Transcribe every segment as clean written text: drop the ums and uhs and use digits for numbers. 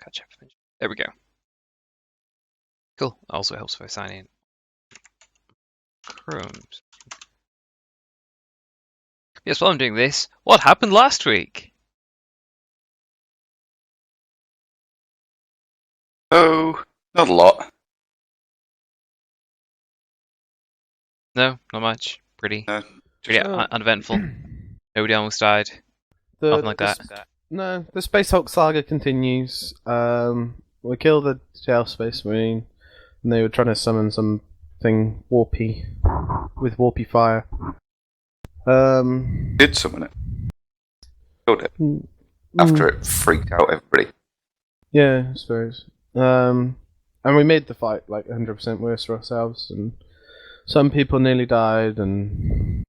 catch up. There we go. Cool. Also helps if I sign in Chrome. Yes, while I'm doing this, what happened last week? Oh, not a lot. No, not much. Pretty Just uneventful. Nobody almost died. Nothing like that. No, the Space Hulk saga continues. We killed the Jail Space Marine, and they were trying to summon something warpy with warpy fire. did summon it. Killed it. After it freaked out everybody. Yeah, I suppose. And we made the fight like 100% worse for ourselves, and some people nearly died, and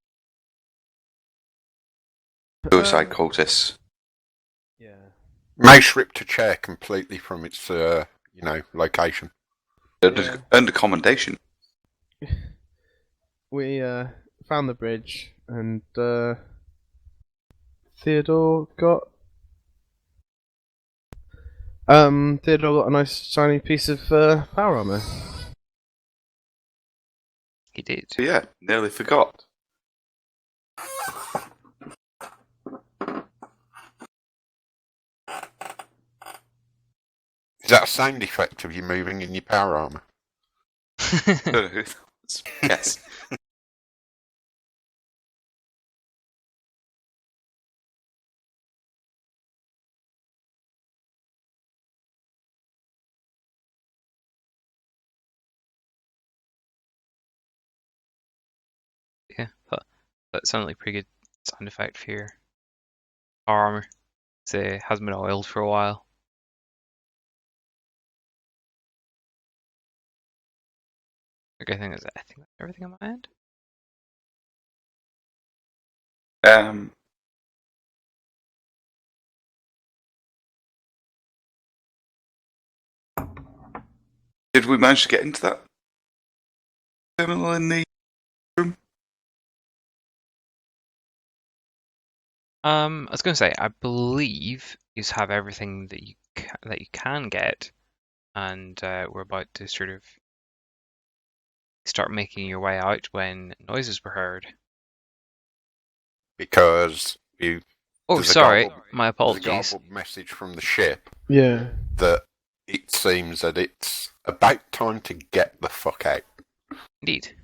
Suicide cultists. yeah. Mace ripped a chair completely from its, location. Under commendation. We found the bridge, and Theodore got a nice shiny piece of power armor. He did. So yeah, nearly forgot. Is that a sound effect of you moving in your power armor? Yes. Yeah, that sounded like a pretty good sound effect for your armor. It hasn't been oiled for a while. Okay, I think that's everything on my end. Did we manage to get into that terminal in the room? I was going to say, I believe you have everything that you can get, and we're about to sort of start making your way out when noises were heard. Because you... Oh, sorry, my There's a apologies. garbled message from the ship Yeah. that it seems that it's about time to get the fuck out. Indeed.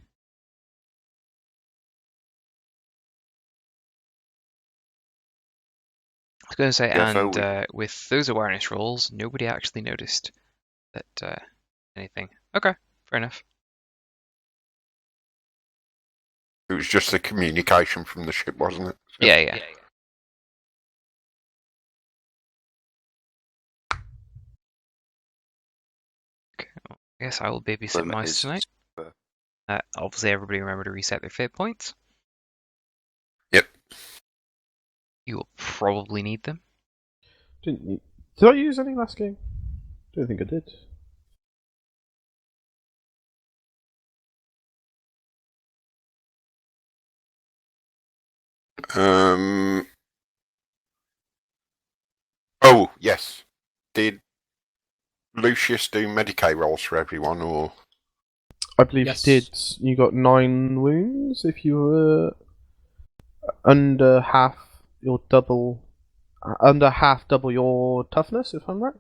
I was going to say, Yeah, with those awareness rolls, nobody actually noticed that anything. Okay, fair enough. It was just the communication from the ship, wasn't it? So, Yeah. Okay, well, I guess I will babysit Limit Mouse is- tonight. Obviously, everybody remember to reset their fate points. Yep. You will probably need them. Did I use any last game? Don't think I did. Oh, yes. Did Lucius do Medicaid rolls for everyone, or...? I believe Yes. you did. You got 9 wounds if you were under half your double your toughness, if I'm right.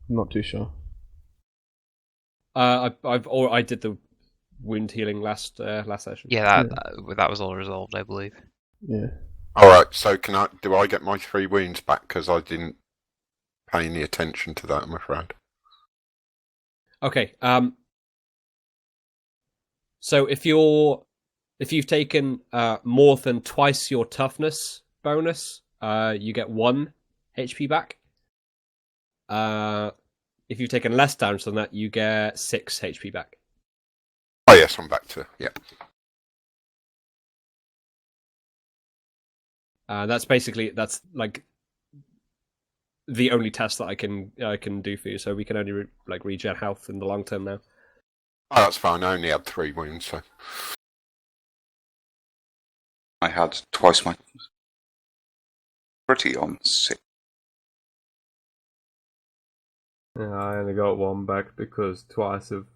I'm not too sure. I did the wound healing last session. Yeah, that was all resolved, I believe. Yeah. Alright, so do I get my 3 wounds back? Because I didn't pay any attention to that, I'm afraid. Okay. So if you've taken more than twice your toughness bonus, you get 1 HP back. If you've taken less damage than that, you get 6 HP back. Oh yes, I'm back to... yeah. That's like the only test that I can do for you. So we can only regen health in the long term now. Oh, that's fine, I only had 3 wounds, so... I had twice my... Pretty on 6. Yeah, I only got one back because twice of,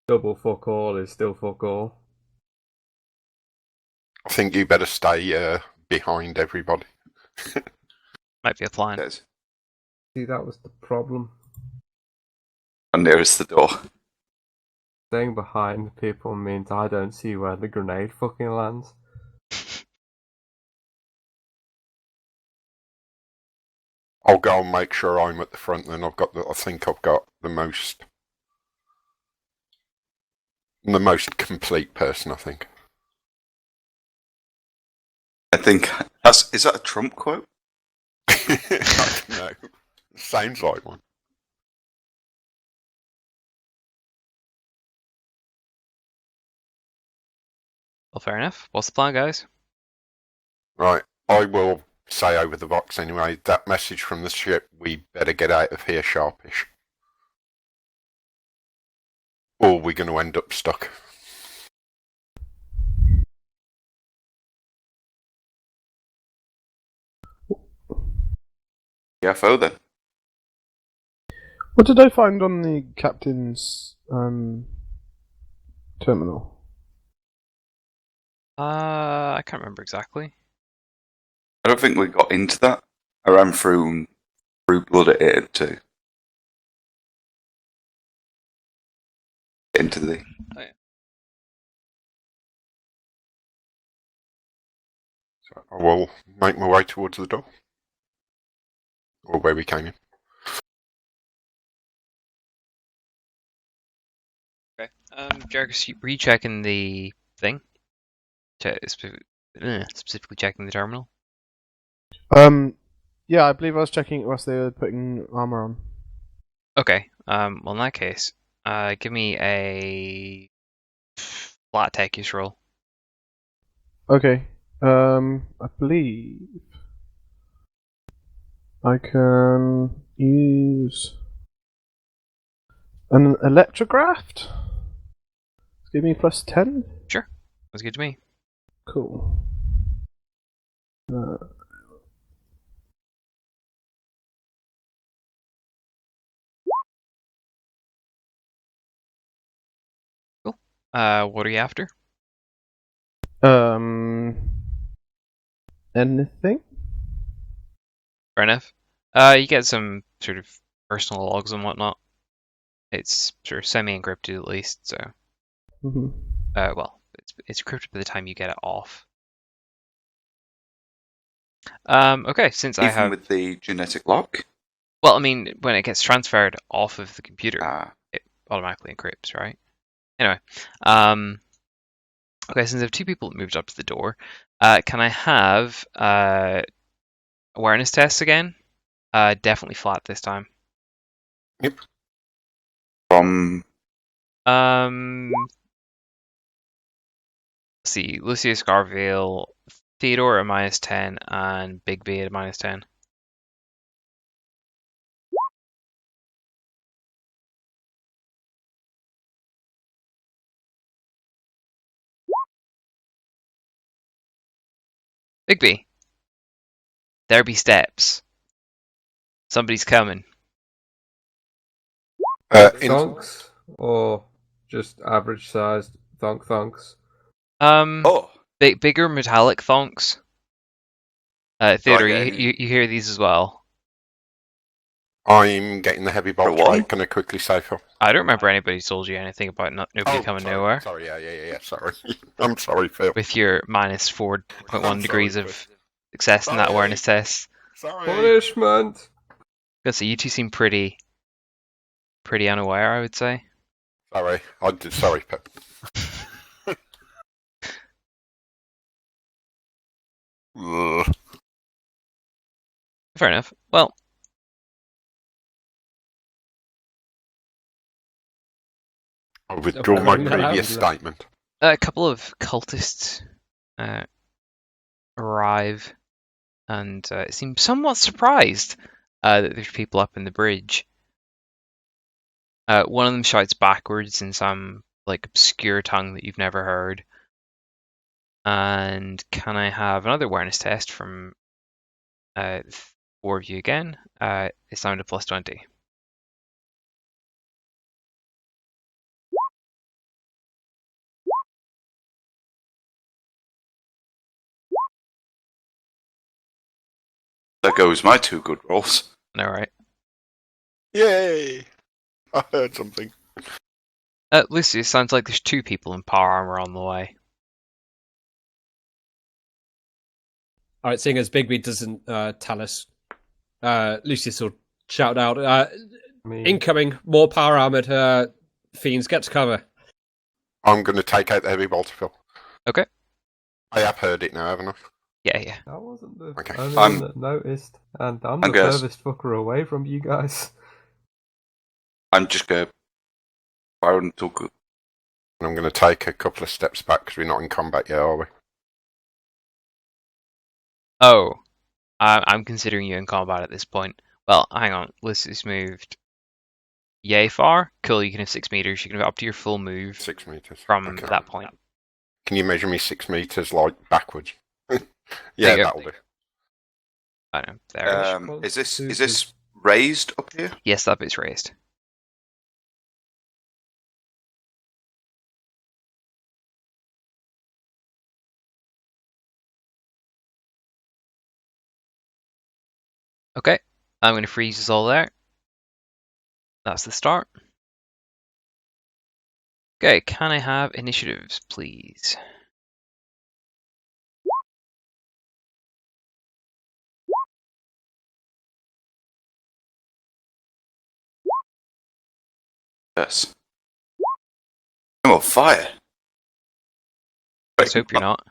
double fuck all is still fuck all. I think you better stay behind everybody. Might be a plan. Yes. See, that was the problem. And nearest the door. Staying behind people means I don't see where the grenade fucking lands. I'll go and make sure I'm at the front. Then I think I've got the most complete person. I think. I think is that a Trump quote? I don't know. Sounds like one. Well, fair enough. What's the plan, guys? Right. I will say over the box anyway. That message from the ship. We better get out of here sharpish, or we're going to end up stuck. UFO then. What did I find on the captain's terminal? I can't remember exactly. I don't think we got into that. I ran through blood at it to get into the. Oh, yeah. So I will make my way towards the door, or where we came in. Okay. Jericus, were you checking the thing? Specifically checking the terminal? Yeah, I believe I was checking it whilst they were putting armor on. Okay. Well, in that case, give me a flat tech use roll. Okay. I believe I can use an electrograph. Give me plus 10. Sure. That's good to me. Cool. Cool. What are you after? Anything? Fair enough. You get some sort of personal logs and whatnot. It's sort of semi-encrypted at least, so. Mm-hmm. Well, it's encrypted by the time you get it off. Okay, since I Even have. with the genetic lock. Well, I mean, when it gets transferred off of the computer, it automatically encrypts, right? Anyway, okay, since I have two people that moved up to the door, can I have awareness tests again? Definitely flat this time. Yep. From Let's see, Lucius, Garviel, Theodore at -10, and Bigby at -10. Bigby, there be steps. Somebody's coming. Thonks? Or just average sized thonks? Bigger metallic thonks. Theodore, Okay. you hear these as well? I'm getting the heavy bolt what? right. Can I quickly say for? I don't remember anybody told you anything about nobody coming sorry, nowhere. Sorry, yeah. Sorry. I'm sorry, Phil. With your -4.1 I'm degrees sorry, of success in that Sorry. awareness test. Sorry. Punishment! Good, so you two seem pretty unaware, I would say. Sorry. I did. Sorry, Pep. Ugh. Fair enough. Well, I withdraw my Okay. previous statement. a couple of cultists arrive and seem somewhat surprised that there's people up in the bridge. One of them shouts backwards in some like obscure tongue that you've never heard. And can I have another awareness test from 4 of you again. It's down to plus 20. There goes my 2 good rolls. All right. Yay! I heard something. Lucius, sounds like there's 2 people in power armor on the way. All right, seeing as Bigby doesn't tell us, Lucius will shout out, incoming, more power armored fiends, get to cover. I'm going to take out the heavy bolter. Okay. I have heard it now, haven't I? Yeah. I wasn't the Okay. only one that noticed, and I'm the guess. furthest fucker away from you guys. I'm just going to fire until good. And I'm going to take a couple of steps back because we're not in combat yet, are we? Oh, I'm considering you in combat at this point. Well, hang on. Lucius moved yay far. Cool, you can have 6 meters. You can have up to your full move 6 meters. from Okay. that point. Can you measure me 6 meters, like, backwards? There Yeah, you go. that'll do. I know. There. Is this raised up here? Yes, that bit's raised. Okay, I'm going to freeze us all there. That's the start. Okay, can I have initiatives, please? Yes. I'm on fire. Let's hope you're not.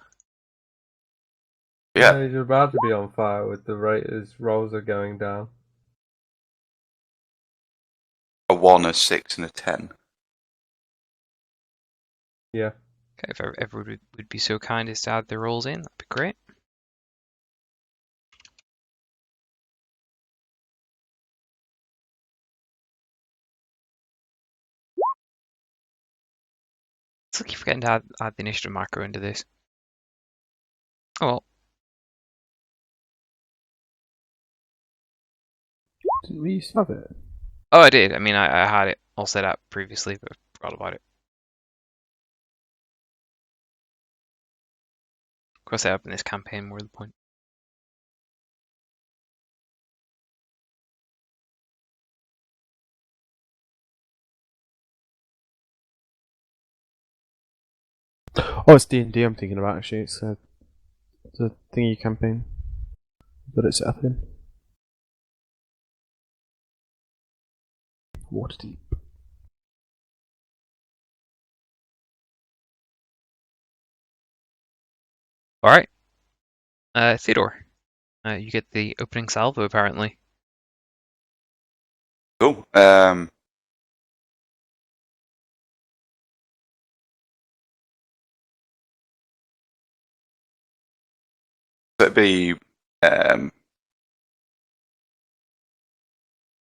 Yeah. You're about to be on fire with the rate as rolls are going down. A 1, a 6, and a 10. Yeah. Okay, if everyone would be so kind as to add their rolls in, that'd be great. It's like you're forgetting to add the initiative macro into this. Oh well. Didn't we used to have it? Oh, I did. I mean, I had it all set up previously, but I forgot about it. Of course, set up in this campaign more to the point. Oh, it's D&D I'm thinking about actually. It's the thingy campaign that it's set up in. Waterdeep. All right, Theodore, you get the opening salvo apparently. Cool. That'd be a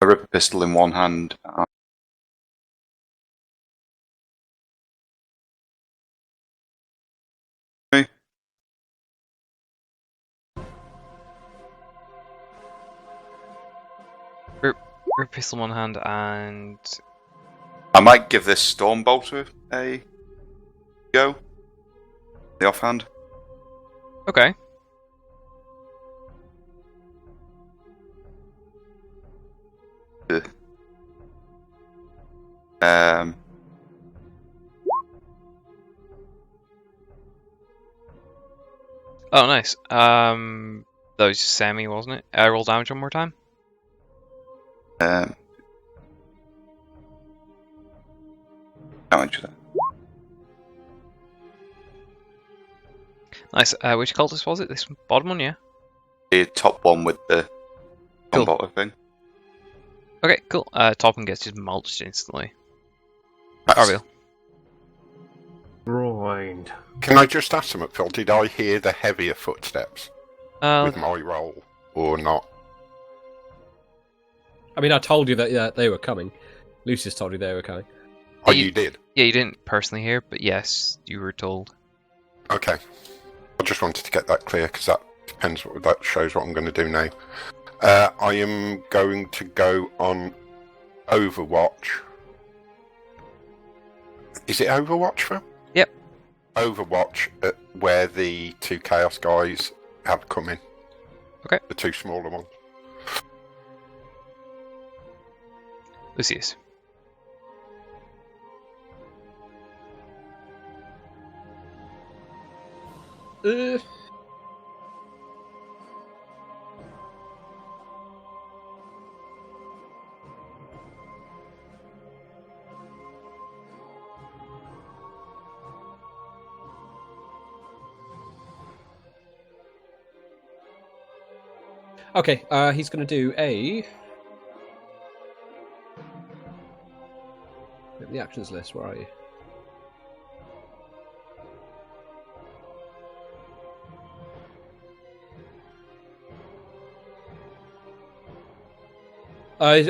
ripper pistol in one hand. Rip pistol in one hand and I might give this storm bolter a go. The offhand. okay. Oh, nice. That was just semi, wasn't it? Roll damage one more time. Can't answer that. Nice. Which cultist was it? This bottom one, yeah? The top one with the Cool. bolter thing. Okay, cool. Top one gets just mulched instantly. Nice. Garviel. Grind. Can I just ask them, Phil, did I hear the heavier footsteps with my roll or not? I mean, I told you that they were coming. Lucius told you they were coming. Oh, You- you did? Yeah, you didn't personally hear, but yes, you were told. Okay. I just wanted to get that clear because that shows what I'm going to do now. I am going to go on Overwatch. Is it Overwatch, Phil? Yep. Overwatch at where the 2 Chaos guys have come in. Okay. The 2 smaller ones. Lucius. Okay, he's going to do a... The actions list, where are you?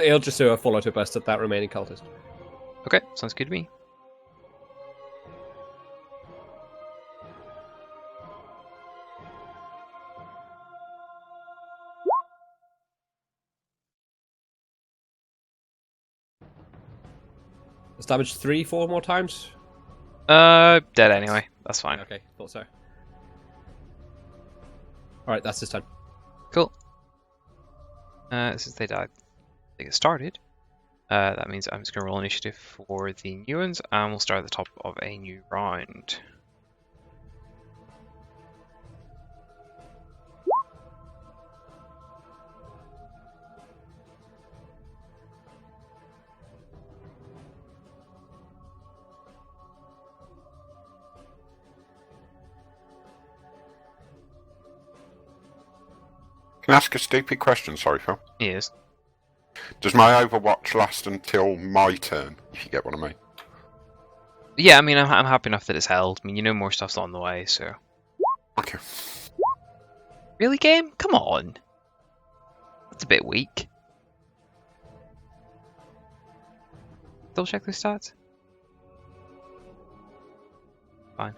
He'll just do a follow to best at that remaining cultist. Okay, sounds good to me. It's damaged 4 more times? Dead anyway. That's fine. Okay, thought so. Alright, that's his turn. Cool. Since they died, they get started. That means I'm just going to roll initiative for the new ones, and we'll start at the top of a new round. Can I ask a stupid question, sorry, Phil? Yes. Does my Overwatch last until my turn, if you get what I mean? Yeah, I mean, I'm happy enough that it's held. I mean, you know more stuff's on the way, so... Okay. Really, game? Come on! That's a bit weak. Double check those stats. Fine.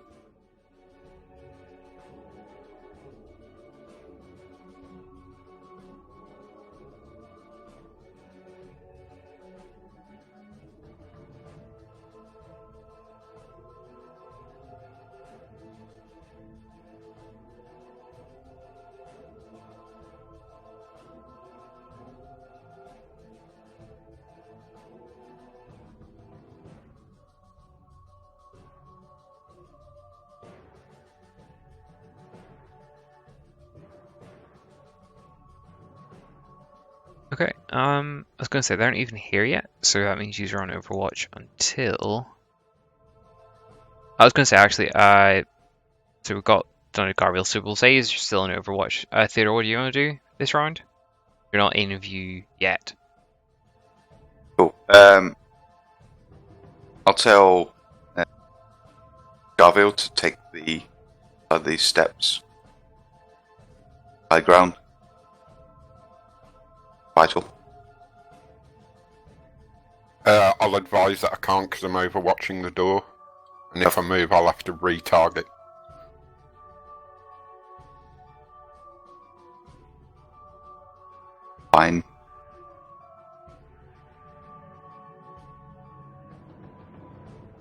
Okay, I was going to say, they aren't even here yet, so that means you're on Overwatch until... I was going to say, actually, so we've got done a Garviel, so we'll say he's still in Overwatch. Theodore, what do you want to do this round? You're not in view yet. Cool. I'll tell Garviel to take these steps. High ground. Vital. I'll advise that I can't because I'm overwatching the door. And if I move, I'll have to retarget. Fine.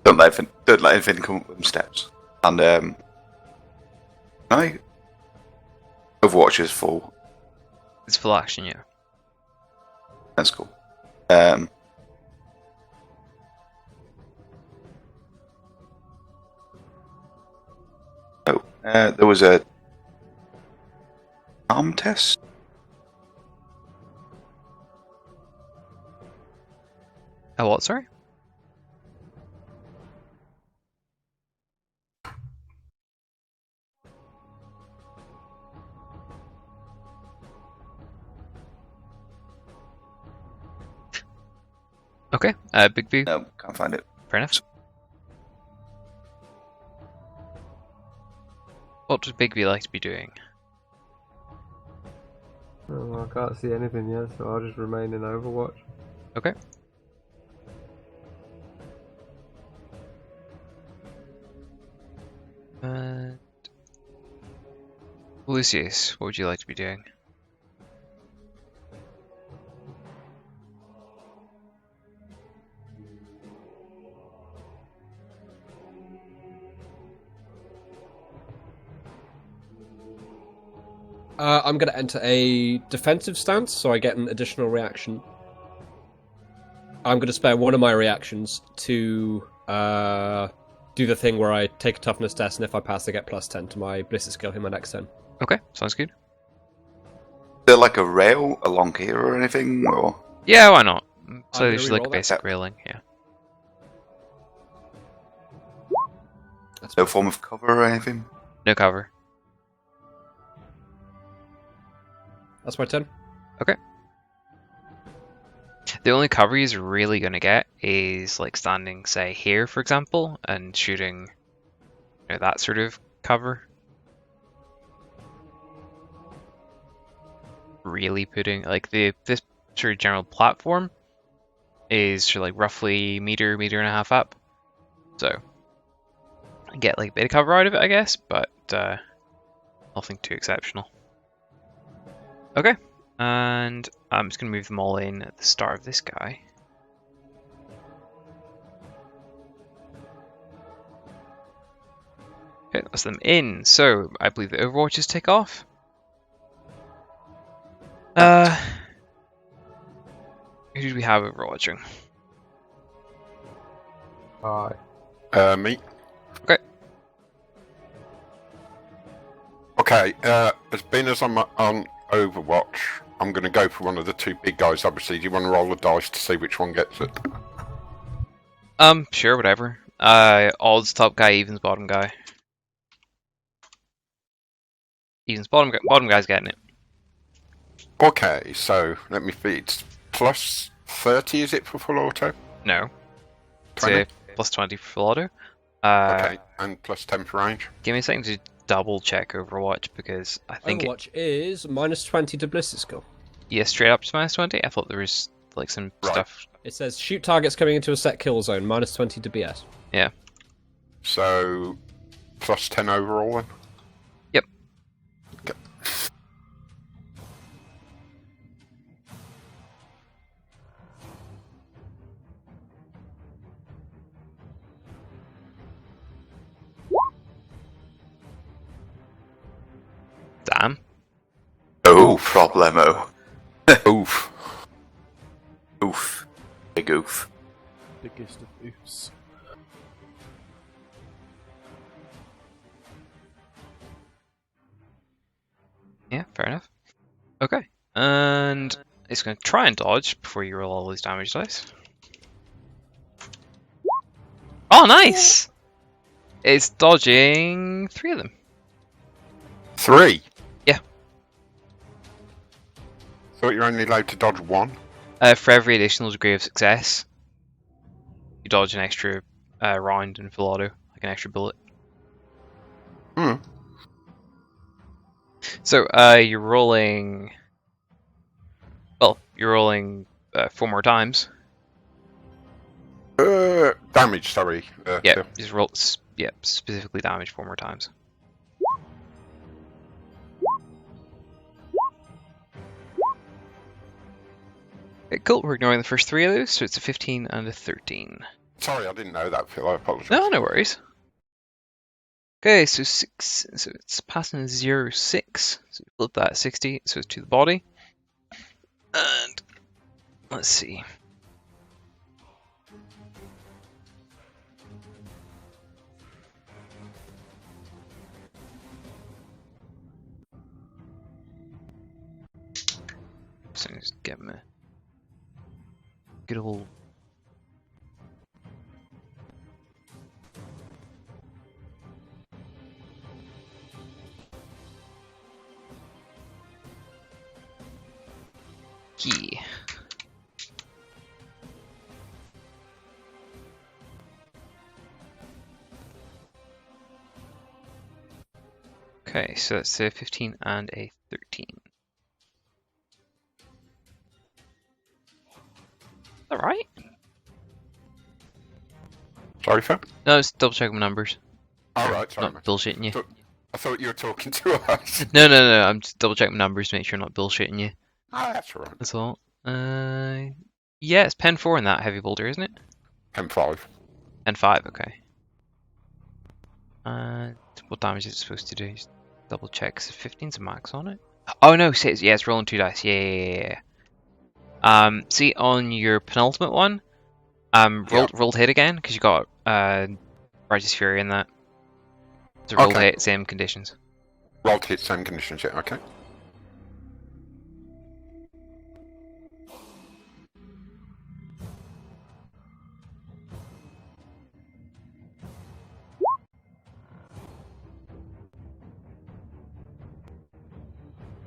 Don't let anything come up with them steps. And Overwatch is full. It's full action, yeah. That's cool. There was a arm test. Oh, what, sorry? Okay, Bigby. No, can't find it. Fair enough. What does Bigby like to be doing? Oh, I can't see anything yet, so I'll just remain in Overwatch. Okay. Lucius, what would you like to be doing? I'm going to enter a defensive stance, so I get an additional reaction. I'm going to spare one of my reactions to do the thing where I take a toughness test, and if I pass, I get +10 to my ballistic skill in my next turn. Okay, sounds good. Is there like a rail along here or anything? Or Yeah, why not? So gonna there's like a reroll that. basic railing, yeah. That's no form of cover or anything? No cover. That's my turn. The only cover he's really going to get is like standing, say, here, for example, and shooting that sort of cover. Really putting, like, this sort of general platform is sort of like roughly meter and a half up. So, I get like a bit of cover out of it, I guess, but nothing too exceptional. Okay. And I'm just going to move them all in at the start of this guy. Okay, that's them in. So, I believe the Overwatches take off. Who do we have Overwatching? Me. Okay. Okay, as being as I'm on Overwatch, I'm going to go for one of the two big guys, obviously. Do you want to roll the dice to see which one gets it? Sure, whatever. Odds top guy, evens bottom guy. Evens bottom guy's getting it. Okay, so let me see. It's plus 30, is it, for full auto? No. 20? It's a plus 20 for full auto. Okay, and plus 10 for range. Give me a second to double check Overwatch because I think Overwatch is -20 to ballistic skill. yeah, straight up to -20. I thought there was like some stuff. It says shoot targets coming into a set kill zone, -20 to BS. Yeah. So, plus 10 overall then? Yep. Okay. Damn. Oh, problemo. Oof. Oof. Big oof. Biggest of oofs. Yeah, fair enough. Okay. And it's going to try and dodge before you roll all these damage dice. Oh, nice! It's dodging 3 of them. 3? Yeah. Thought you're only allowed to dodge 1? For every additional degree of success, you dodge an extra round in full auto, like an extra bullet. Hmm. So, you're rolling... Well, you're rolling 4 more times. Damage, sorry. Yeah, Phil. just roll... Yeah, specifically damage 4 more times. Okay, cool. We're ignoring the first 3 of those, so it's a 15 and a 13. Sorry, I didn't know that, Phil. I apologise. No, no worries. Okay, so 6, so it's passing 0, 6. So flip that 60, so it's to the body. And let's see. So just get me good old. Key. Okay, so that's a 15 and a 13. Alright. Sorry, Phil? No, just double checking my numbers. Alright, sorry, Not mate. bullshitting you. I thought you were talking to us. No, I'm just double checking my numbers to make sure I'm not bullshitting you. Ah, that's alright. That's all. Yeah, it's pen 4 in that heavy boulder, isn't it? M5. Pen 5, okay. What damage is it supposed to do? Just double check, 'cause 15's a max on it. Oh no, yeah, it's rolling 2 dice. Yeah. See on your penultimate one, roll to hit again because you got Righteous Fury in that. So roll to Okay. hit, same conditions. Roll to hit same conditions, yeah, okay.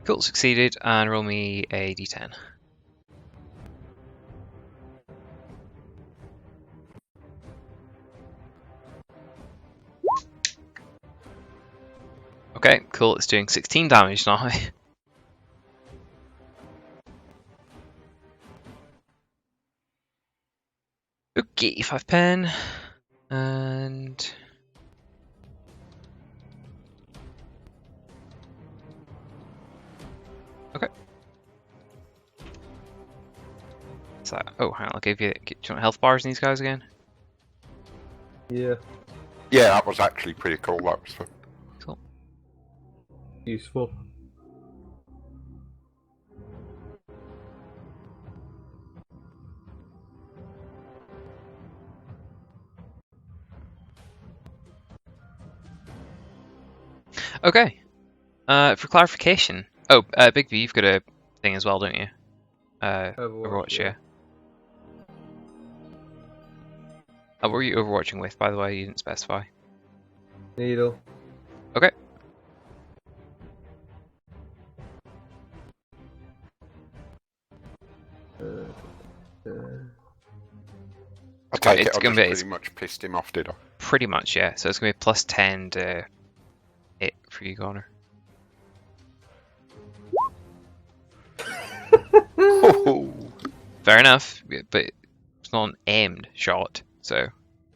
Cool, succeeded, and roll me a d10. Okay, cool, it's doing 16 damage now. Okay, 5 pen, and... Okay. What's that? Oh, hang on, I'll give you... Do you want health bars in these guys again? Yeah, Yeah, that was actually pretty cool, that was fun. Cool. useful. Okay. For clarification... Oh, Bigby, you've got a thing as well, don't you? Overwatch, yeah. What were you overwatching with, by the way? You didn't specify. Needle. Okay. I take It's it I gonna just be- pretty much pissed him off, did I? Pretty much, yeah. So it's going to be plus 10 to hit for you, Connor. Fair enough, but it's not an aimed shot, so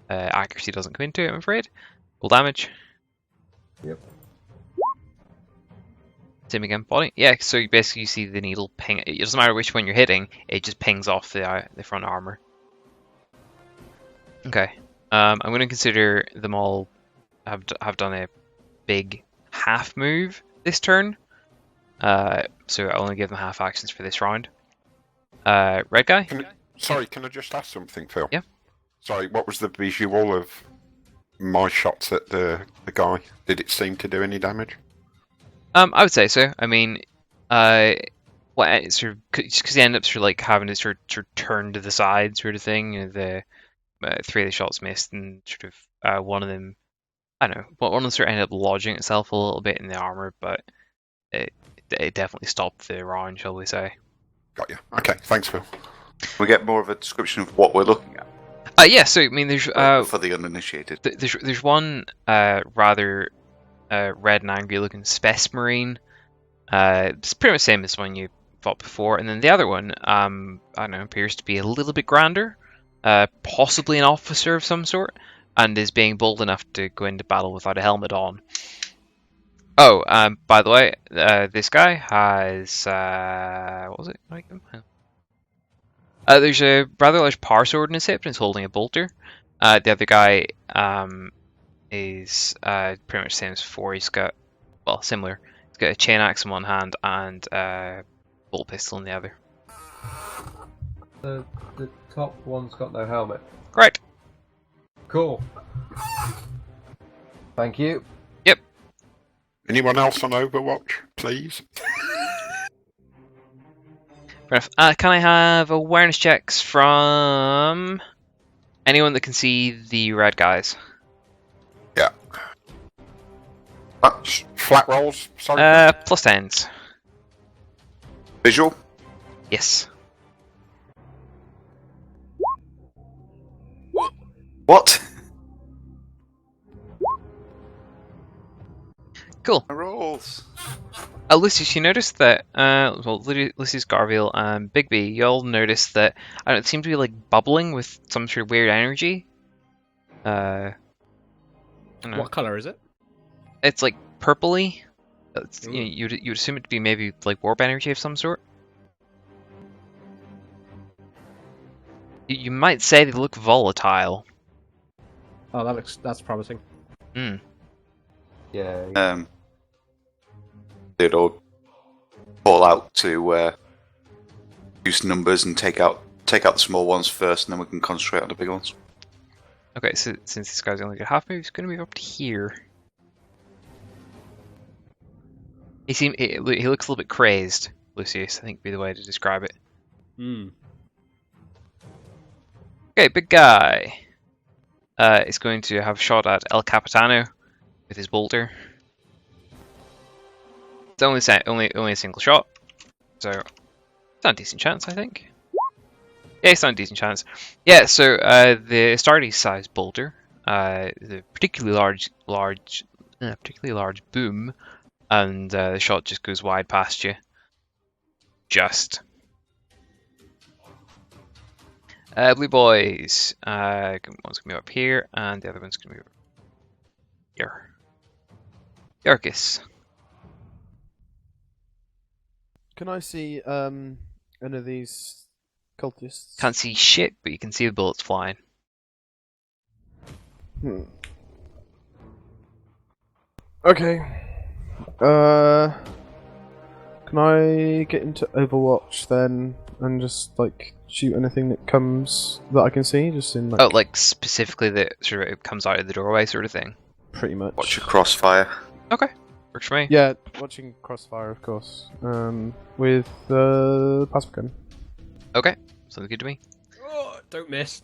accuracy doesn't come into it, I'm afraid. Full damage. Yep. Same again, body. Yeah, so you basically see the needle ping. It doesn't matter which one you're hitting, it just pings off the front armor. Okay, I'm going to consider them all have done a big half move this turn. So I only give them half actions for this round. Red guy? Sorry, can I just ask something, Phil? Yeah. Sorry, what was the visual of my shots at the guy? Did it seem to do any damage? I would say so. I mean, sort of because you end up sort of like having to sort of turn to the side sort of thing. You know, the 3 of the shots missed, and sort of one of them, I don't know, one of them sort of ended up lodging itself a little bit in the armor, but it definitely stopped the round, shall we say? Got you. Okay, thanks, Phil. We get more of a description of what we're looking at Yeah. So I mean, there's for the uninitiated. there's one rather red and angry looking Spec Marine. It's pretty much the same as the one you fought before, and then the other one, I don't know, appears to be a little bit grander, possibly an officer of some sort, and is being bold enough to go into battle without a helmet on. Oh, by the way, this guy has what was it? There's a rather large power sword in his hip, and he's holding a bolter. The other guy is pretty much the same as before. He's got, well, similar. He's got a chain axe in one hand and a bolt pistol in the other. The top one's got no helmet. Right. Cool. Thank you. Yep. Anyone else on Overwatch, please? Fair enough. Can I have awareness checks from anyone that can see the red guys? Yeah. Flat rolls, sorry. Plus 10s. Visual? Yes. What? Cool. Rolls. Lucius, you noticed that, Lucius, Garviel, and Bigby, you all noticed that it seemed to be like bubbling with some sort of weird energy. I don't know. What color is it? It's like purpley. You'd assume it to be maybe like warp energy of some sort. You might say they look volatile. Oh, that's promising. Hmm. Yeah. Theodore call out to use numbers and take out the small ones first, and then we can concentrate on the big ones. Okay, so since this guy's only got half move, he's going to move up to here. He looks a little bit crazed, Lucius, I think would be the way to describe it. Hmm. Okay, big guy. Is going to have a shot at El Capitano with his bolter. It's only a single shot, so it's not a decent chance, I think. Yeah, it's not a decent chance. Yeah, so the Astartes size bolter, the particularly large boom, and the shot just goes wide past you. Just. Blue boys. One's gonna be up here, and the other one's gonna be here. Jericus. Can I see any of these cultists? Can't see shit, but you can see the bullets flying. Okay. Can I get into Overwatch then and just like shoot anything that comes that I can see, just in like? Oh, like specifically that sort of it comes out of the doorway, sort of thing. Pretty much. Watch your crossfire. Okay, works for me. Yeah, watching Crossfire, of course. With the plasma gun. Okay, sounds good to me. Oh, don't miss.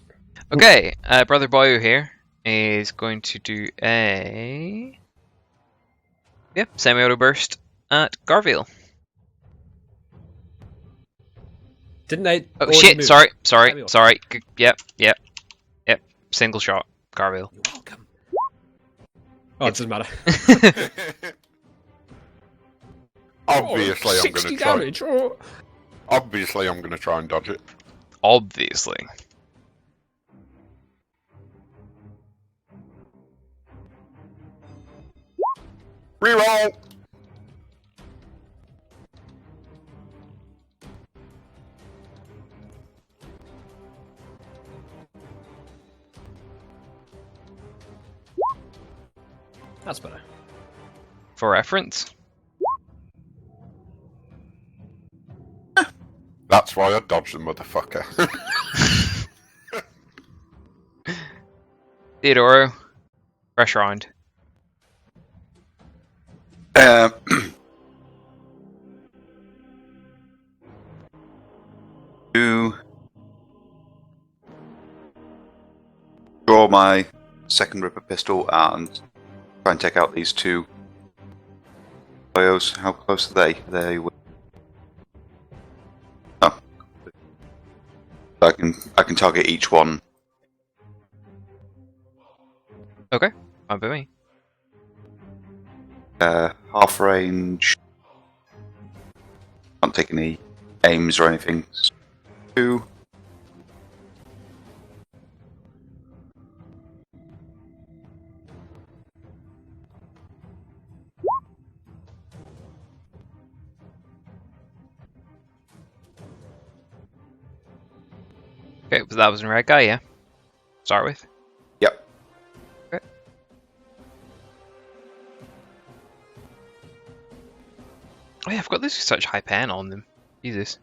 Okay, Brother Boyu here is going to do a semi-auto burst at Garviel. Didn't they? Oh already shit! move? Sorry. Yep. Single shot, Garviel. You're welcome. Oh, it doesn't matter. Obviously, I'm going 60 to try. damage. Oh. Obviously, I'm going to try and dodge it. Obviously. Reroll. That's better. For reference. That's why I dodged the motherfucker. Theodore, fresh round. To draw my second ripper pistol and try and take out these two bios. How close are they? Oh. I can target each one. Okay, fine by me. Half range. Can't take any aims or anything. 2. Okay, but that was a red guy, yeah? Start with. Yep. Okay. Oh yeah, I forgot there's such high pen on them. Jesus.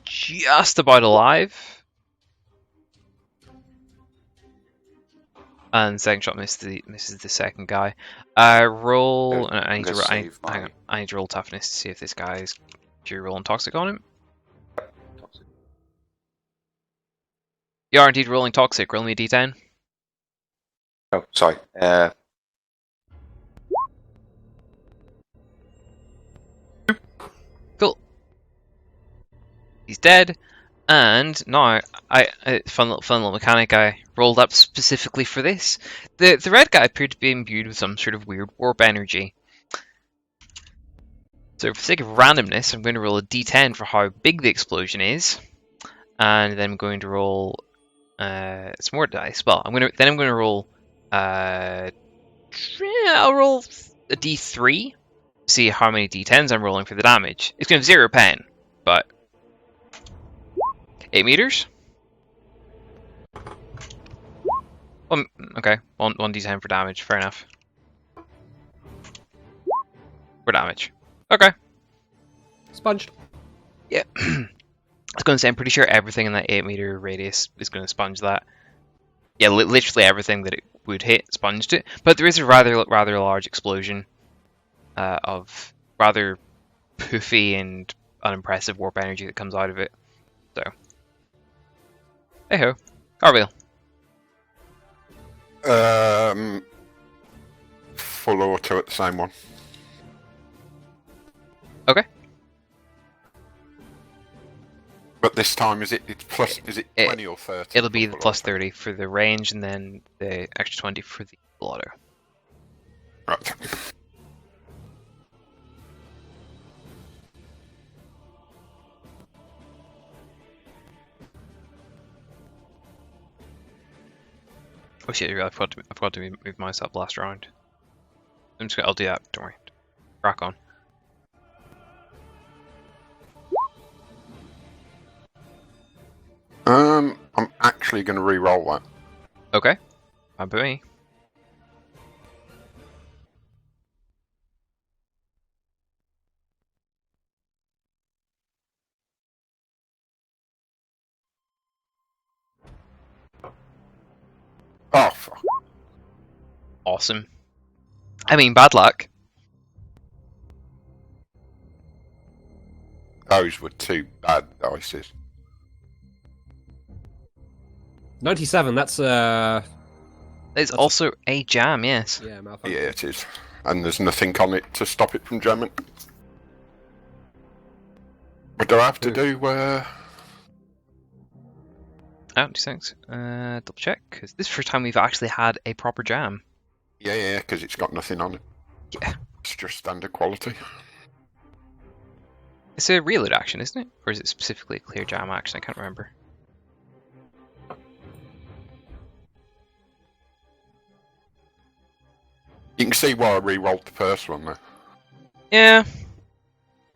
Just about alive. And second shot misses the second guy. Roll. I need to hang on. I need to roll toughness to see if this guy's pure rolling toxic on him. You are indeed rolling toxic. Roll me a d10. Oh, sorry. Cool. He's dead. And now, fun little mechanic I rolled up specifically for this. The red guy appeared to be imbued with some sort of weird warp energy. So for the sake of randomness, I'm going to roll a d10 for how big the explosion is, and then I'm going to roll some more dice. Well, I'm going to roll. I'll roll a d3. See how many d10s I'm rolling for the damage. It's going to have 0 pen, but 8 meters. Okay, one d10 for damage. Fair enough. for damage. Okay. Sponged. Yeah. I was going to say, I'm pretty sure everything in that 8-meter radius is going to sponge that. Yeah, literally everything that it would hit sponged it. But there is a rather large explosion of rather poofy and unimpressive warp energy that comes out of it. So, hey ho, Garviel. Full auto at the same one. Okay. But this time, is it 20 or 30? It'll be the Full plus auto? 30 for the range, and then the extra 20 for the auto. Right. Oh shit! I've got to move myself last round. I'll do that. Don't worry. Crack on. I'm actually going to re-roll that. Okay. Fine by me. Oh, fuck. Awesome. I mean, bad luck. Those were 2 bad dices. 97, that's It's also a jam, yes. yeah, malfunction. Yeah, it is. And there's nothing on it to stop it from jamming. What do I have to do? Oh, 2 seconds. Double check, because this is the first time we've actually had a proper jam. Yeah, because it's got nothing on it. Yeah. It's just standard quality. It's a reload action, isn't it? Or is it specifically a clear jam action? I can't remember. You can see why I re-rolled the first one there. Yeah.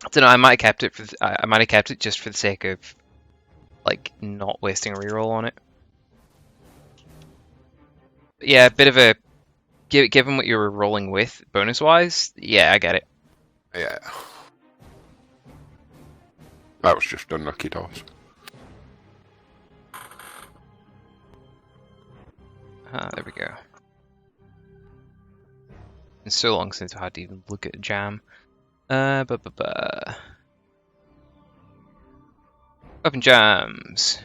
I don't know. I might have kept it I might have kept it just for the sake of, like, not wasting a reroll on it. But yeah, a bit of a given what you were rolling with bonus wise. Yeah, I get it. Yeah. That was just unlucky dice. There we go. It's so long since I had to even look at a jam. Open jams.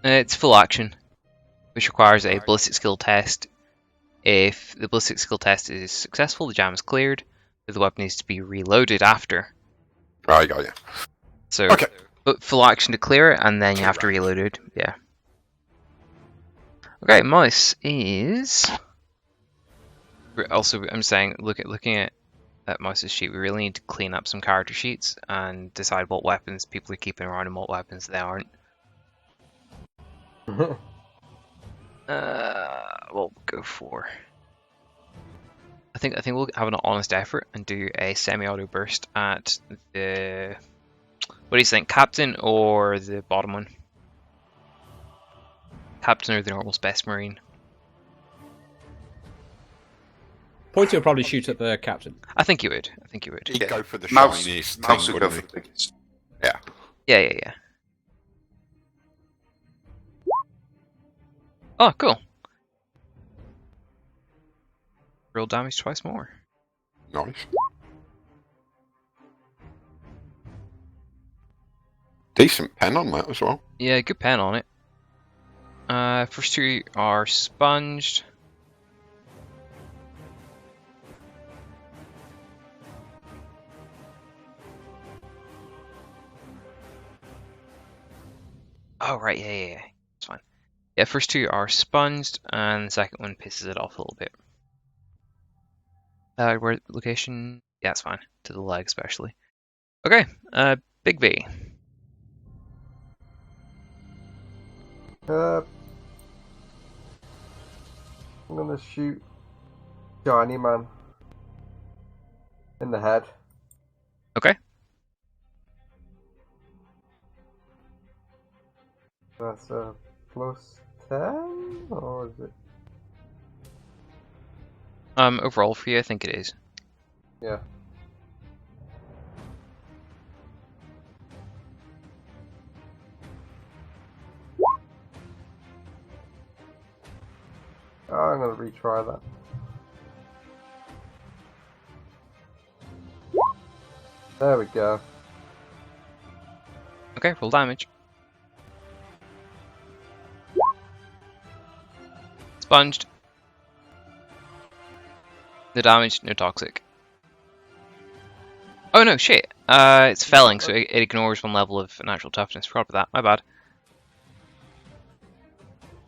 It's full action, which requires a ballistic skill test. If the ballistic skill test is successful, the jam is cleared, but the weapon needs to be reloaded after. I got you. So, Okay. but full action to clear it, and then you have to reload it. Yeah. Okay, mouse is. Also, I'm saying, looking at Mouse's sheet, we really need to clean up some character sheets and decide what weapons people are keeping around and what weapons they aren't. We'll go for. I think we'll have an honest effort and do a semi-auto burst at the. What do you think, Captain or the bottom one? Captain or the normal Space Marine? Pointy will probably shoot at the captain. I think you would. He'd go for the Mouse shiniest would thing, go wouldn't for the biggest. he? Yeah. Yeah. Oh, cool. Roll damage twice more. Nice. Decent pen on that as well. Yeah, good pen on it. First 2 are sponged. Oh, right, yeah. It's fine. Yeah, first 2 are sponged, and the second one pisses it off a little bit. Where location? Yeah, it's fine. To the leg, especially. Okay, Bigby. I'm gonna shoot Shiny Man in the head. Okay. That's a +10, or is it? Overall for you, I think it is. Yeah. Oh, I'm gonna retry that. There we go. Okay, roll damage. Sponged. No damage, no toxic. Oh no, shit. It's felling, so it ignores one level of natural toughness. Forgot about that. My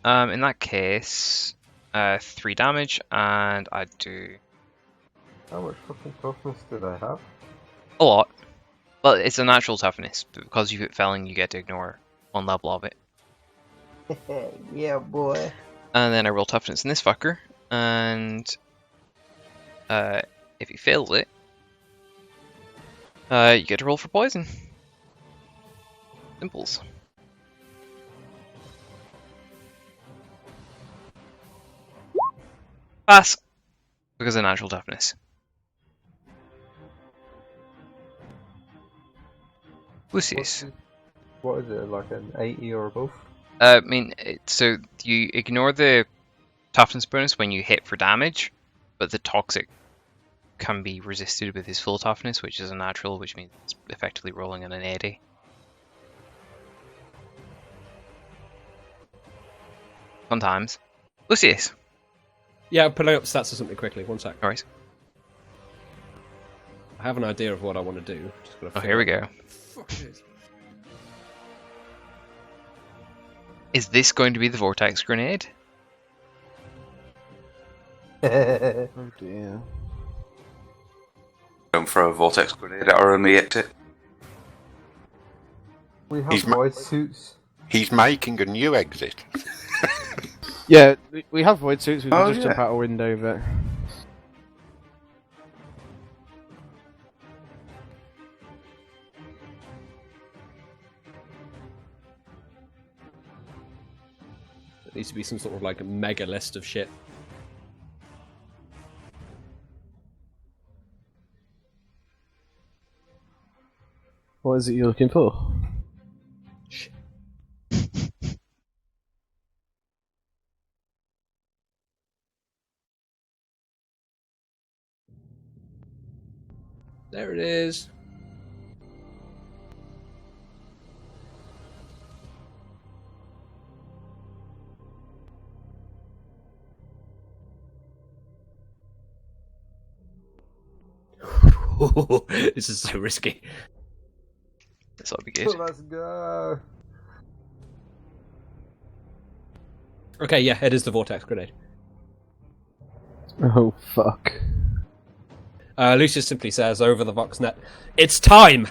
bad. In that case, 3 damage, and I do How much fucking toughness do they have? a lot. But it's a natural toughness, but because you hit felling, you get to ignore one level of it. Yeah, boy. And then I roll toughness in this fucker, and if he fails it, you get to roll for poison. Simples. Pass! Because of natural toughness. Lucius. What is it, like an 80 or above? I mean, so you ignore the toughness bonus when you hit for damage, but the toxic can be resisted with his full toughness, which is a natural, which means it's effectively rolling in an 80. Fun times. Lucius. Yeah, I'm pulling up stats or something quickly. One sec. Alright. I have an idea of what I want to do. Just gotta Oh, here we go. Fuck it is. Is this going to be the vortex grenade? Oh dear. Don't throw a vortex grenade at our only exit. We have He's void suits. He's making a new exit. Yeah, we have void suits. We can Oh, just jump yeah. out a window, but There needs to be some sort of like mega list of shit. what is it you're looking for? Shit. There it is. This is so risky. This ought to be good. Let's go. Okay, yeah, it is the vortex grenade. Oh fuck. Lucius simply says over the Voxnet, "It's time!"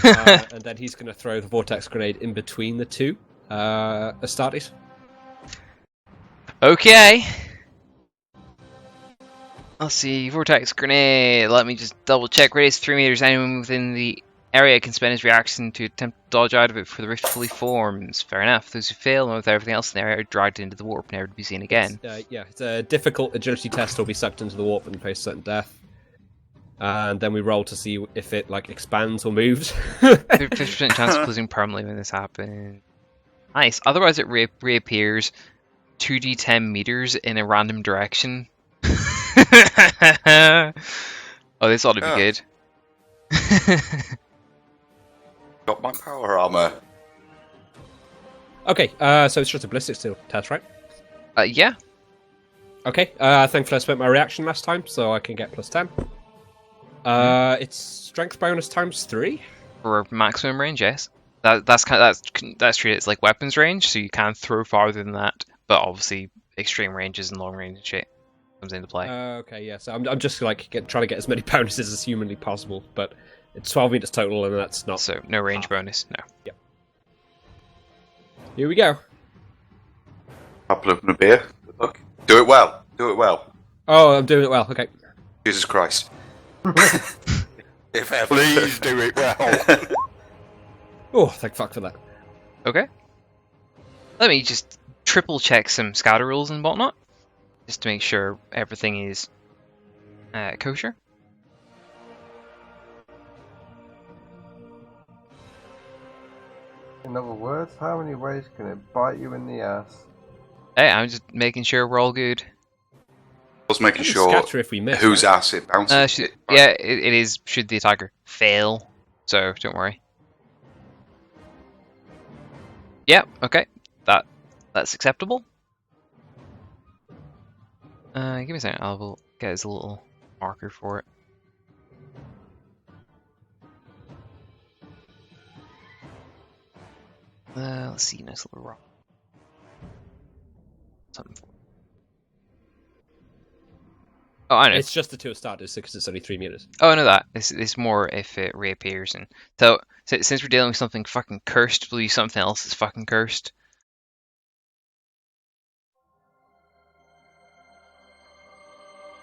And then he's going to throw the vortex grenade in between the two Astartes. Okay. Let's see, vortex grenade. Let me just double check. Radius 3 meters. Anyone within the area can spend his reaction to attempt to dodge out of it before the rift fully forms. Fair enough. Those who fail and with everything else in the area are dragged into the warp, never to be seen again. Yeah, it's a difficult agility test. Will be sucked into the warp and face certain death. And then we roll to see if it like expands or moves. 50% chance of closing permanently when this happens. Nice. Otherwise, it reappears 2d10 meters in a random direction. Oh, this ought to be Yeah. good. Got my power armor. Okay, so it's just a ballistic steel test, right? Yeah. Okay, thankfully I spent my reaction last time, so I can get plus 10. It's strength bonus times 3. For maximum range, yes. That's treated as like weapons range, so you can throw farther than that. But obviously, extreme ranges and long range and shit comes into play. Okay, yeah, so I'm just like trying to get as many bonuses as humanly possible, but it's 12 meters total, and that's not. So no range bonus, no. Here we go. Couple of a beer. Good luck. Do it well. Do it well. Oh, I'm doing it well. Okay. Jesus Christ. If ever. Please do it well. Oh, thank fuck for that. Okay. Let me just triple check some scatter rules and whatnot, just to make sure everything is kosher. In other words, how many ways can it bite you in the ass? Hey, I'm just making sure we're all good. I was making Can sure scatter if we miss, whose right? ass it bounces. Yeah, it is. Should the attacker fail, so don't worry. Yeah, okay, that's acceptable. Give me a second. I will get us a little marker for it. Let's see, nice little rock. Something for. Oh, I know. It's just the 2 starters because it's only 3 meters. Oh, I know that. It's more if it reappears. And so since we're dealing with something fucking cursed, we'll use something else that's fucking cursed.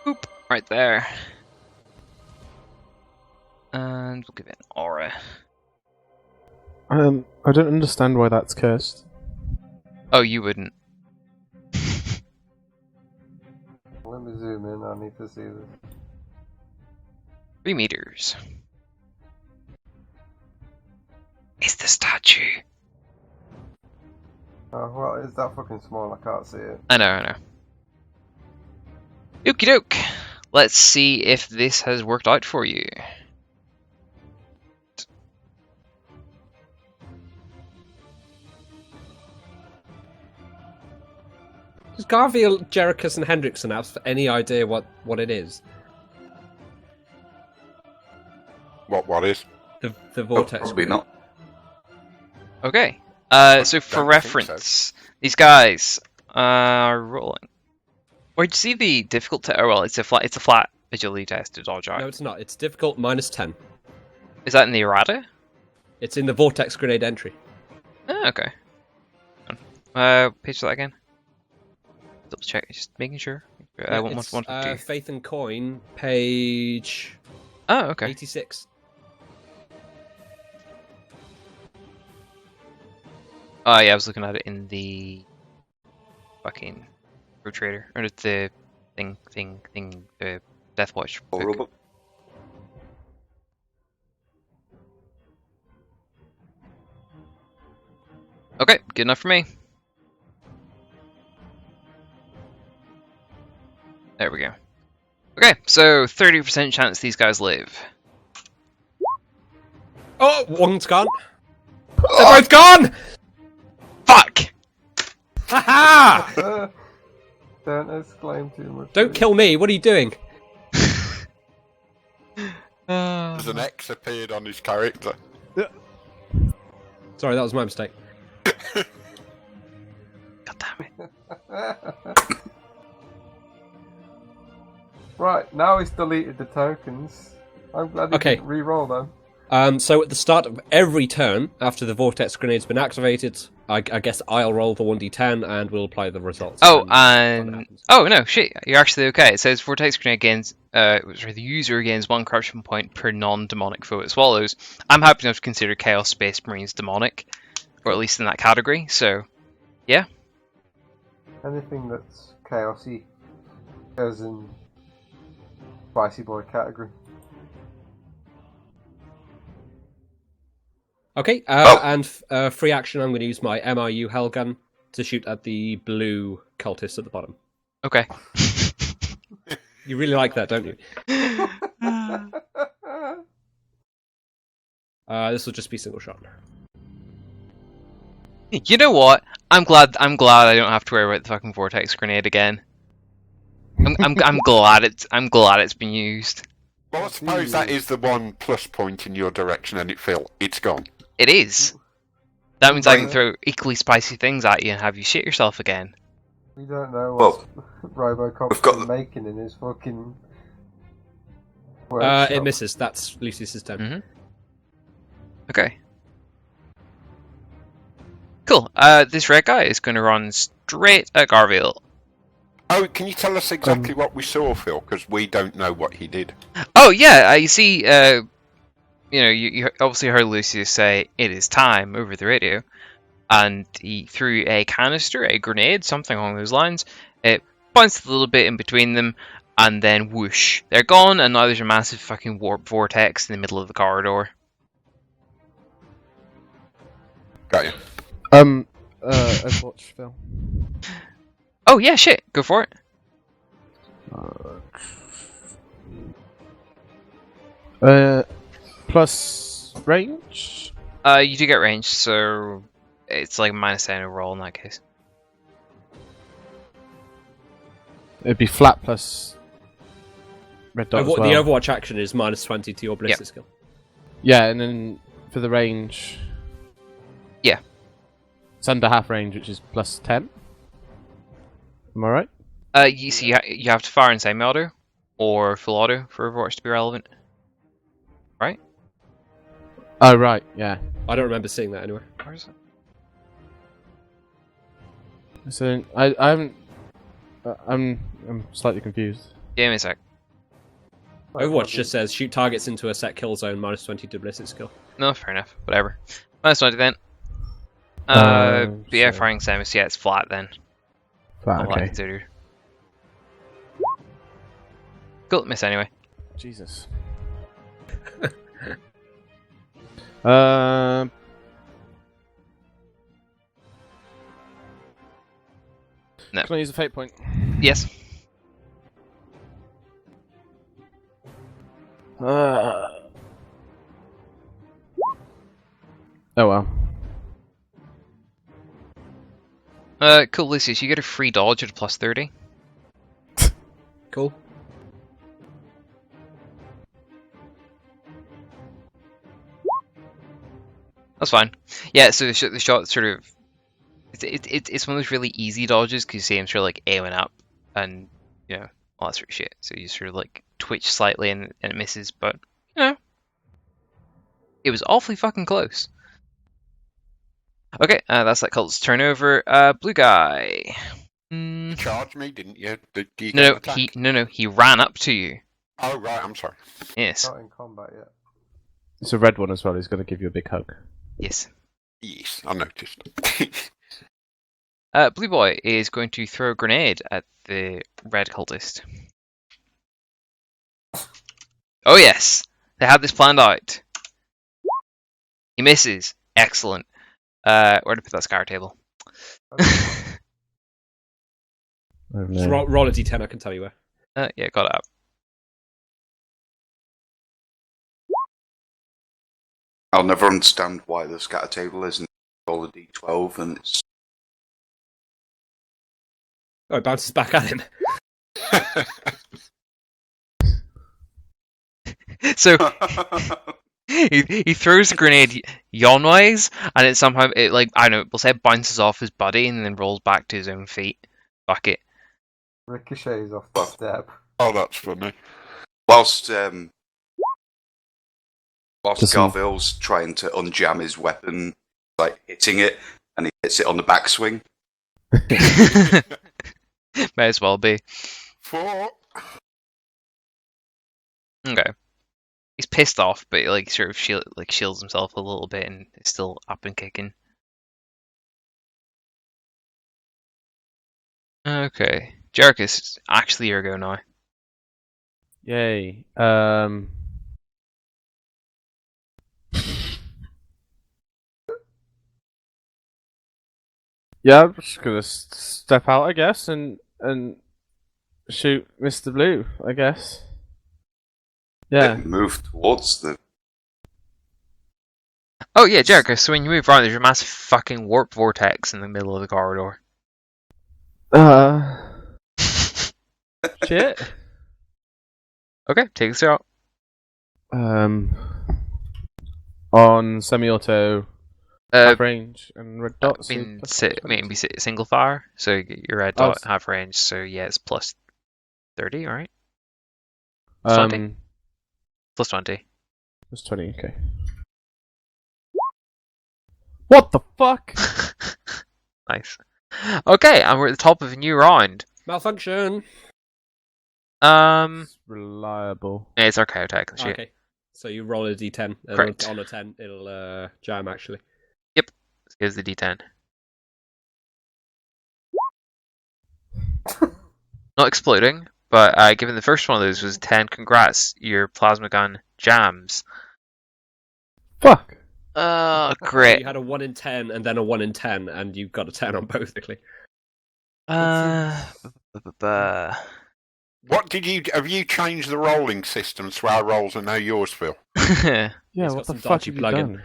Boop, right there. And we'll give it an aura. I don't understand why that's cursed. Oh, you wouldn't. Let me zoom in, I need to see this. 3 meters. It's the statue. Oh, well, is that fucking small? I can't see it. I know. Okie doke. Let's see if this has worked out for you. Does Garviel, Jericus, and Hendrickson have any idea what it is? What is? The vortex. Possibly not. Okay. So for don't think reference, these guys are rolling. Where'd you see the difficult? Oh well, it's a flat agility test to dodge out. No, it's not. It's difficult -10. Is that in the errata? It's in the vortex grenade entry. Oh, okay. Page that again. Double check, just making sure. Yeah, One it's, from two. Faith and Coin, page Oh, okay. 86. Oh yeah, I was looking at it in the fucking Pro Trader or the thing, the Death Watch book. Horrible. Okay, good enough for me. There we go. Okay, so 30% chance these guys live. Oh, one's gone. They're both gone! Fuck! Haha! Don't exclaim too much. Don't kill me, what are you doing? There's an X appeared on his character. Sorry, that was my mistake. God damn it. Right, now he's deleted the tokens. I'm glad he Okay. didn't re-roll them. So at the start of every turn, after the vortex grenade's been activated, I guess I'll roll the 1d10 and we'll apply the results. Oh, and see what and happens. oh no, shit, you're actually okay. It says Vortex Grenade gains, sorry, the user gains 1 corruption point per non-demonic foe it swallows. I'm happy enough to consider Chaos Space Marines demonic, or at least in that category. So, yeah. Anything that's chaosy goes in Spicy Boy category. Okay, and free action, I'm going to use my MRU Hellgun to shoot at the blue cultist at the bottom. Okay. You really like that, don't you? This will just be single shot. You know what? I'm glad I don't have to worry about the fucking Vortex Grenade again. I'm glad it's been used. Well, I suppose that is the one plus point in your direction, and it's gone. It is. That means I can throw equally spicy things at you and have you shit yourself again. We don't know Well, what Robocop's we've got been making in his fucking It workshop. misses. That's Lucius's turn. Mhm. Okay. Cool. This red guy is going to run straight at Garviel. Oh, can you tell us exactly what we saw, Phil? Because we don't know what he did. Oh yeah, you see, you obviously heard Lucius say it is time over the radio, and he threw a canister, a grenade, something along those lines. It bounced a little bit in between them, and then whoosh, they're gone, and now there's a massive fucking warp vortex in the middle of the corridor. Got you. Overwatch, Phil. Oh yeah, shit, go for it. Plus range? You do get range, so it's like -10 overall in that case. It'd be flat plus red dot as well. The Overwatch action is -20 to your ballistic skill. Yeah, and then for the range... Yeah. It's under half range, which is +10. Am I right? You see, you have to fire in semi-auto or full auto for Overwatch to be relevant, right? Oh, right, yeah. I don't remember seeing that anywhere. Where is it? So, I haven't... I'm slightly confused. Give me a sec. Overwatch just says shoot targets into a set kill zone -20 to ballistic skill. No, fair enough. Whatever. -20 then. But yeah, firing semis. Yeah, it's flat then. Flat, All that okay. considered. Cool, miss anyway. Jesus. No. Can I use a fate point? Yes. Oh well. Cool, Lucius, you get a free dodge at a +30. Cool. That's fine. Yeah, so the shot sort of... It's one of those really easy dodges, because you see him sort of like aiming up, and, you know, all that sort of shit. So you sort of like twitch slightly and it misses, but, you know, it was awfully fucking close. Okay, that's that cult's turnover. Blue guy. You charged me, didn't you? Did you get No, an attack? he ran up to you. Oh, right, I'm sorry. Yes, Not in combat yet. It's a red one as well. He's going to give you a big hug. yes. Yes, I noticed. Blue boy is going to throw a grenade at the red cultist. Oh yes, they had this planned out. He misses. Excellent. Where to put that scar table? Oh, Just no. roll a d10, I can tell you where. Yeah, got it up. I'll never understand why the scatter table isn't all a d12 and it's... Oh, it bounces back at him. So he throws the grenade yawn-wise, and it somehow like I don't know, we'll say it bounces off his buddy and then rolls back to his own feet. Fuck it. Ricochets off the step. Oh, that's funny. Whilst Doesn't- Garvil's trying to unjam his weapon, like hitting it, and he hits it on the backswing. May as well be. 4. Okay. He's pissed off, but like sort of shields himself a little bit and is still up and kicking. Okay. Jericus, it's actually your go now. Yay. Yeah, I'm just gonna step out, I guess, and shoot Mr. Blue, I guess. Yeah. Move towards the... Oh yeah, Jericus, so when you move around there's a massive fucking warp vortex in the middle of the corridor. Shit. Okay, take this out. On semi-auto, half range, and red dots. I mean, maybe single fire, so you get your red dot half range, so yeah, it's plus 30, alright? Plus 20? Plus 20. Plus 20, okay. What the fuck? Nice. Okay, and we're at the top of a new round. Malfunction. It's reliable. Yeah, it's archaeo tech and shit. Okay. So you roll a d10. And Correct. on a 10, it'll jam, actually. Here's the D10. Not exploding, But given the first one of those was 10, congrats, your plasma gun jams. Fuck. Oh, You great. had a 1 in 10 and then a 1 in 10, and you got a 10 on both, basically. What did you have? You changed the rolling system so our rolls are now yours, Phil. Yeah, He's what got the some fuck dodgy have you plugin.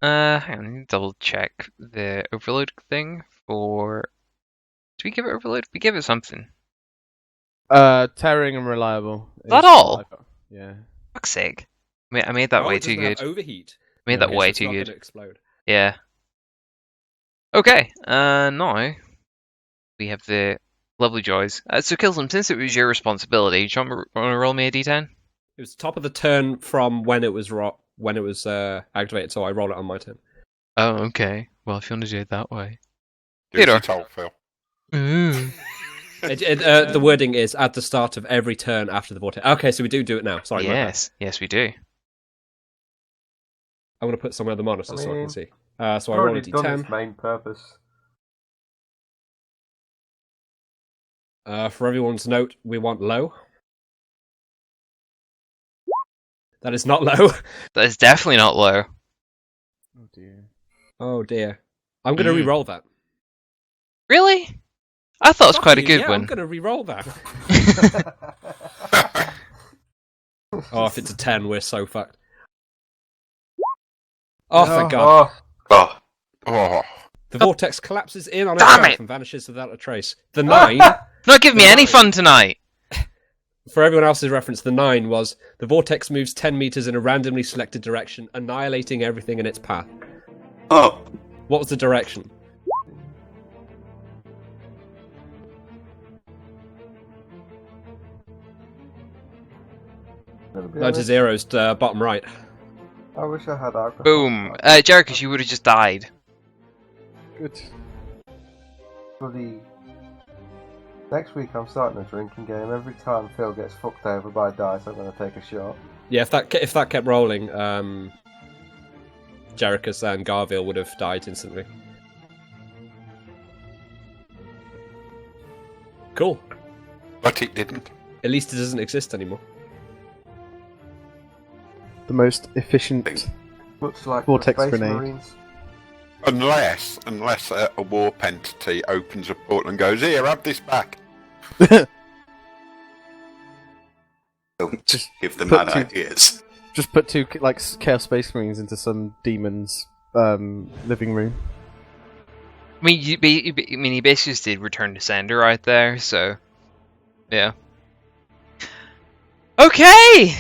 done? Hang on, let me double check the overload thing for. Did we give it overload? We gave it something. Tearing and reliable. That is all? what I got. Yeah. Fuck's sake. I made that Oh, way it too doesn't have good. overheat. Made I that guess way it's too not good. gonna explode. Yeah. Okay, now we have the lovely joys. So, Killsum, since it was your responsibility, do you want to roll me a d10? It was top of the turn from when it was activated, so I roll it on my turn. Oh, okay. Well, if you want to do it that way. Do as Theodore. you told, Phil. Ooh. The wording is at the start of every turn after the vortex. Okay, so we do it now. Sorry, my bad. Yes, we do. I'm going to put some of the monitors so I can see. So I I've roll a already done its d10. main purpose. For everyone's note, we want low. That is not low. That is definitely not low. Oh dear. Oh dear. I'm going to re-roll that. Really? I thought it was Fuck quite a you, good yeah, one. I'm going to re-roll that. Oh, if it's a 10, we're so fucked. Oh, thank God. Oh, Oh, The vortex collapses in on Damn itself it! and vanishes without a trace. The 9, Not giving me any fun tonight. for everyone else's reference, the 9 was the vortex moves 10 meters in a randomly selected direction, annihilating everything in its path. oh, What was the direction? Gonna be 9 to honest, 0 is bottom right. I wish I had alcohol. Boom. Jericus, you would have just died. Good. Bloody... Next week I'm starting a drinking game. Every time Phil gets fucked over by dice, I'm going to take a shot. Yeah, if that kept rolling, Jericus and Garviel would have died instantly. Cool. but it didn't. At least it doesn't exist anymore. The most efficient. Much like Vortex the Space grenade. Marines. Unless a warp entity opens a portal and goes, "Here, have this back." don't Just give the put man two- ideas. Just put two like Chaos Space Marines into some demon's living room. I mean, you basically just did Return to Sender right there, so yeah. Okay,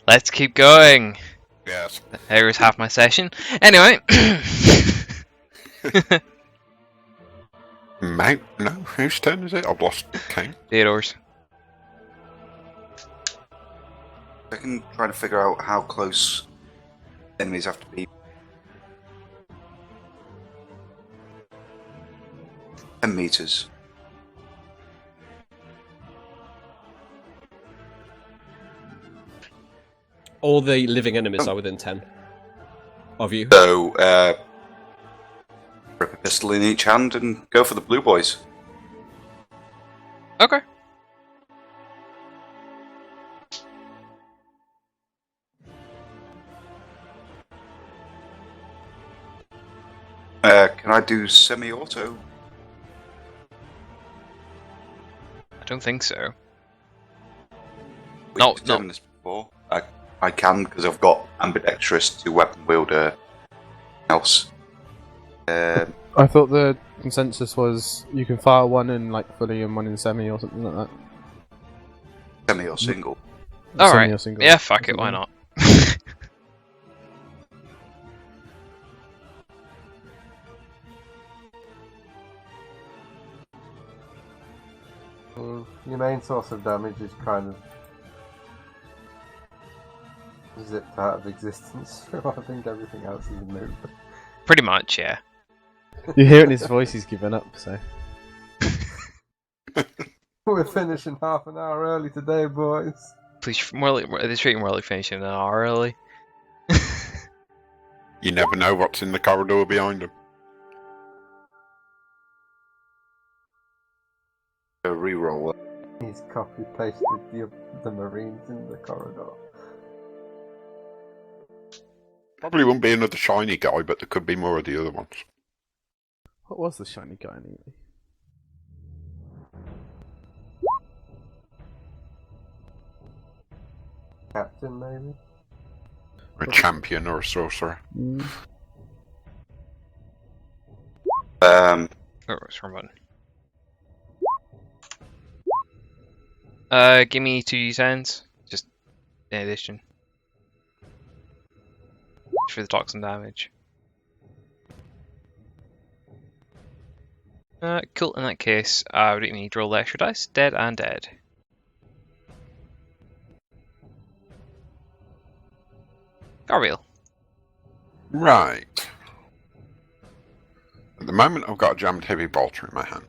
let's keep going. Yes. There was half my session. Anyway, Mount? No, whose turn is it? I've lost count. Theodore's. I can try to figure out how close enemies have to be. 10 meters. All the living enemies are within 10 of you. So, rip a pistol in each hand and go for the blue boys. Okay. Can I do semi-auto? I don't think so. We've No, determined this before. I can because I've got ambidextrous to weapon wielder else. I thought the consensus was you can fire one in like fully and one in semi or something like that. Semi or single. All Semi right. or single. Yeah, fuck it. Why not? Your main source of damage is kind of zipped out of existence. So I think everything else is a moot. Pretty much, yeah. You hear it in his voice. He's given up. So We're finishing half an hour early today, boys. Please, this treating more like finishing an hour early. You never know what's in the corridor behind them. A reroll. He's copy-pasted the Marines in the corridor. Probably won't be another shiny guy, but there could be more of the other ones. What was the shiny guy anyway? Captain, maybe? A champion or a sorcerer. Um, Oh, it's wrong button. Give me 2d10s, just in addition. For the toxin damage. Cool, in that case, what do you need to roll the extra dice? Dead and dead. Garviel. Right. At the moment, I've got a jammed heavy bolter in my hands.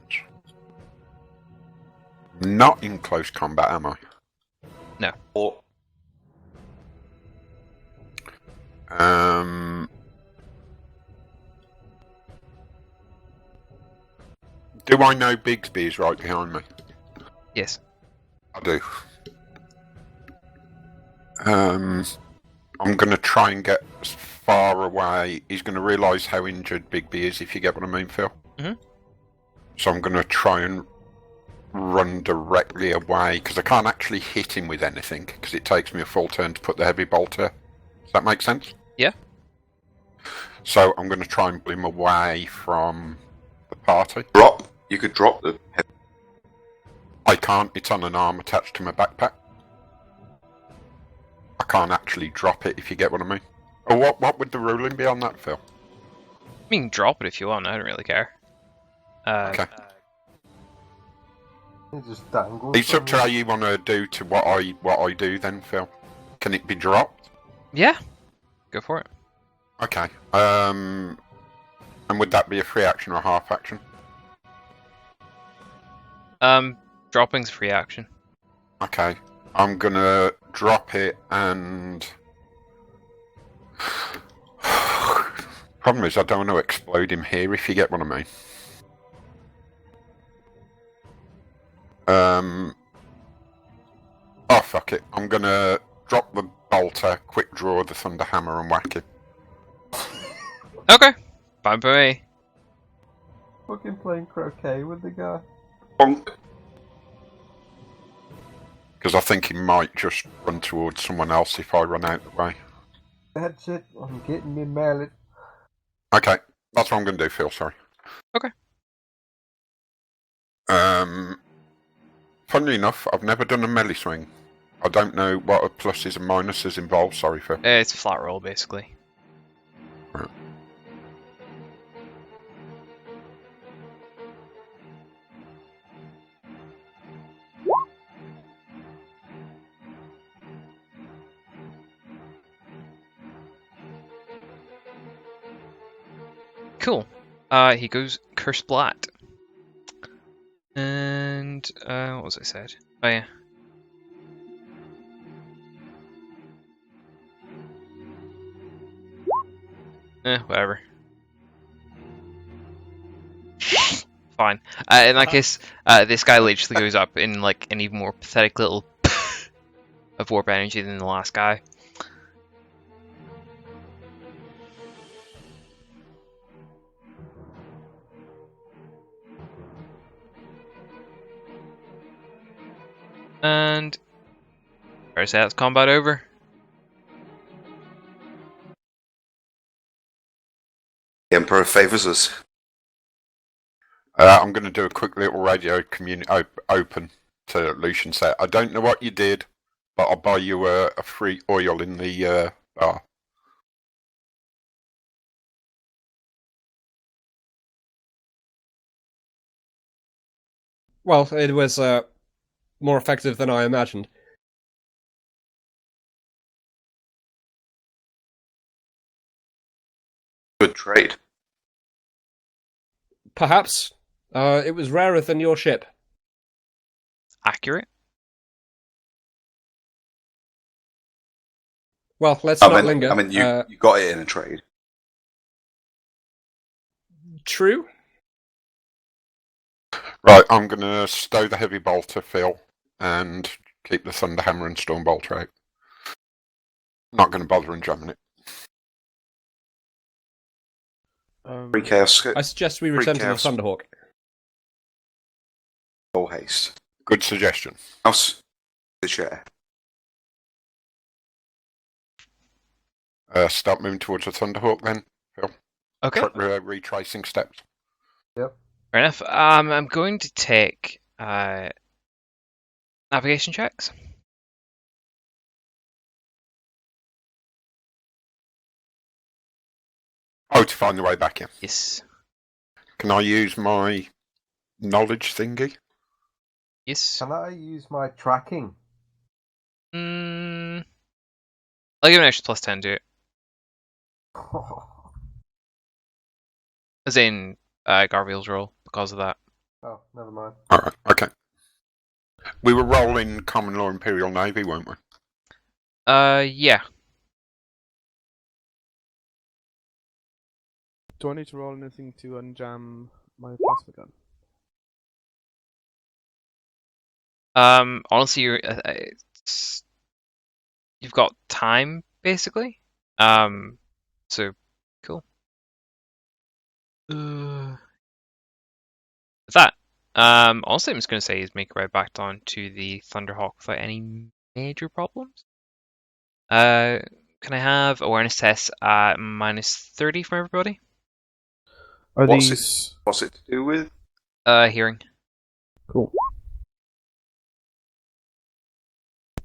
Not in close combat, am I? or Do I know Bigby is right behind me? Yes. I do. I'm going to try and get as far away. He's going to realise how injured Bigby is, if you get what I mean, Phil. Mhm. So I'm going to try and run directly away, because I can't actually hit him with anything, because it takes me a full turn to put the heavy bolter. Does that make sense? Yeah. So I'm going to try and pull him away from the party. drop. You could drop the. I can't. It's on an arm attached to my backpack. I can't actually drop it, if you get what I mean. Or what would the ruling be on that, Phil? You can drop it if you want, I don't really care. Okay. He just dangles. It's up to how you want to do to what I do then, Phil. Can it be dropped? Yeah. Go for it. Okay. And would that be a free action or a half action? Dropping's free action. Okay. I'm gonna drop it and... Problem is, I don't want to explode him here, if you get what I mean. Oh, fuck it. I'm gonna drop the bolter, quick draw the thunder hammer and whack him. Okay. Fine by me. Fucking playing croquet with the guy. Bonk. Because I think he might just run towards someone else if I run out the way. That's it. I'm getting me mallet. Okay, that's what I'm going to do, Phil, sorry. Okay. Funnily enough, I've never done a melee swing. I don't know what a pluses and minuses involve, sorry, Phil. It's a flat roll, basically. Right. Cool. He goes Curse Blat. And, what was I said? Oh, yeah. Whatever. Fine. In that case, this guy literally goes up in, like, an even more pathetic little of warp energy than the last guy. And there's that's combat over. The Emperor favours us. I'm going to do a quick little radio open to Lucian. Say, I don't know what you did, but I'll buy you a free oil in the bar. Well, it was more effective than I imagined. Good trade. Perhaps. It was rarer than your ship. Accurate. Well, let's not linger. I mean, you got it in a trade. True. Right, I'm going to stow the heavy bolter, Phil, and keep the Thunderhammer and Stormbolter out. Not going to bother and jamming it. 3 chaos. I suggest we return to the chaos. Thunderhawk. All haste. Good suggestion. Mouse. The chair. Start moving towards the Thunderhawk then, Phil. Okay, Retracing steps. fair enough. I'm going to take navigation checks. Oh, to find the way back in. Yes. Can I use my knowledge thingy? Yes. Can I use my tracking? I'll give an extra +10 to it. As in Garviel's roll, because of that. Oh, never mind. Alright, okay. We were rolling Common Law Imperial Navy, weren't we? Yeah. Do I need to roll anything to unjam my plasma gun? Honestly, you've got time, basically. So, cool. With that, honestly, I'm just going to say is make your way back down to the Thunderhawk without any major problems. Can I have awareness tests at -30 from everybody? Are What's these What's it to do with? Hearing. cool?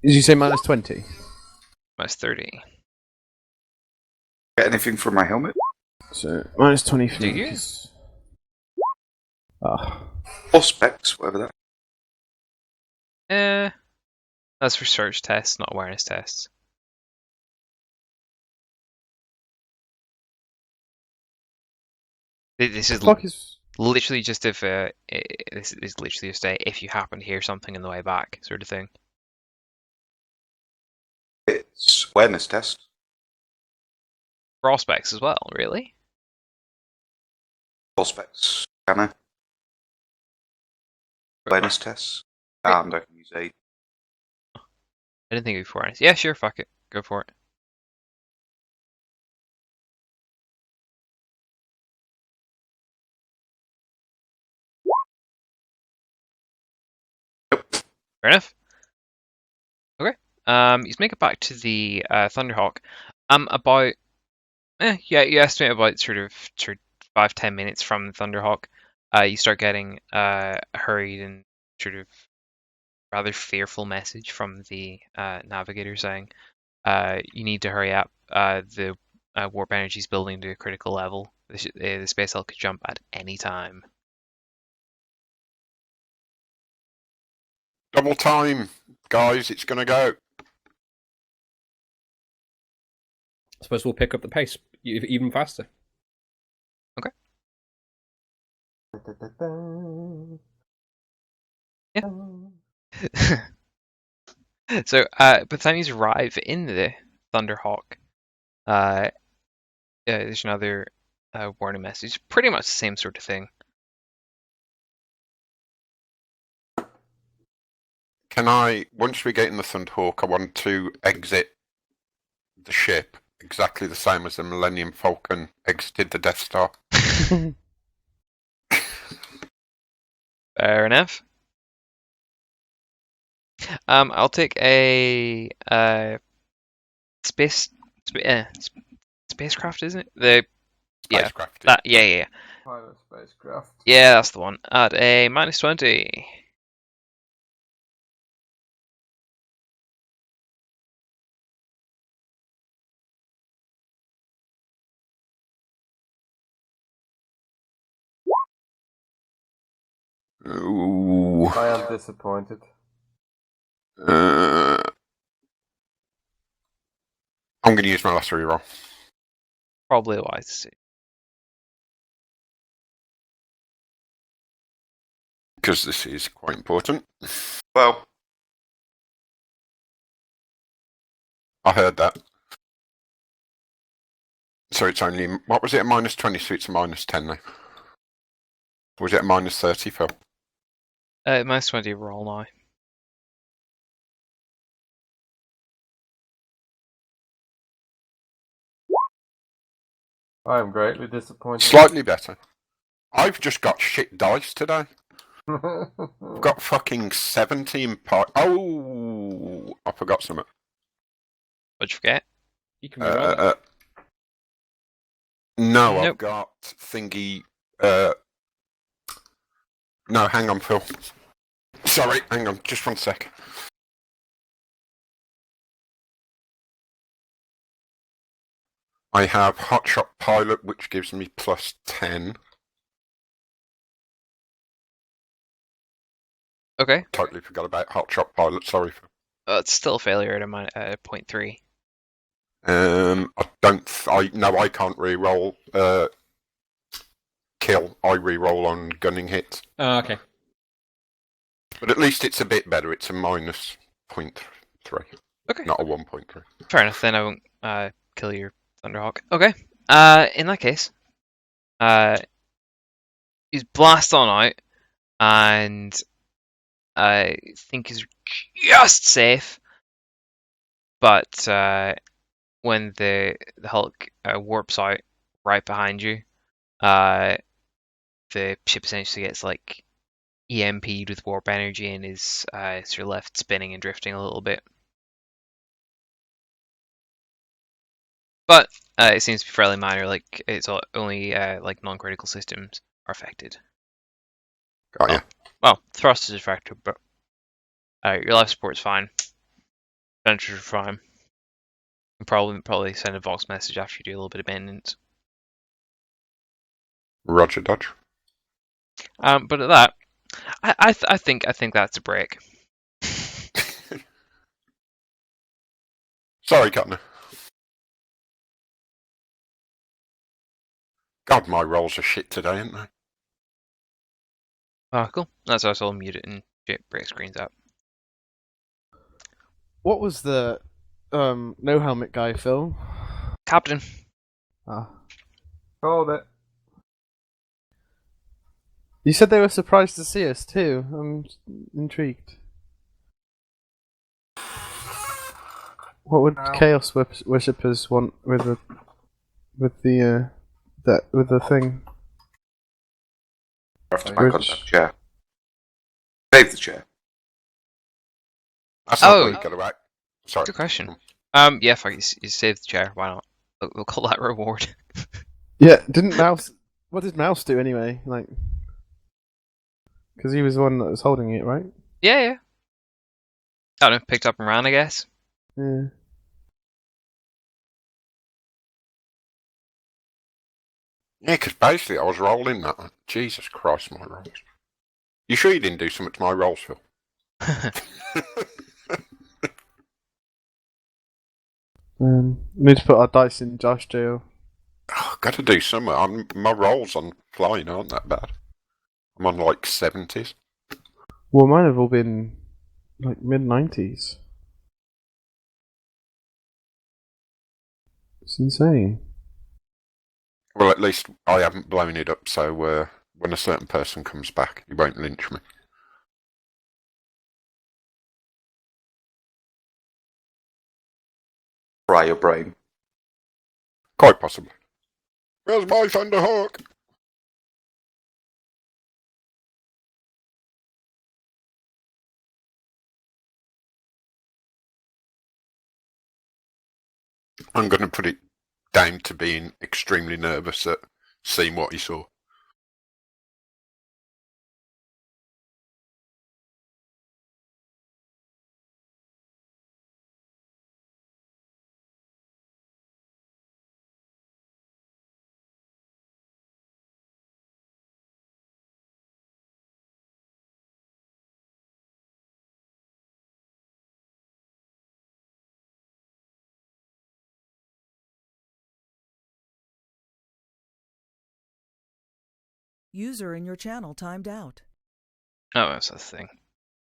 Did you say -20? -30. Get anything from my helmet? So -20 for Do you? these. Ah, Or specs, whatever that. That's research tests, not awareness tests. This is fuck is literally just if this is literally just if you happen to hear something on the way back, sort of thing. It's awareness test. Prospects as well, really? Or specs. Scanner. Awareness tests. And I can use aid. I didn't think of awareness. Yeah, sure, fuck it. Go for it. Fair enough. Okay. You make it back to the Thunderhawk. About you estimate about sort of 5-10 minutes from the Thunderhawk. You start getting a hurried and sort of rather fearful message from the navigator saying, "You need to hurry up. The warp energy is building to a critical level. The space hull could jump at any time." Double time, guys, it's going to go. I suppose we'll pick up the pace even faster. So, by the time you arrive in the Thunderhawk, there's another warning message. Pretty much the same sort of thing. Can I, once we get in the Thunderhawk, I want to exit the ship exactly the same as the Millennium Falcon exited the Death Star. Fair enough. I'll take a spacecraft, isn't it? Spacecraft. Yeah. Pilot spacecraft. Yeah, that's the one. At a -20. Ooh. I am disappointed. I'm going to use my last reroll. Probably wise to see. Because this is quite important. Well, I heard that. So it's only, what was it, a -20, so it's a -10 now. Or was it a -30, Phil? -20 roll now. I am greatly disappointed. Slightly better. I've just got shit dice today. I've got fucking 17 Oh, I forgot something. What'd you forget? You can reroll it. No, Nope. I've got thingy. No, hang on, Phil. Sorry, hang on, just 1 sec. I have Hotshot Pilot, which gives me plus 10. Okay. Totally forgot about Hotshot Pilot. Sorry. It's still a failure at a 0.3. I don't. I can't re-roll. Kill. I re-roll on gunning hits. Okay. But at least it's a bit better. It's a minus 0.3. Okay. Not a 1.3. Fair enough. Then I won't kill your Thunderhawk. Okay. In that case, he's blast on out, and I think he's just safe. But when the Hulk warps out right behind you, the ship essentially gets like EMP'd with warp energy and is sort of left spinning and drifting a little bit. But it seems to be fairly minor. Like it's only like non-critical systems are affected. Got ya. Well, thrust is affected, but your life support's fine. Ventures are fine. And probably send a vox message after you do a little bit of maintenance. Roger, Dodge. But at that, I think that's a break. Sorry, Cutner. God, my rolls are shit today, aren't they? Oh, cool. That's also I'll mute it and break screens out. What was the no helmet guy, Phil? Captain. Ah. Called it. You said they were surprised to see us too. I'm intrigued. What would Chaos Worshippers want with the thing? I have to back on that chair. Save the chair. That's not Oh. where you got to act. Sorry. Good question. Yeah, fuck it, you saved the chair. Why not? We'll call that reward. Yeah, didn't Mouse? What did Mouse do anyway? Like, because he was the one that was holding it, right? Yeah. I don't know, picked up and ran, I guess. Yeah. Yeah, because basically I was rolling that. Jesus Christ, my rolls. You sure you didn't do something to my rolls, Phil? Need to put our dice in Josh jail. Oh, got to do something. My rolls on flying aren't that bad. I'm on like 70s. Well, mine have all been like mid-90s. It's insane. Well, at least I haven't blown it up, so when a certain person comes back, he won't lynch me. Fry your brain. Quite possibly. Where's my Thunderhawk? I'm going to put it down to being extremely nervous at seeing what he saw. User in your channel timed out. Oh, that's the thing.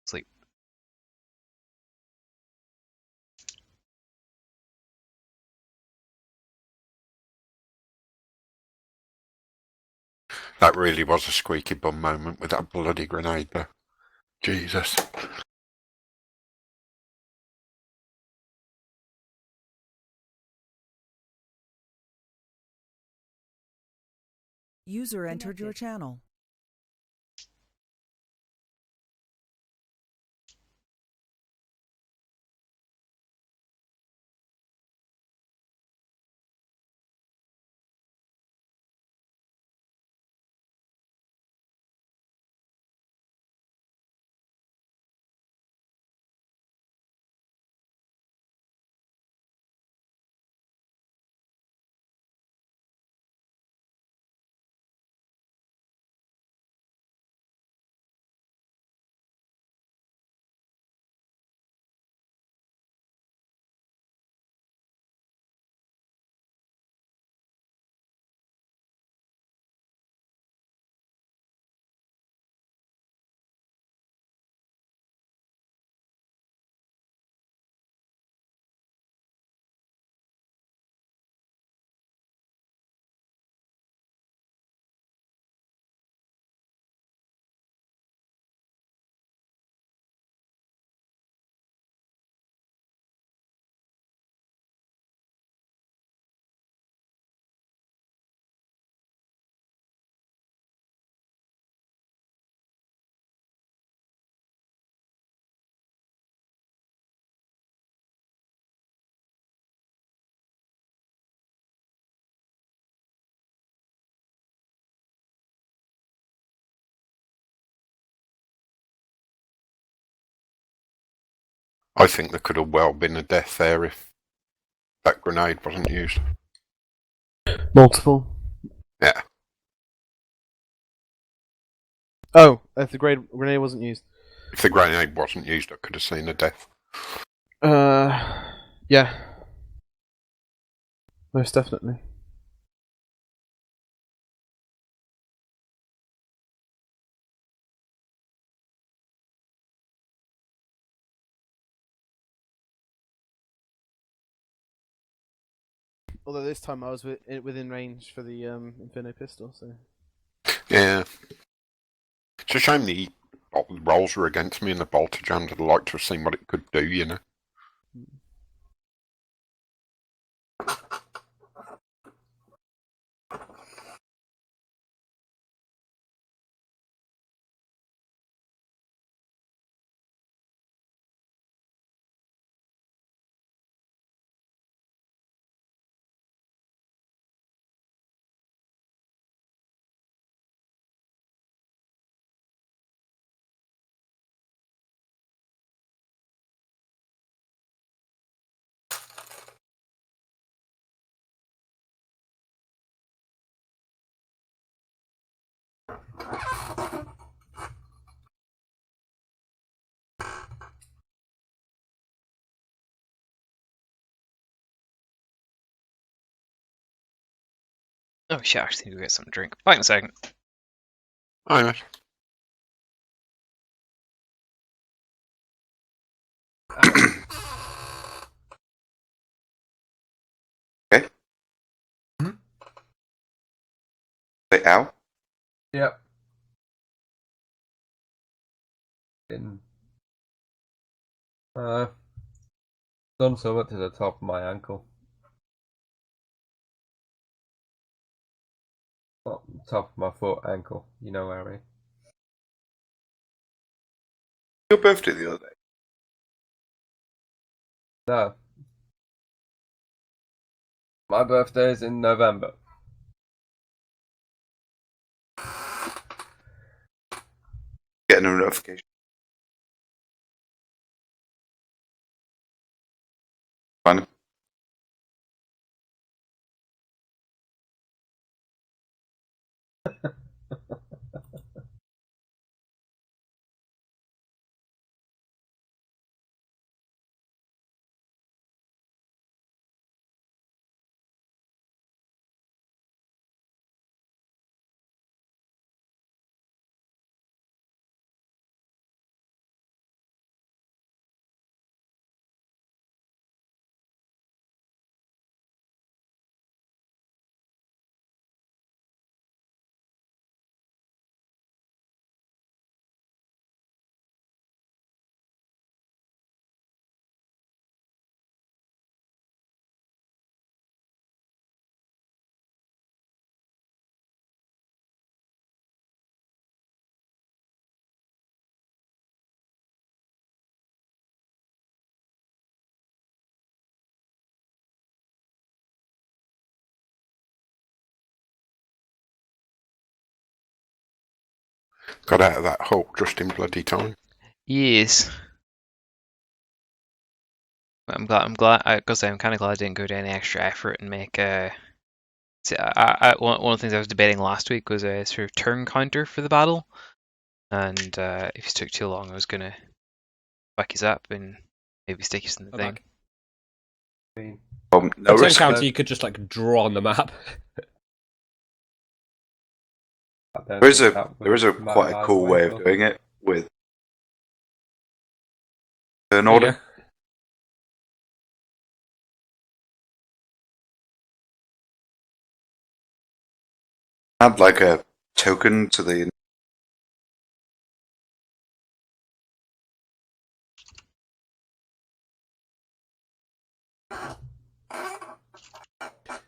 Sleep. That really was a squeaky bum moment with that bloody grenade there. Jesus. User entered your channel. I think there could have well been a death there if that grenade wasn't used. Multiple. Yeah. Oh, if the grenade wasn't used. If the grenade wasn't used, I could have seen a death. Yeah. Most definitely. Although this time I was within range for the Inferno pistol, so. Yeah. It's a shame the rolls were against me in the bolter jams. I'd like to have seen what it could do, you know. Oh shit, I actually need to get something to drink. Back in a second. Hi, mate. Okay. Say ow. Yep. Been done something to the top of my ankle. Well, top of my foot, ankle. You know where I mean. Your birthday the other day. No. My birthday is in November. Getting a notification. Fine. Got out of that hole just in bloody time. Yes. I'm glad. I gotta say, I'm kind of glad I didn't go to any extra effort and make a. See, one of the things I was debating last week was a sort of turn counter for the battle, and if you took too long, I was gonna fuck you up and maybe stick you in the thing. I mean, No A turn risk. counter you could just like draw on the map. I don't There is think a that would there is a matter quite a either cool way of though. doing it with turn order. Yeah. Add like a token to the.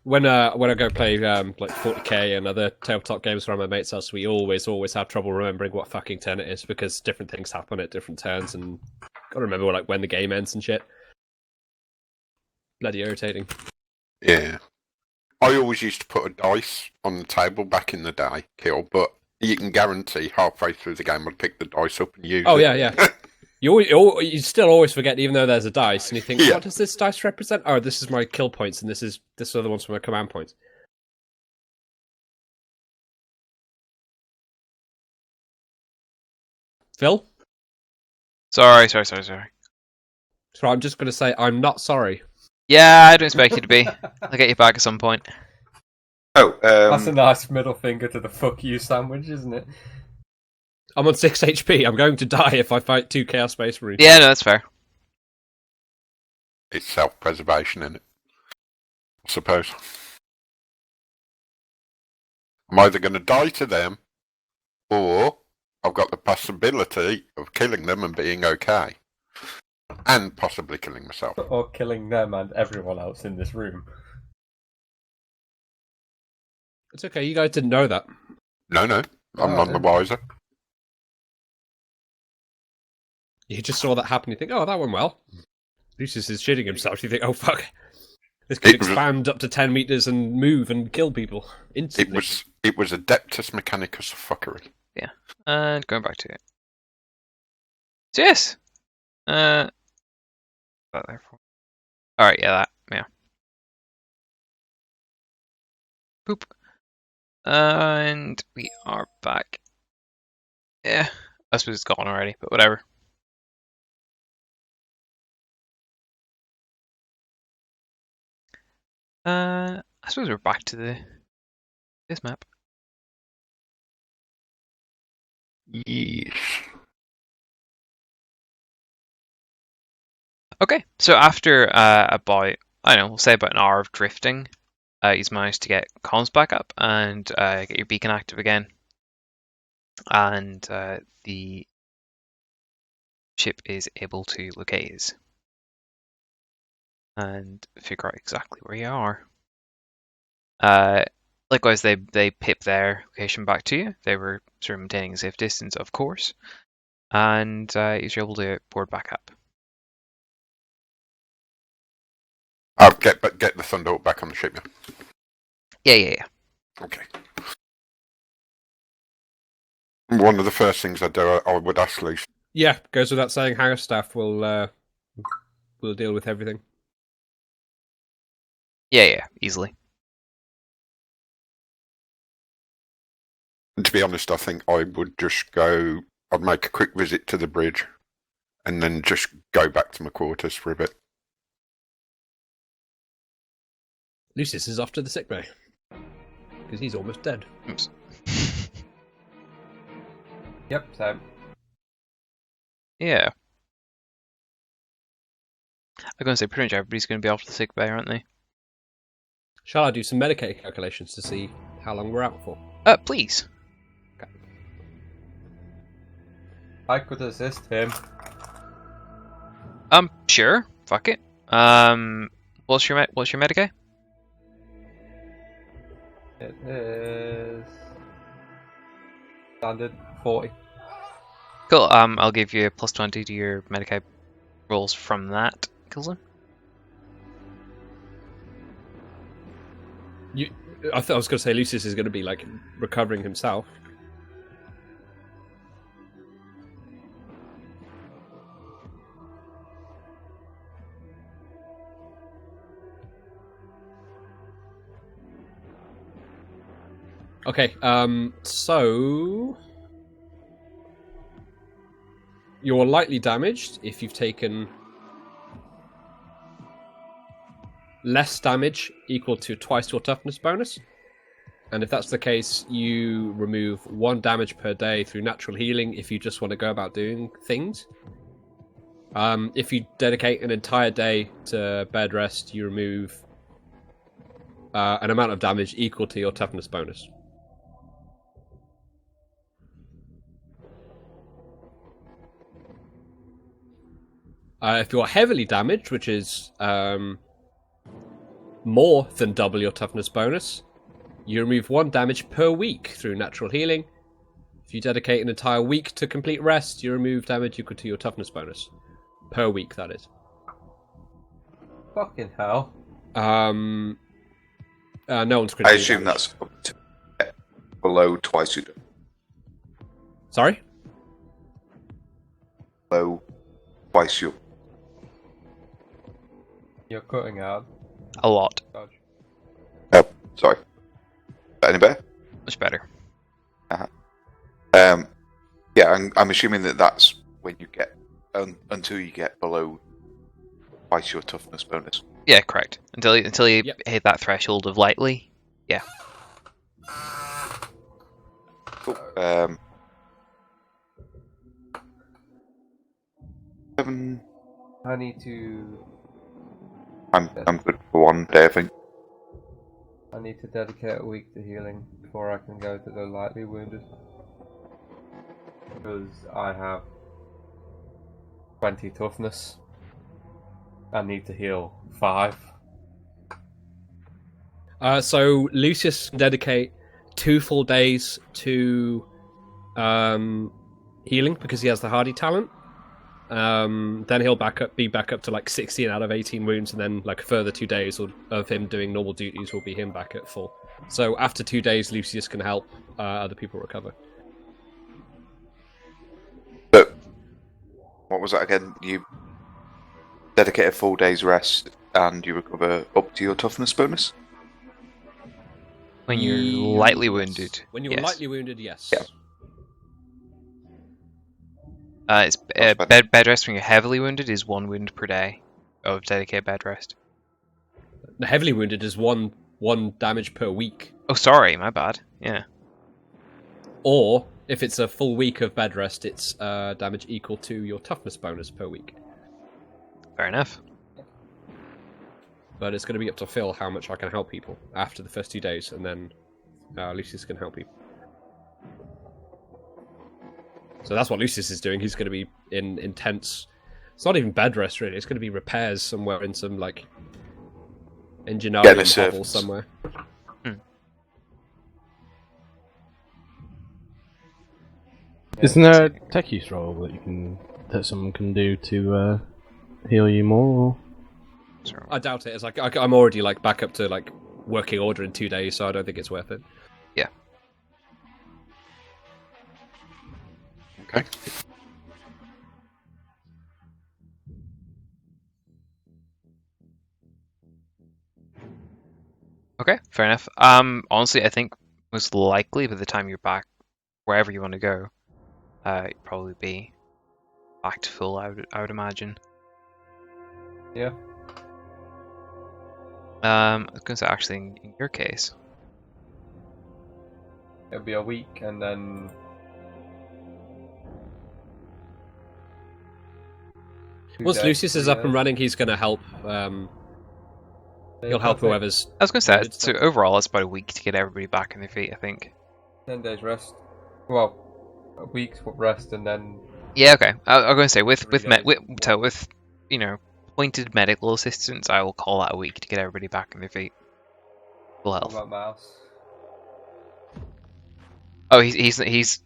When I go play like 40k and other tabletop games around my mates' house, we always have trouble remembering what fucking turn it is because different things happen at different turns, and gotta remember like when the game ends and shit. Bloody irritating. Yeah. I always used to put a dice on the table back in the day, Kill, but you can guarantee halfway through the game I'd pick the dice up and use Oh it. yeah. You still always forget, even though there's a dice, and you think, Yeah. what does this dice represent? Oh, this is my kill points, and this are the ones for my command points. Phil? Sorry. So I'm just going to say I'm not sorry. Yeah, I don't expect you to be. I'll get you back at some point. Oh, That's a nice middle finger to the fuck you sandwich, isn't it? I'm on 6 HP. I'm going to die if I fight 2 Chaos Space Marines. Yeah, no, that's fair. It's self-preservation, isn't it? I suppose. I'm either going to die to them, or I've got the possibility of killing them and being okay. And possibly killing myself. Or killing them and everyone else in this room. It's okay, you guys didn't know that. No, I'm No, I none the didn't. wiser. You just saw that happen, you think, oh, that went well. Lucius is shitting himself, you think, oh fuck. This could It was- expand up to 10 meters and move and kill people instantly. It was Adeptus Mechanicus fuckery. And going back to it. So yes. That there for. Alright, yeah, yeah. Boop. And we are back. Yeah, I suppose it's gone already, but whatever. I suppose we're back to this map. Yes. Okay, so after about, I don't know, we'll say about an hour of drifting, he's managed to get comms back up and get your beacon active again. And the ship is able to locate his and figure out exactly where you are. Likewise, they pip their location back to you. They were sort of maintaining a safe distance, of course, and he's able to board back up. I'll get the Thunderhawk back on the ship, yeah. Yeah. Okay. One of the first things I do, I would ask Lucy. Yeah, goes without saying, Harris staff will deal with everything. Yeah, easily. And to be honest, I think I would just go. I'd make a quick visit to the bridge, and then just go back to my quarters for a bit. Lucius is off to the sick bay. Because he's almost dead. Oops. Yep, so Yeah. I'm going to say pretty much everybody's going to be off to the sick bay, aren't they? Shall I do some Medicaid calculations to see how long we're out for? Please. I could assist him. Sure. Fuck it. What's your Medicaid? It is standard 40. Cool. I'll give you a plus 20 to your Medicaid rolls from that, Kilson. I was going to say Lucius is going to be like recovering himself. Yeah. You just saw that happen. You think, oh, that went well. Lucius is going to be like recovering himself. Cool. I'll give you a plus 20 to your Medicaid rolls from that, Kilson. You, I was going to say Lucius is going to be like recovering himself. Okay, so you're lightly damaged if you've taken less damage equal to twice your toughness bonus. And if that's the case, you remove 1 damage per day through natural healing if you just want to go about doing things. If you dedicate an entire day to bed rest, you remove an amount of damage equal to your toughness bonus. If you're heavily damaged, which is more than double your toughness bonus, you remove 1 damage per week through natural healing. If you dedicate an entire week to complete rest, you remove damage equal to your toughness bonus. Per week, that is. Fucking hell. No one's critically I assume damaged. that's up to below twice your Sorry? below twice your. You're cutting out. A lot. Dodge. Oh, sorry. Any better? Much better. Yeah, I'm assuming that that's when you get until you get below twice your toughness bonus. Yeah, correct. Until you Yep. hit that threshold of lightly. Yeah. Cool. 7. I need to. I'm good for 1 day, I think. I need to dedicate a week to healing before I can go to the lightly wounded. Because I have 20 toughness. I need to heal 5. So Lucius can dedicate 2 full days to healing because he has the hardy talent. Then he'll be back up to like 16 out of 18 wounds, and then like a further 2 days of him doing normal duties will be him back at full. So after 2 days, Lucius can help other people recover. But what was that again? You dedicate a full day's rest and you recover up to your toughness bonus? When you're lightly wounded. When you're yes. lightly wounded, yes. Yeah. It's That's fine. bed rest when you're heavily wounded is 1 wound per day of dedicated bed rest. The heavily wounded is one damage per week. Oh, sorry, my bad. Yeah. Or if it's a full week of bed rest, it's damage equal to your toughness bonus per week. Fair enough. But it's going to be up to Phil how much I can help people after the first 2 days, and then Lucius can help people. So that's what Lucius is doing. He's going to be in intense... It's not even bed rest, really. It's going to be repairs somewhere in some, like, engineering hovel somewhere. Isn't there a tech use roll that someone can do to heal you more? Sorry. I doubt it. It's like I'm already like back up to like working order in 2 days, so I don't think it's worth it. Yeah. Okay. Okay, fair enough. Honestly, I think most likely by the time you're back, wherever you want to go, you'd probably be back to full. I would imagine. Yeah. I was going to say, actually, in your case, It'll be a week and then. Once Lucius is up and running, he's going to help. He'll help whoever's. I was going to say, Good so stuff. overall, it's about a week to get everybody back on their feet. I think. 10 days rest. Well, a week's rest and then. Yeah. Okay. I was going to say with 3 days. with you know pointed medical assistance, I will call that a week to get everybody back on their feet. Full What health. about Mouse? Oh, he's. Let's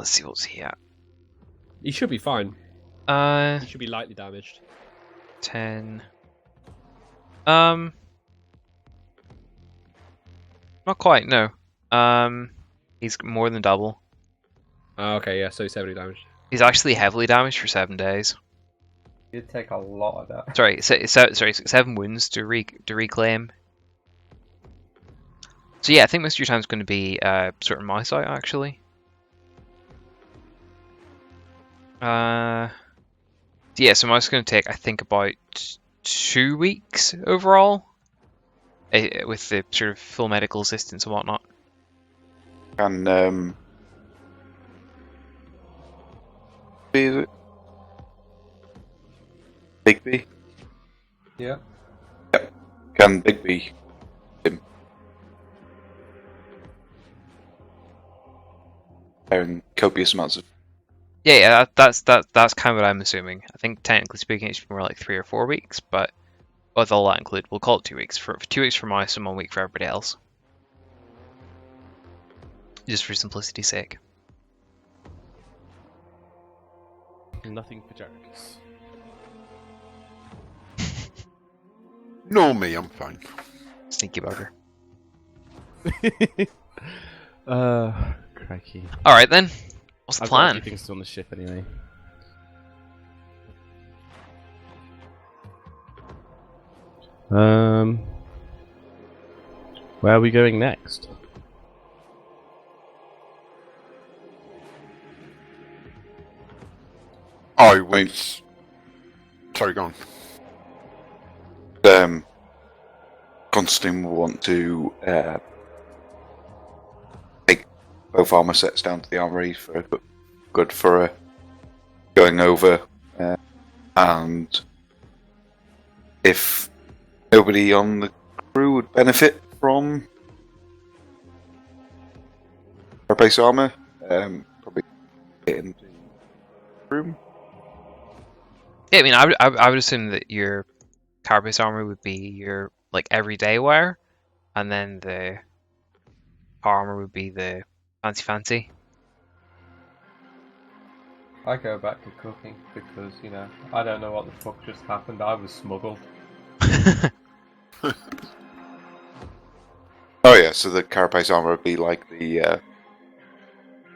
see, what's he at? He should be fine. He should be lightly damaged. 10. Not quite. No. He's more than double. Okay, yeah, so he's heavily damaged. He's actually heavily damaged for 7 days. You'd take a lot of that. Sorry, sorry, 7 wounds to reclaim. So yeah, I think most of your time's going to be sort of my site actually. Yeah, so mine's going to take I think about 2 weeks overall, with the sort of full medical assistance and whatnot. Can is it Bigby? Yeah. Can Bigby him? Carrying copious amounts of. Yeah, that's kind of what I'm assuming. I think technically speaking, it should be more like 3 or 4 weeks, but with all that included, we'll call it 2 weeks. For 2 weeks for mice and 1 week for everybody else, just for simplicity's sake. Nothing for Jericus. No, me, I'm fine. Sneaky bugger. Crikey. All right then. What's the I've got a plan? few things on the ship anyway. Where are we going next? I was. Sorry, go on. Constantine will want to take both armor sets down to the armory for good for going over, and if nobody on the crew would benefit from our base armor, probably get into the room. Yeah, I mean, I would assume that your carbase armor would be your like everyday wear, and then the power armor would be the fancy. I go back to cooking because, you know, I don't know what the fuck just happened. I was smuggled. Oh yeah, so the carapace armor would be like the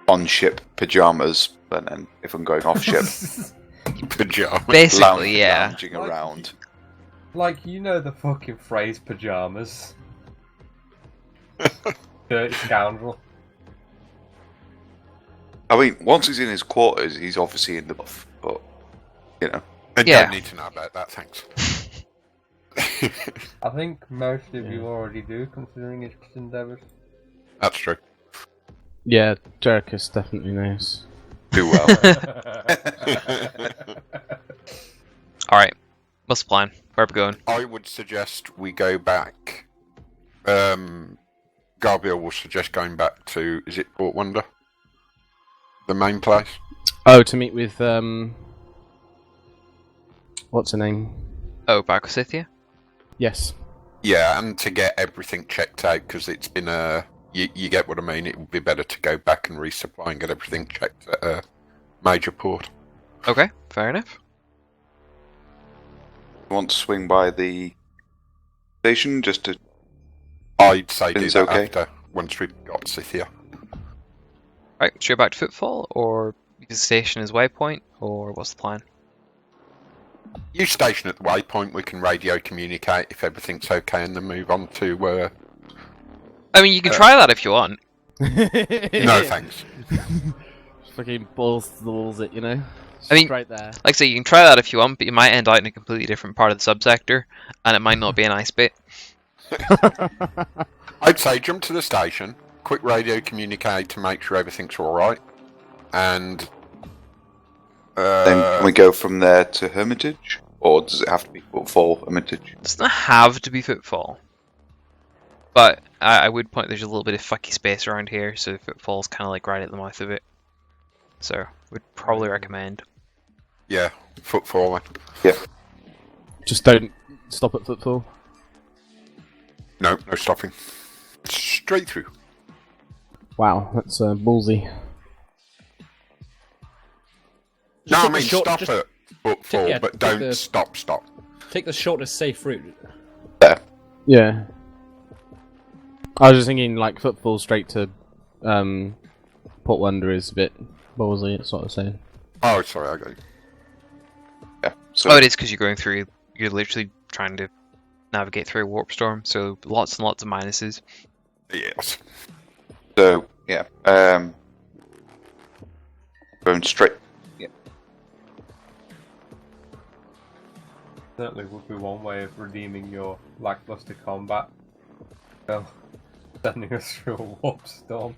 on-ship pajamas, and then if I'm going off-ship, Pajamas. Basically, yeah. lounging around. Like, you know the fucking phrase pajamas. Dirty scoundrel. I mean, once he's in his quarters, he's obviously in the buff, but, you know. I Yeah. don't need to know about that, thanks. I think most of you already do, considering his endeavours. That's true. Yeah, Jericus definitely knows. Do well. All right, what's the plan? Where are we going? I would suggest we go back. Garviel will suggest going back to, is it Port Wonder? The main place? Oh, to meet with what's her name? Oh, back with Scythia? Yes. Yeah, and to get everything checked out, because it's been you get what I mean, it would be better to go back and resupply and get everything checked at a major port. Okay, fair enough. Want to swing by the station just to. I'd say do It's that okay. after, once we've got Scythia. Right, straight back to Footfall, or use the station as waypoint, or what's the plan? You station at the waypoint, we can radio communicate if everything's okay, and then move on to... I mean, you can try that if you want. No, thanks. Fucking balls to the walls, it, you know. I mean, right there. Like I say, you can try that if you want, but you might end out in a completely different part of the subsector, and it might not be a nice bit. I'd say jump to the station, quick radio communicate to make sure everything's alright, and... Then can we go from there to Hermitage? Or does it have to be Footfall Hermitage? It doesn't have to be Footfall. But I would point there's a little bit of fucky space around here, so Footfall's kind of like right at the mouth of it. So, would probably recommend. Yeah, footfall then. Yeah. Just don't stop at Footfall. No stopping. Straight through. Wow, that's ballsy. No, I take the mean short- stop just- at footfall, yeah, but take don't the- stop. Take the shortest safe route. There. Yeah. I was just thinking, like, Footfall straight to Port Wonder is a bit ballsy, that's what I was saying. Oh, sorry, I got you. Yeah. So Oh, it is because you're going through, you're literally trying to navigate through a warp storm, so lots and lots of minuses. Yes. So, yeah. Going straight. Yeah. Certainly would be one way of redeeming your lackluster combat. Well, sending us through a warp storm.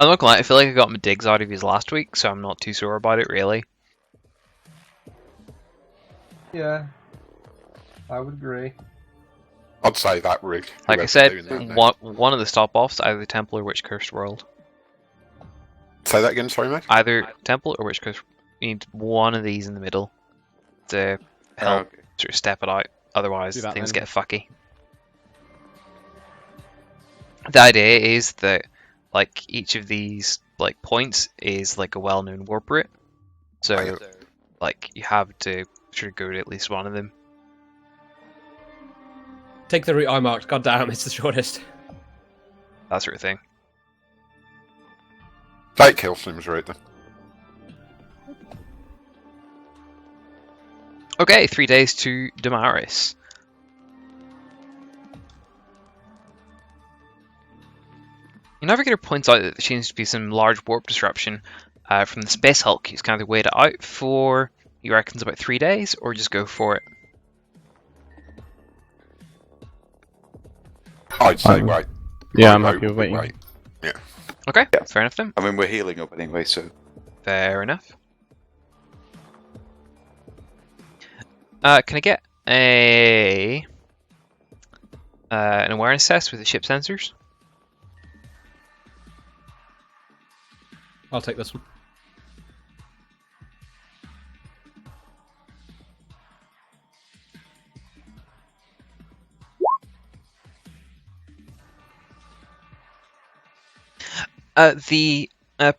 I'm not gonna lie, I feel like I got my digs out of his last week, so I'm not too sore about it, really. Yeah, I would agree. I'd say that route. Like I whoever's said, doing that now. one of the stop-offs, either Temple or Witch Cursed World. Say that again, sorry, mate. Either Temple or Witch Cursed. You need one of these in the middle to help Okay. sort of step it out, otherwise Do that things then. get fucky. The idea is that like each of these like points is like a well-known warp route, so like you have to sort of go to at least one of them. Take the route I marked. God damn, it's the shortest. That sort of thing. Take Killslim's route then. Okay, 3 days to Damaris. Your navigator points out that there seems to be some large warp disruption from the Space Hulk. He's kind of wait it out for, he reckons, about 3 days, or just go for it. I'd say I'm- wait. Yeah, My I'm vote happy with would be waiting. wait. Okay, Yeah. fair enough then. I mean, we're healing up anyway, so. Fair enough. Can I get an awareness test with the ship sensors? I'll take this one. The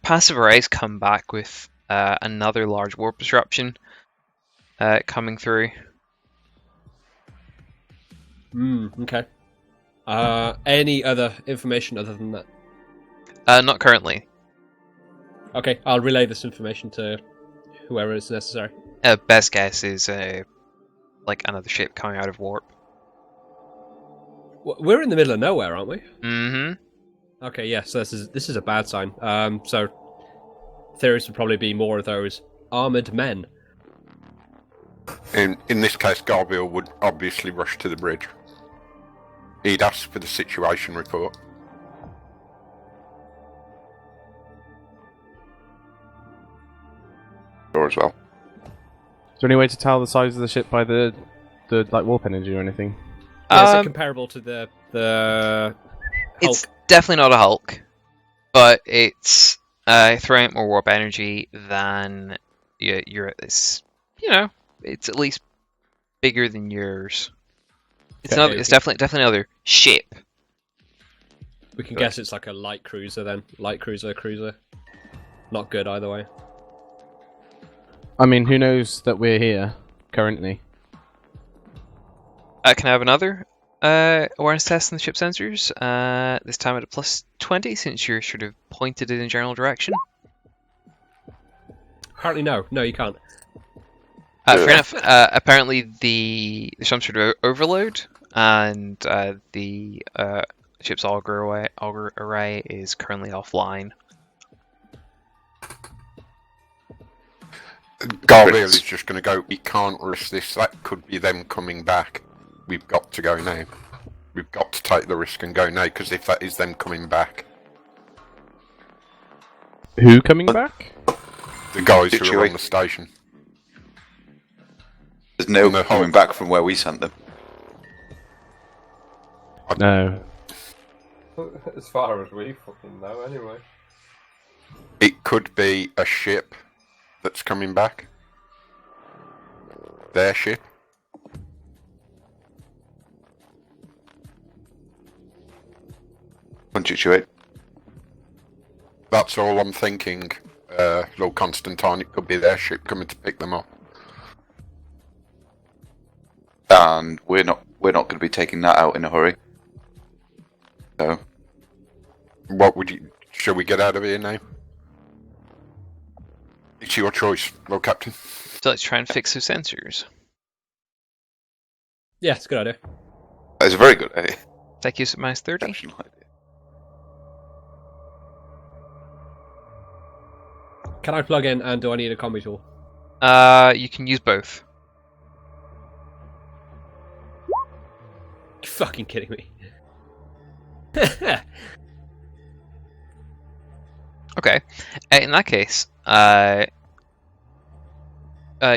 passive arrays come back with another large warp disruption coming through. Okay. Any other information other than that? Not currently. Okay, I'll relay this information to whoever is necessary. Best guess is like another ship coming out of warp. We're in the middle of nowhere, aren't we? Mm-hmm. Okay, yeah, so this is a bad sign. So theories would probably be more of those armored men. In this case, Garviel would obviously rush to the bridge. He'd ask for the situation report. Sure as well. Is there any way to tell the size of the ship by the like warp energy or anything? Yeah, is it comparable to the Hulk? It's definitely not a Hulk, but it's throwing out more warp energy than you're at this. You know, it's at least bigger than yours. It's Okay, another. okay. It's definitely another ship. We can guess it's like a light cruiser then. Light cruiser. Not good either way. I mean, who knows that we're here currently? Can I have another awareness test on the ship sensors? This time at a +20, since you're sort of pointed in a general direction. Apparently no. No, you can't. Fair enough. Apparently there's some sort of overload, and the ship's auger array is currently offline. Garviel is just going to go, we can't risk this, that could be them coming back. We've got to go now. We've got to take the risk and go now, because if that is them coming back, Who coming back? the guys who are Situation. on the station. There's no No coming Hulk. back from where we sent them. No. As far as we fucking know, anyway. It could be a ship that's coming back. Their ship. Punctuate. That's all I'm thinking, Lord Constantine. It could be their ship coming to pick them up. And we're not going to be taking that out in a hurry. So What would you... Shall we get out of here now? It's your choice, Lord Captain. So let's try and fix those sensors. Yeah, it's a good idea. That is a very good idea. Take use at minus 30. Exceptional idea. Can I plug in, and do I need a combi tool? You can use both. You fucking kidding me? Okay. In that case,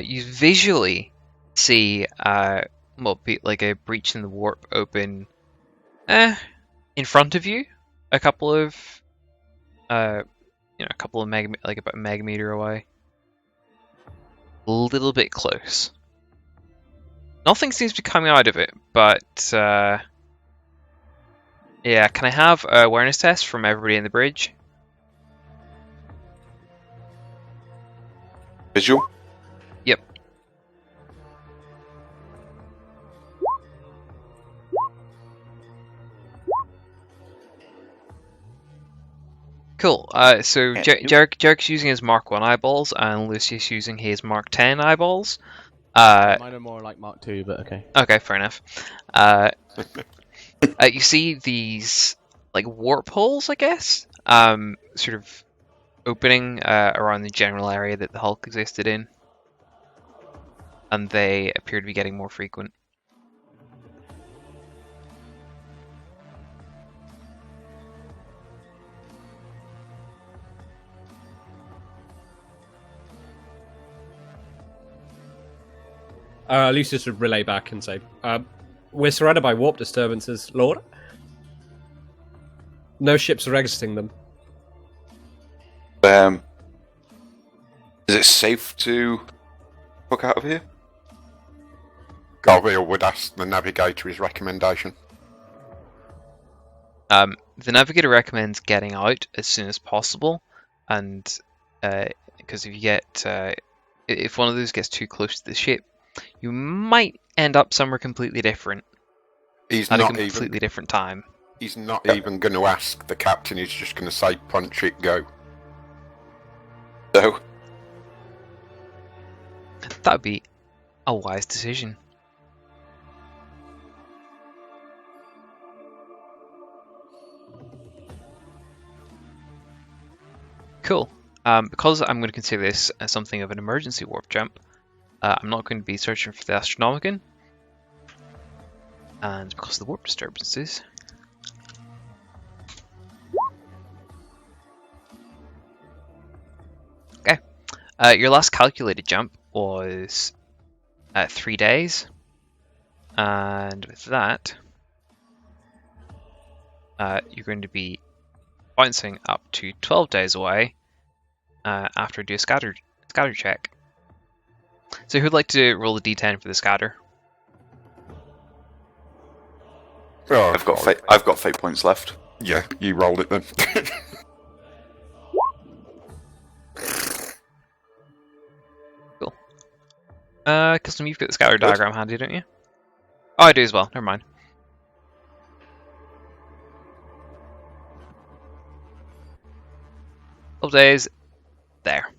you visually see what be like a breach in the warp open in front of you, a couple of a couple of like about a megameter away. A little bit close. Nothing seems to be coming out of it, but yeah, can I have an awareness test from everybody in the bridge? Visual? Yep. Cool. So Jericus using his Mark 1 eyeballs and Lucius using his Mark 10 eyeballs. Mine are more like Mark 2, but okay. Okay, fair enough. You see these like warp holes, I guess, sort of opening around the general area that the Hulk existed in, and they appear to be getting more frequent. Lucius would relay back and say, "We're surrounded by warp disturbances, Lord. No ships are exiting them. Is it safe to fuck out of here? Garviel would ask the navigator his recommendation. The navigator recommends getting out as soon as possible, and because if you get if one of those gets too close to the ship, you might end up somewhere completely different He's at a not completely even. different time. He's not even going to ask the captain. He's just going to say, "Punch it, go." So, That would be a wise decision. Cool. Because I'm going to consider this as something of an emergency warp jump, I'm not going to be searching for the Astronomicon. And because of the warp disturbances, okay. Your last calculated jump was 3 days, and with that, you're going to be bouncing up to 12 days away after I do a scatter check. So who'd like to roll a d10 for the scatter? Oh, I've got fate points left. Yeah, you rolled it then. Cool. Custom, you've got the scatter diagram handy, don't you? Oh, I do as well. Never mind. Couple days. There.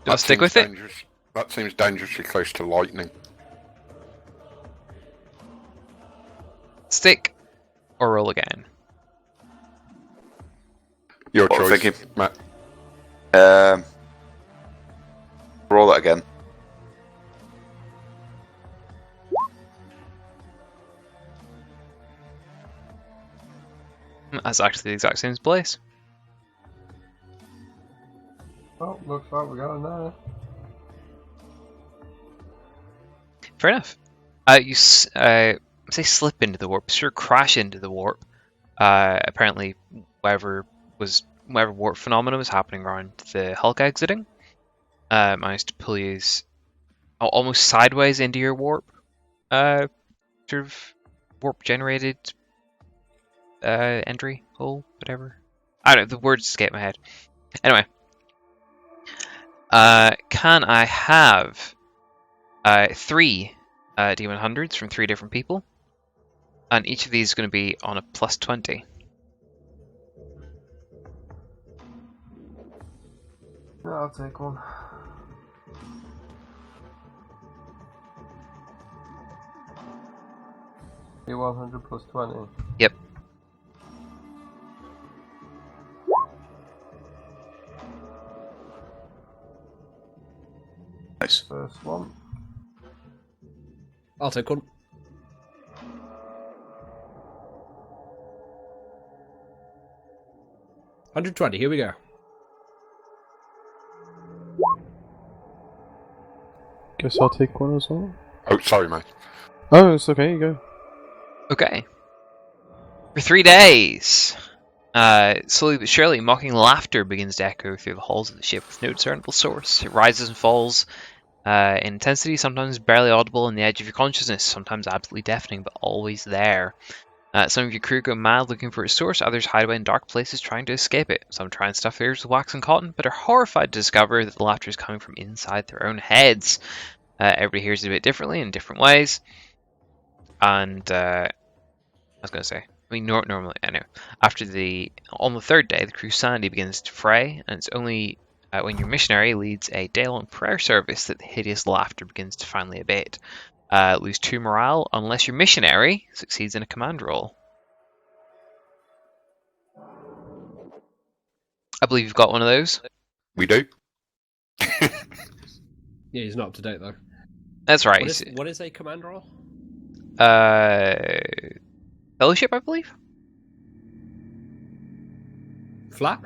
Do I stick with it? That seems dangerously close to lightning. Stick or roll again? Your What choice, thinking? Matt. Roll that again. That's actually the exact same place. Oh, looks like we're going there. Fair enough. You say slip into the warp, sure crash into the warp. Apparently, whatever warp phenomenon was happening around the Hulk exiting, managed to pull you almost sideways into your warp, sort of warp generated entry hole, whatever. I don't know, the words escape my head. Anyway, can I have 3 D100s from 3 different people? And each of these is going to be on a plus 20. I'll take one. Be 100 plus 20. Yep. Nice. First one. I'll take one. $120, here we go. Guess I'll take one as well. Oh, sorry, mate. Oh, it's okay, you go. Okay. For 3 days, slowly but surely, mocking laughter begins to echo through the halls of the ship with no discernible source. It rises and falls in intensity, sometimes barely audible on the edge of your consciousness, sometimes absolutely deafening, but always there. Some of your crew go mad looking for its source, others hide away in dark places trying to escape it. Some try and stuff their ears with wax and cotton, but are horrified to discover that the laughter is coming from inside their own heads. Everybody hears it a bit differently in different ways. And, I was going to say, I mean, normally, I know. On the third day, the crew's sanity begins to fray, and it's only when your missionary leads a day-long prayer service that the hideous laughter begins to finally abate. Lose 2 morale unless your missionary succeeds in a command roll. I believe you've got one of those. We do. Yeah, he's not up to date though. That's right. What is a command roll? Fellowship, I believe. Flat?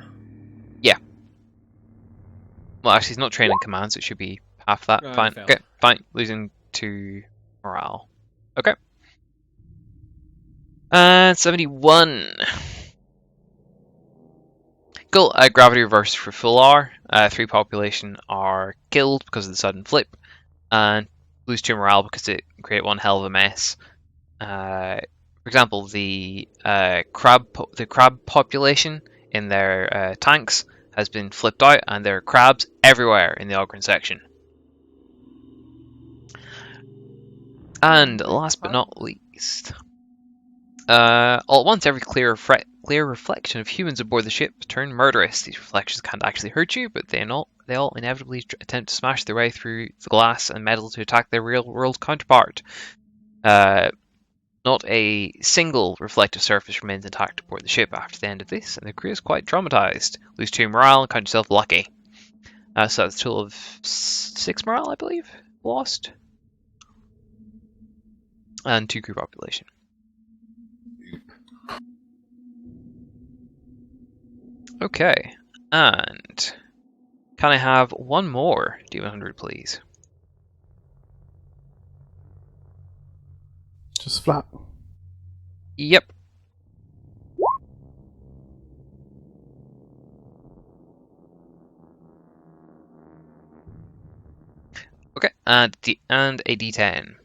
Yeah. Well, actually, he's not training commands. It should be half that. Oh, Fine. failed. Okay, fine. Losing 2 morale. Okay. And 71. Cool. Gravity reversed for full R. 3 population are killed because of the sudden flip, and lose 2 morale because it created one hell of a mess. For example, the crab population in their tanks has been flipped out, and there are crabs everywhere in the Ogryn section. And last but not least, all at once, every clear reflection of humans aboard the ship turn murderous. These reflections can't actually hurt you, but they all inevitably attempt to smash their way through the glass and metal to attack their real-world counterpart. Not a single reflective surface remains intact aboard the ship after the end of this, and the crew is quite traumatized. Lose 2 morale and count yourself lucky. So that's a total of 6 morale, I believe, lost. And 2 crew population. Okay, and can I have one more D100, please? Just flat. Yep. Okay, and a D10.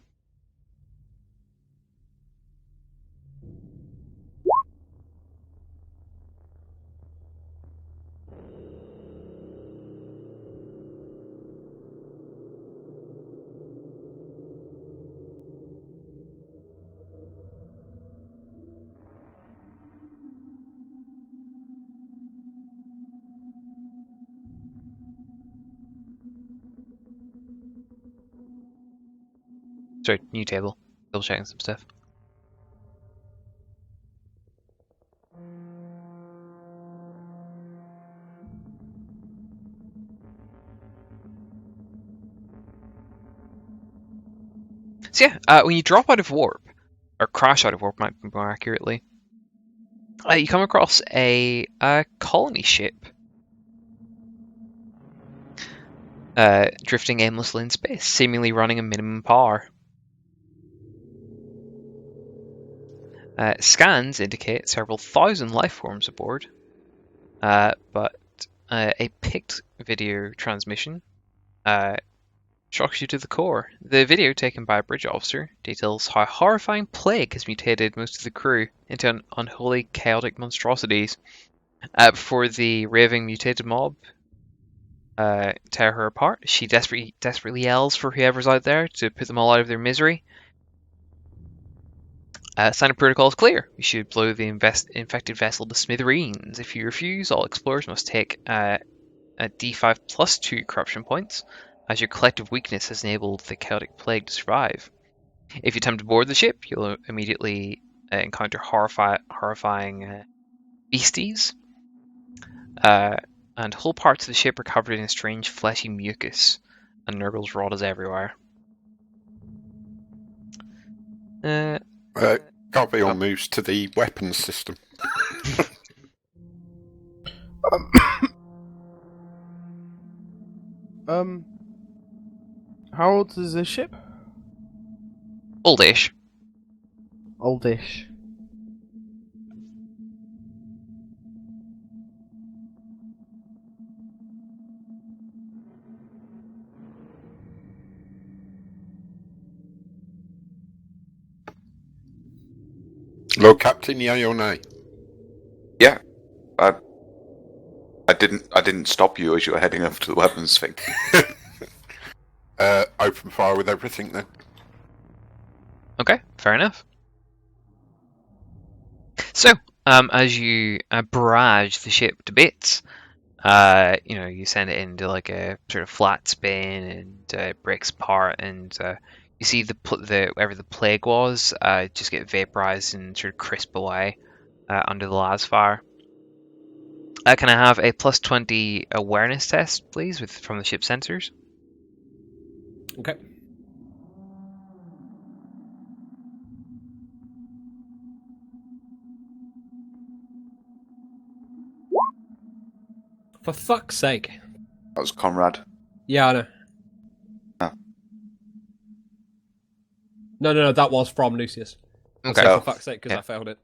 Sorry, new table. Double checking some stuff. So yeah, when you drop out of warp, or crash out of warp, might be more accurately, you come across a colony ship drifting aimlessly in space, seemingly running a minimum power. Scans indicate several thousand life forms aboard, but a picked video transmission shocks you to the core. The video, taken by a bridge officer, details how horrifying plague has mutated most of the crew into unholy, chaotic monstrosities. Before the raving, mutated mob tear her apart, she desperately yells for whoever's out there to put them all out of their misery. Sign of protocol is clear. You should blow the infected vessel to smithereens. If you refuse, all explorers must take D5 plus 2 corruption points, as your collective weakness has enabled the chaotic plague to survive. If you attempt to board the ship, you'll immediately encounter horrifying beasties, and whole parts of the ship are covered in a strange fleshy mucus, and Nurgle's rot is everywhere. Garviel moves to the weapons system. How old is this ship? Oldish. Oldish. Lord Captain, yay or nay? Yeah, I didn't stop you as you were heading over to the weapons thing. Open fire with everything then. Okay, fair enough. So, as you barrage the ship to bits, you send it into like a sort of flat spin, and it breaks apart, and you see the wherever the plague was just get vaporized and sort of crisp away under the las fire. Can I have a plus 20 awareness test, please, from the ship sensors? Okay. For fuck's sake. That was Conrad. Yeah, I know. Oh. No, that was from Lucius. I Okay. said for fuck's sake, because Yeah. I failed it.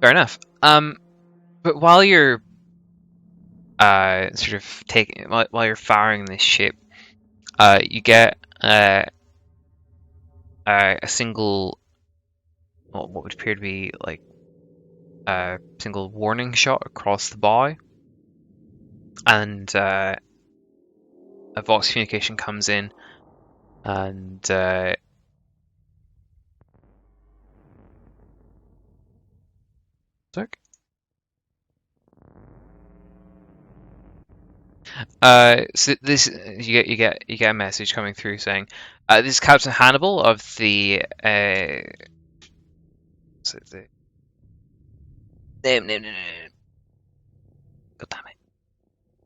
Fair enough. But while you're sort of while you're firing this ship, you get a single, what would appear to be like a single warning shot across the bow, and a vox communication comes in, and so this you get a message coming through saying, "This is Captain Hannibal of the what's it, the name. God damn it!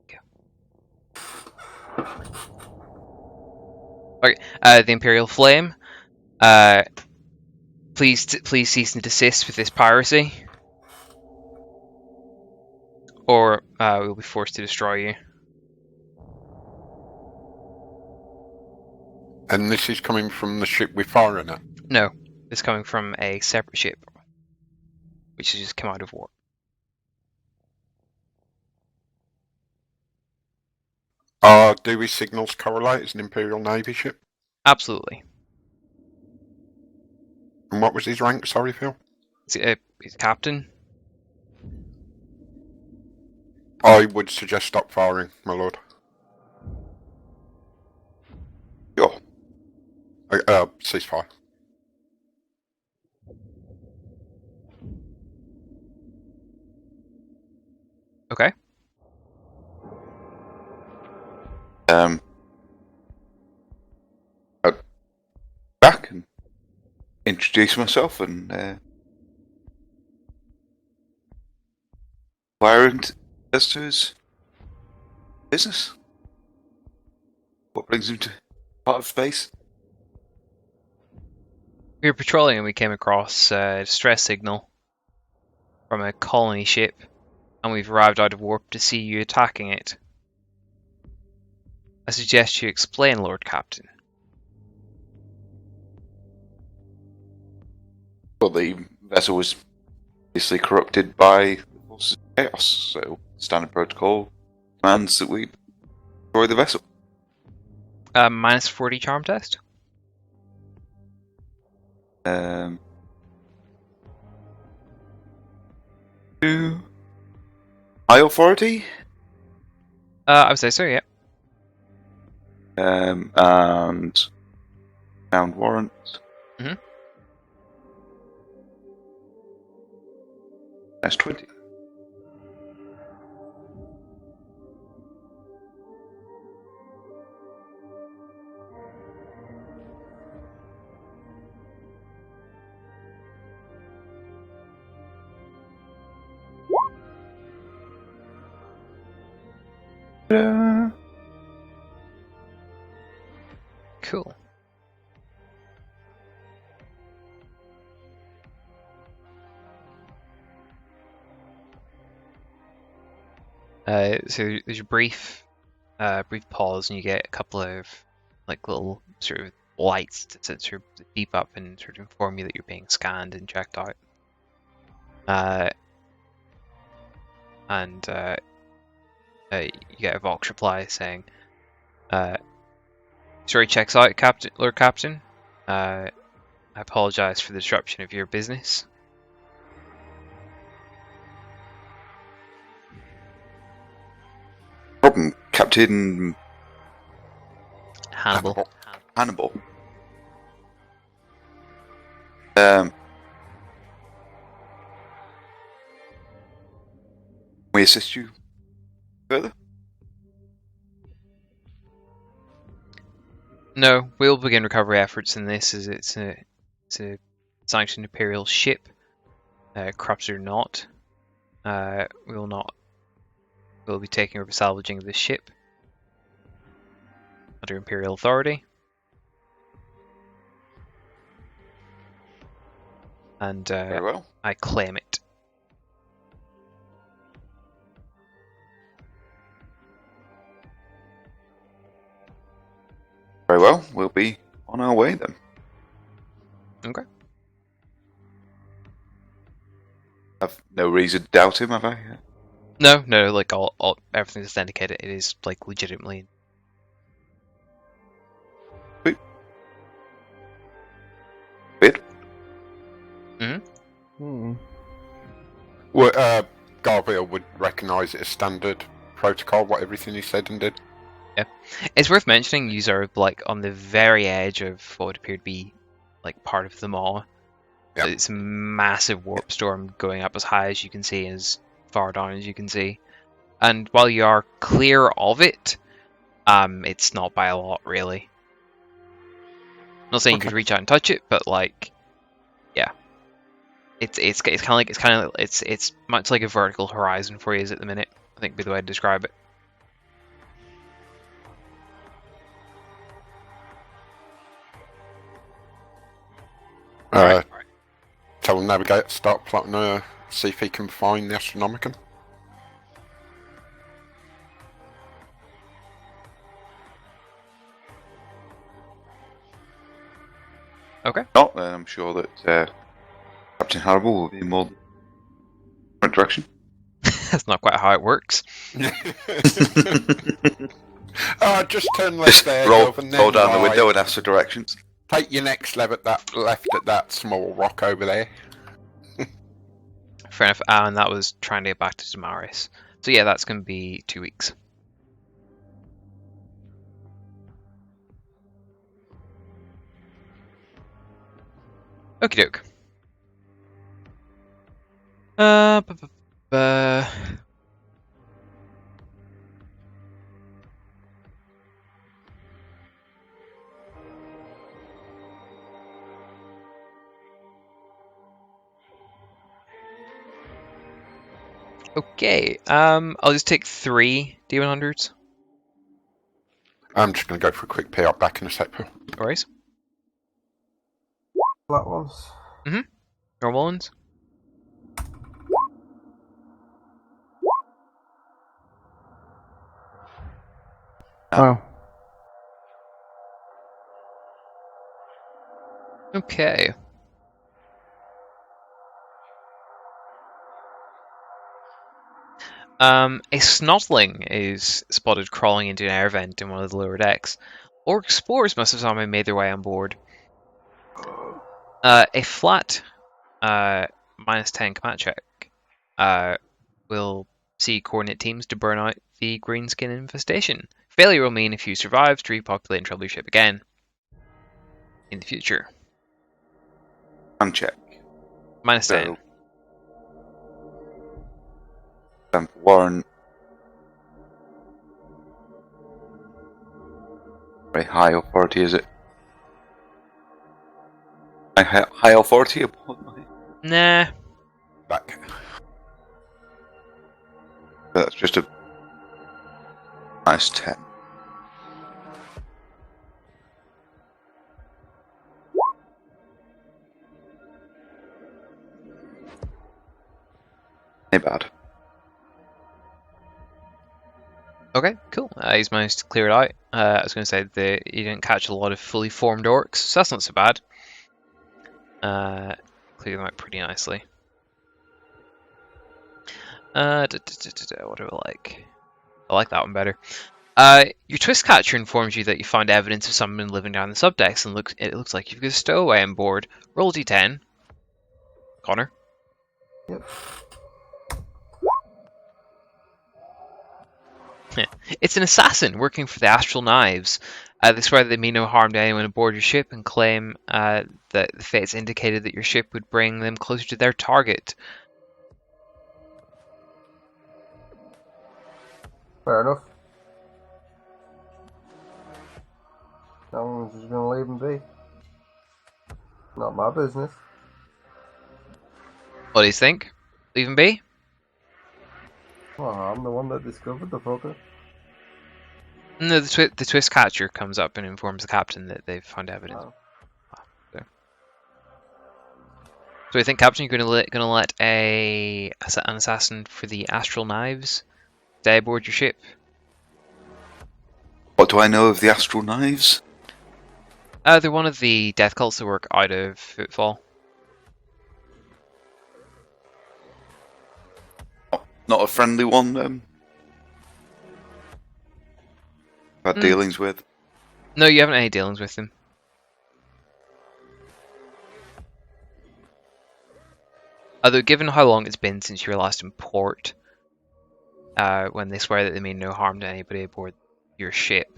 Go. Okay, the Imperial Flame. Please cease and desist with this piracy, or we'll be forced to destroy you." And this is coming from the ship we're firing at? No, it's coming from a separate ship, which has just come out of war. Do we signals correlate as an Imperial Navy ship? Absolutely. And what was his rank, sorry, Phil? He's captain. I would suggest stop firing, my lord. Sure. Ceasefire. Okay. I'd back and introduce myself and inquire as to his business. What brings him to part of space? We were patrolling and we came across a distress signal from a colony ship, and we've arrived out of warp to see you attacking it. I suggest you explain, Lord Captain. Well, the vessel was obviously corrupted by the forces of chaos, so standard protocol commands that we destroy the vessel. Minus 40 charm test? To high authority? I would say so, yeah. And found warrant. Mhm. That's 20. Da-da. Cool. So there's a brief pause, and you get a couple of like little sort of lights that sort of beep up and sort of inform you that you're being scanned and checked out. And you get a Vox reply saying, "Sorry, checks out, Captain, Lord Captain. I apologize for the disruption of your business." Problem, Captain Hannibal. Hannibal. We assist you further? No, we'll begin recovery efforts in this as it's a sanctioned Imperial ship. Corrupts or not, we'll be taking over salvaging this ship under Imperial authority. And Very well. I claim it. Very well. We'll be on our way then. Okay. I've no reason to doubt him, have I? No, like all everything that's indicated, it is like legitimately. Weird. Well, Garviel would recognise it as standard protocol, what everything he said and did. It's worth mentioning you are like on the very edge of what would appear to be like part of the maw. Yep. It's a massive warp storm going up as high as you can see, as far down as you can see. And while you are clear of it, it's not by a lot, really. I'm not saying you Okay. could reach out and touch it, but like, yeah, it's much like a vertical horizon for you is at the minute. I think would be the way to describe it. Alright. Tell the navigator to start plotting, see if he can find the Astronomicon. Okay. Not, then I'm sure that Captain Hannibal will be more different direction. That's not quite how it works. Just turn left there, Roll Gov, and then down the right. window and ask for directions. Take your next left at that small rock over there. Fair enough. And that was trying to get back to Damaris. So yeah, that's going to be 2 weeks. Okie doke. Okay, I'll just take 3 D100s. I'm just going to go for a quick pee. I'll be back in a sec. No worries. Black ones. Normal ones. Wow. Okay. A snotling is spotted crawling into an air vent in one of the lower decks. Orc spores must have somehow made their way on board. A flat -10 command check will see coordinate teams to burn out the greenskin infestation. Failure will mean if you survive to repopulate and trouble your ship again in the future. Uncheck. -10. Warren. Very high authority, is it? High authority upon my. Nah. Back. That's just a Nice 10. Ain't bad. Okay, cool. He's managed to clear it out. I was going to say that you didn't catch a lot of fully formed orcs, so that's not so bad. Clear them out pretty nicely. What do I like? I like that one better. Your twist catcher informs you that you found evidence of someone living down the subdecks, and it looks like you've got a stowaway on board. Roll a d10. Connor. Yep. It's an assassin working for the Astral Knives. They swear that they mean no harm to anyone aboard your ship and claim that the fates indicated that your ship would bring them closer to their target. Fair enough. I'm just gonna leave him be. Not my business. What do you think? Leave him be? Well, I'm the one that discovered the fucker. No, the twist catcher comes up and informs the captain that they've found evidence. Oh. So I think, Captain, you're gonna let an assassin for the Astral Knives stay aboard your ship. What do I know of the Astral Knives? They're one of the death cults that work out of Footfall. Not a friendly one, had dealings with. No, you haven't any dealings with them. Although, given how long it's been since you were last in port, when they swear that they mean no harm to anybody aboard your ship,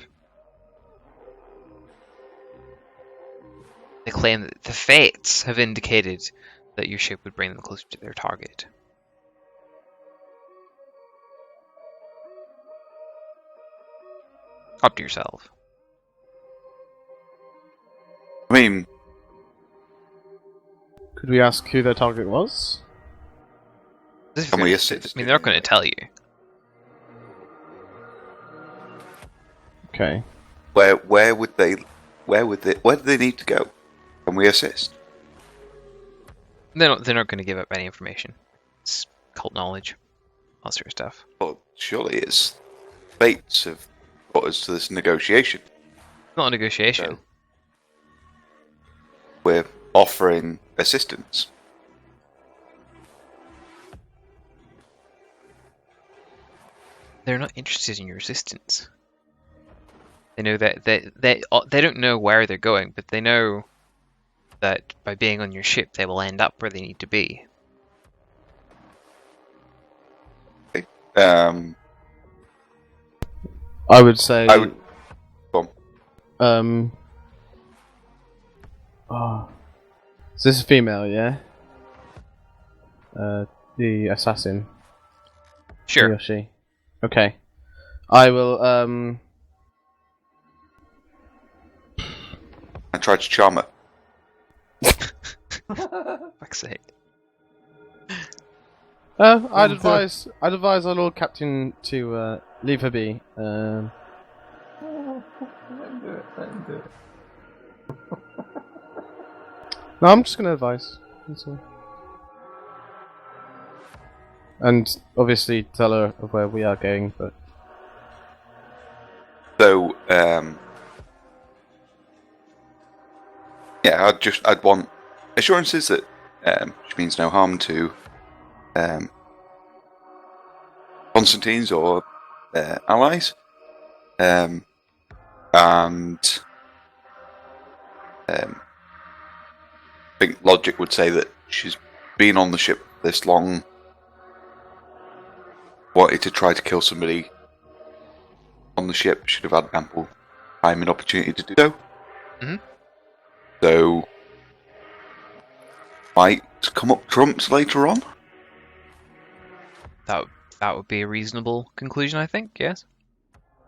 they claim that the fates have indicated that your ship would bring them closer to their target. Up to yourself. I mean, Could we ask who their target was? can we assist? I mean, they're not going to tell you. Okay. Where do they need to go? Can we assist? They're not going to give up any information. It's cult knowledge. All sort of stuff. Well, surely it's fates have brought us to this negotiation. It's not a negotiation. So we're offering assistance. They're not interested in your assistance. They know that they don't know where they're going, but they know that by being on your ship, they will end up where they need to be. I would say. would. Go on. Oh. Is this a female, yeah? The assassin. He Sure. or she. Okay. I will, I tried to charm her. Fuck's sake. I'd advise our Lord Captain to leave her be. Let him do it. Let him do it. No, I'm just going to advise. That's all. And obviously tell her of where we are going, but So, yeah, I'd want assurances that she means no harm to Constantine's or allies, and I think logic would say that she's been on the ship this long, wanted to try to kill somebody on the ship, should have had ample time and opportunity to do so. Mm-hmm. So, might come up trumps later on. That would be a reasonable conclusion, I think. Yes.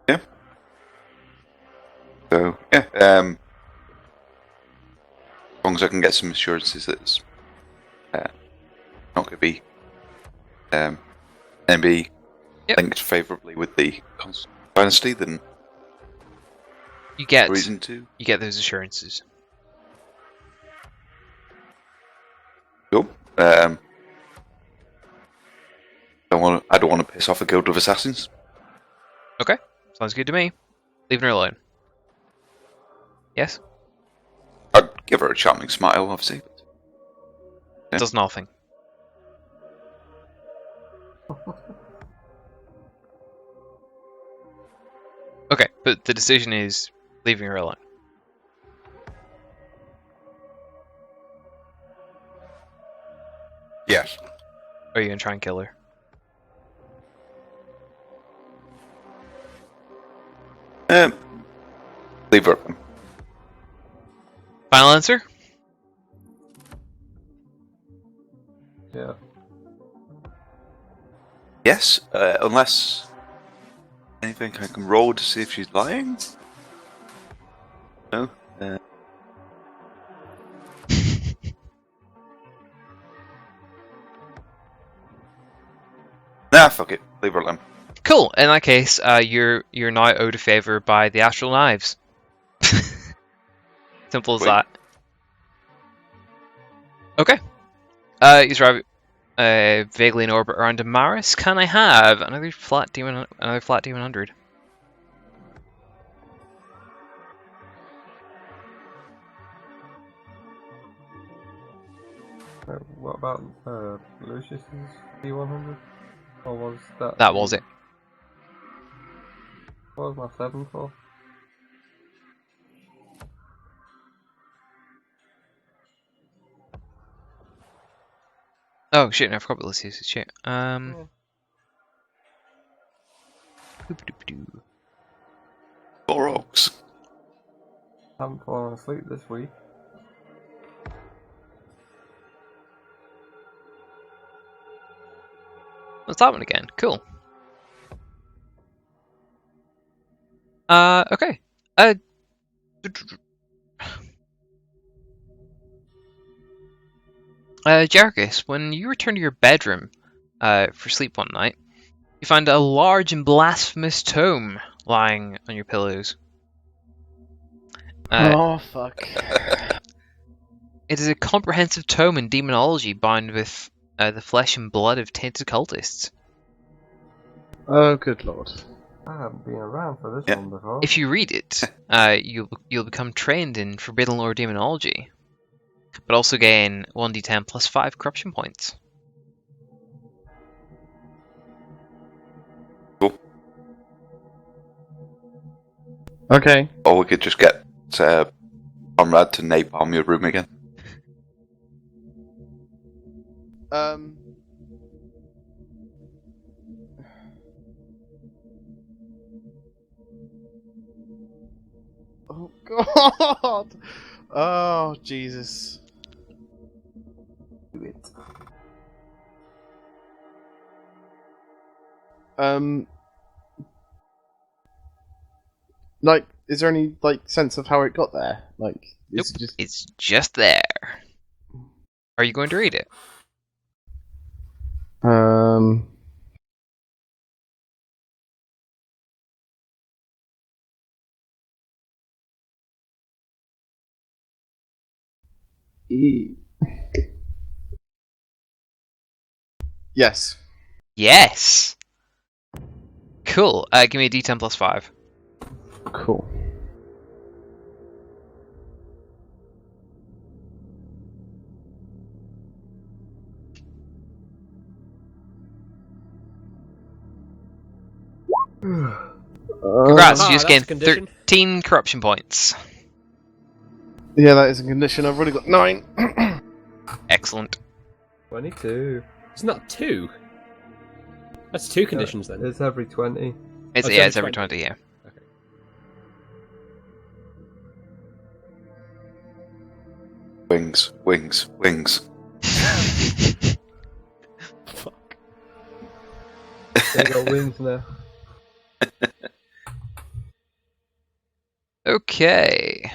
Yeah. So yeah, as long as I can get some assurances that it's not going to be Yep. linked favourably with the Dynasty, then You get reason to. those assurances. Cool. I don't want to piss off a guild of assassins. Okay, sounds good to me. Leaving her alone. Yes? I'd give her a charming smile, obviously. Yeah. Does nothing. Okay, but the decision is leaving her alone. Yes. Or are you gonna try and kill her? Leave her. Final answer? Yeah. Yes, unless anything I can roll to see if she's lying. No. Nah, fuck it. Leave her alone. Cool. In that case, you're now owed a favor by the Astral Knives. Simple as Wait. that. Okay. You drive vaguely in orbit around Damaris. Can I have another flat demon 100? What about Lucius's D100? Or was that? That was it. What was my 7 for? Oh shit! No, I forgot about Lucius. Shit. Boop-a-doop-a-doo. 4 orcs. Haven't fallen asleep this week. What's that one again? Cool. Okay. Jericus, when you return to your bedroom for sleep one night, you find a large and blasphemous tome lying on your pillows. Oh, fuck. It is a comprehensive tome in demonology bound with the flesh and blood of tainted cultists. Oh, good lord. I haven't been around for this Yeah. one before. If you read it, you'll become trained in Forbidden Lore demonology, but also gain 1d10 plus 5 corruption points. Cool. Okay. Or we could just get Conrad to napalm your room again. Oh, God! Oh, Jesus. Do it. Like, is there any, like, sense of how it got there? Like, Nope, is it just... it's just there. Are you going to read it? Yes. Yes! Cool. Give me a d10 plus 5. Cool. Congrats, you just that's a gained condition. 13 corruption points. Yeah, that is a condition. I've already got 9. Excellent. 22. Isn't that 2? That's 2 conditions then. It's every 20. It's, Oh, yeah, so it's every 20, yeah. Wings, wings, wings. Fuck. They got wings now. Okay.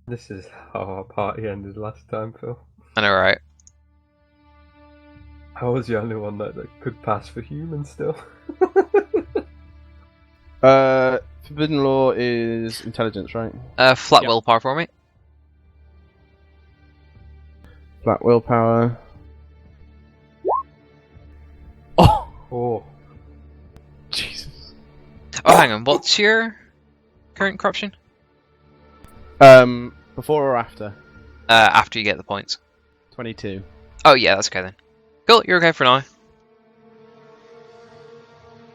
This is how our party ended last time, Phil. I know, right? I was the only one that could pass for human still. Forbidden Law is intelligence, right? Flat Yep. willpower for me. Flat willpower. Oh, Jesus. Oh, hang on. What's your current corruption? Before or after? After you get the points. 22. Oh yeah, that's okay then. Cool, you're okay for now.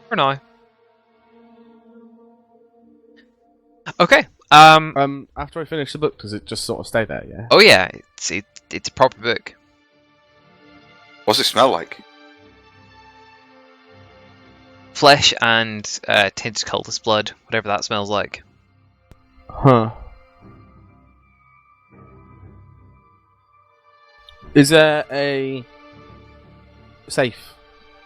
For now. Okay. After I finish the book, does it just sort of stay there? Yeah. Oh yeah, it's a proper book. What's it smell like? Flesh and tinted cultist blood, whatever that smells like. Huh. Is there a safe,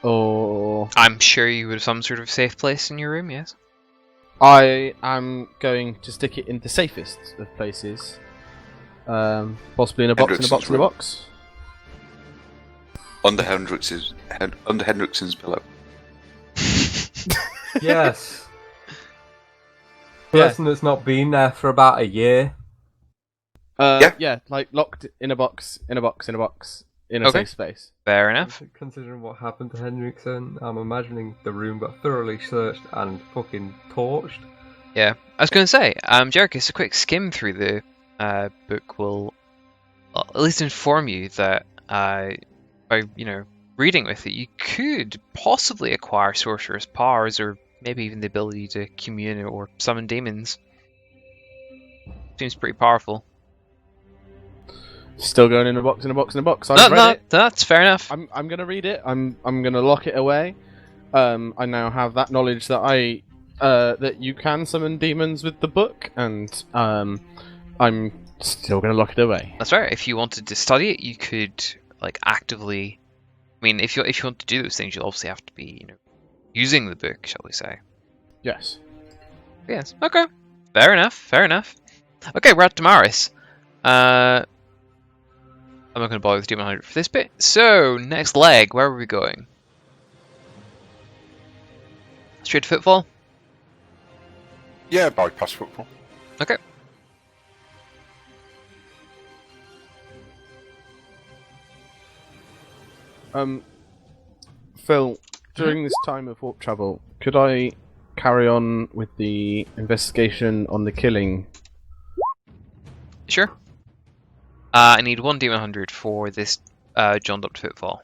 or I'm sure you would have some sort of safe place in your room, yes? I am going to stick it in the safest of places, possibly in a box, in a box, in a box. Under Hendrickson's pillow. yes. Yeah. Person that's not been there for about a year. Yeah, like locked in a box, in a box, in a box, in a Okay. safe space. Fair enough. Considering what happened to Hendrickson, I'm imagining the room got thoroughly searched and fucking torched. Yeah, I was going to say, Jericus, a quick skim through the book will at least inform you that by reading with it, you could possibly acquire sorcerer's powers, or maybe even the ability to commune or summon demons. Seems pretty powerful. Still going in a box, in a box, in a box. I've read No, it. that's fair enough. I'm gonna read it. I'm gonna lock it away. I now have that knowledge that that you can summon demons with the book, and I'm still gonna lock it away. That's right. If you wanted to study it, you could actively. I mean, if you want to do those things, you'll obviously have to be using the book, shall we say? Yes. Yes. Okay. Fair enough. Fair enough. Okay, we're at Damaris. I'm not going to bother with Demon Hunter for this bit. So, next leg, where are we going? Straight to Footfall? Yeah, bypass football. Okay. Phil, during this time of warp travel, could I carry on with the investigation on the killing? Sure. I need one Demon 100 for this John Up to Footfall.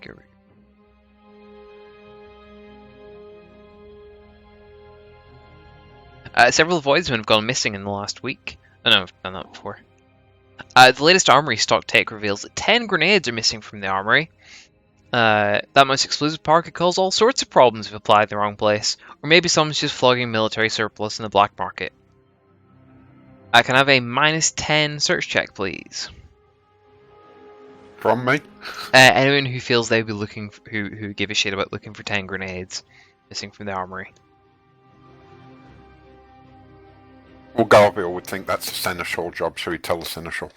Here we go. Several voidsmen have gone missing in the last week. Oh no, I've done that before. The latest armory stock take reveals that 10 grenades are missing from the armory. That much explosive power could cause all sorts of problems if applied in the wrong place. Or maybe someone's just flogging military surplus in the black market. I can have a -10 search check, please. From me? Anyone who feels they'd be looking, who give a shit about looking for 10 grenades missing from the armory. Well, Garviel would think that's a Seneschal job, so he'd tell the Seneschal.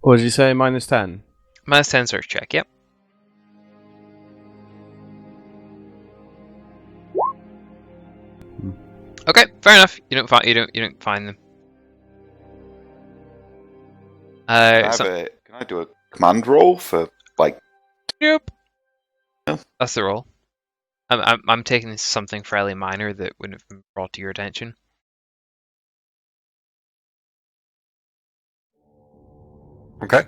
What did you say, -10? -10 search check, yep. Okay, fair enough. You don't find them. Can I do a command roll for Yep. Yeah. That's the roll. I'm taking this as something fairly minor that wouldn't have been brought to your attention. Okay.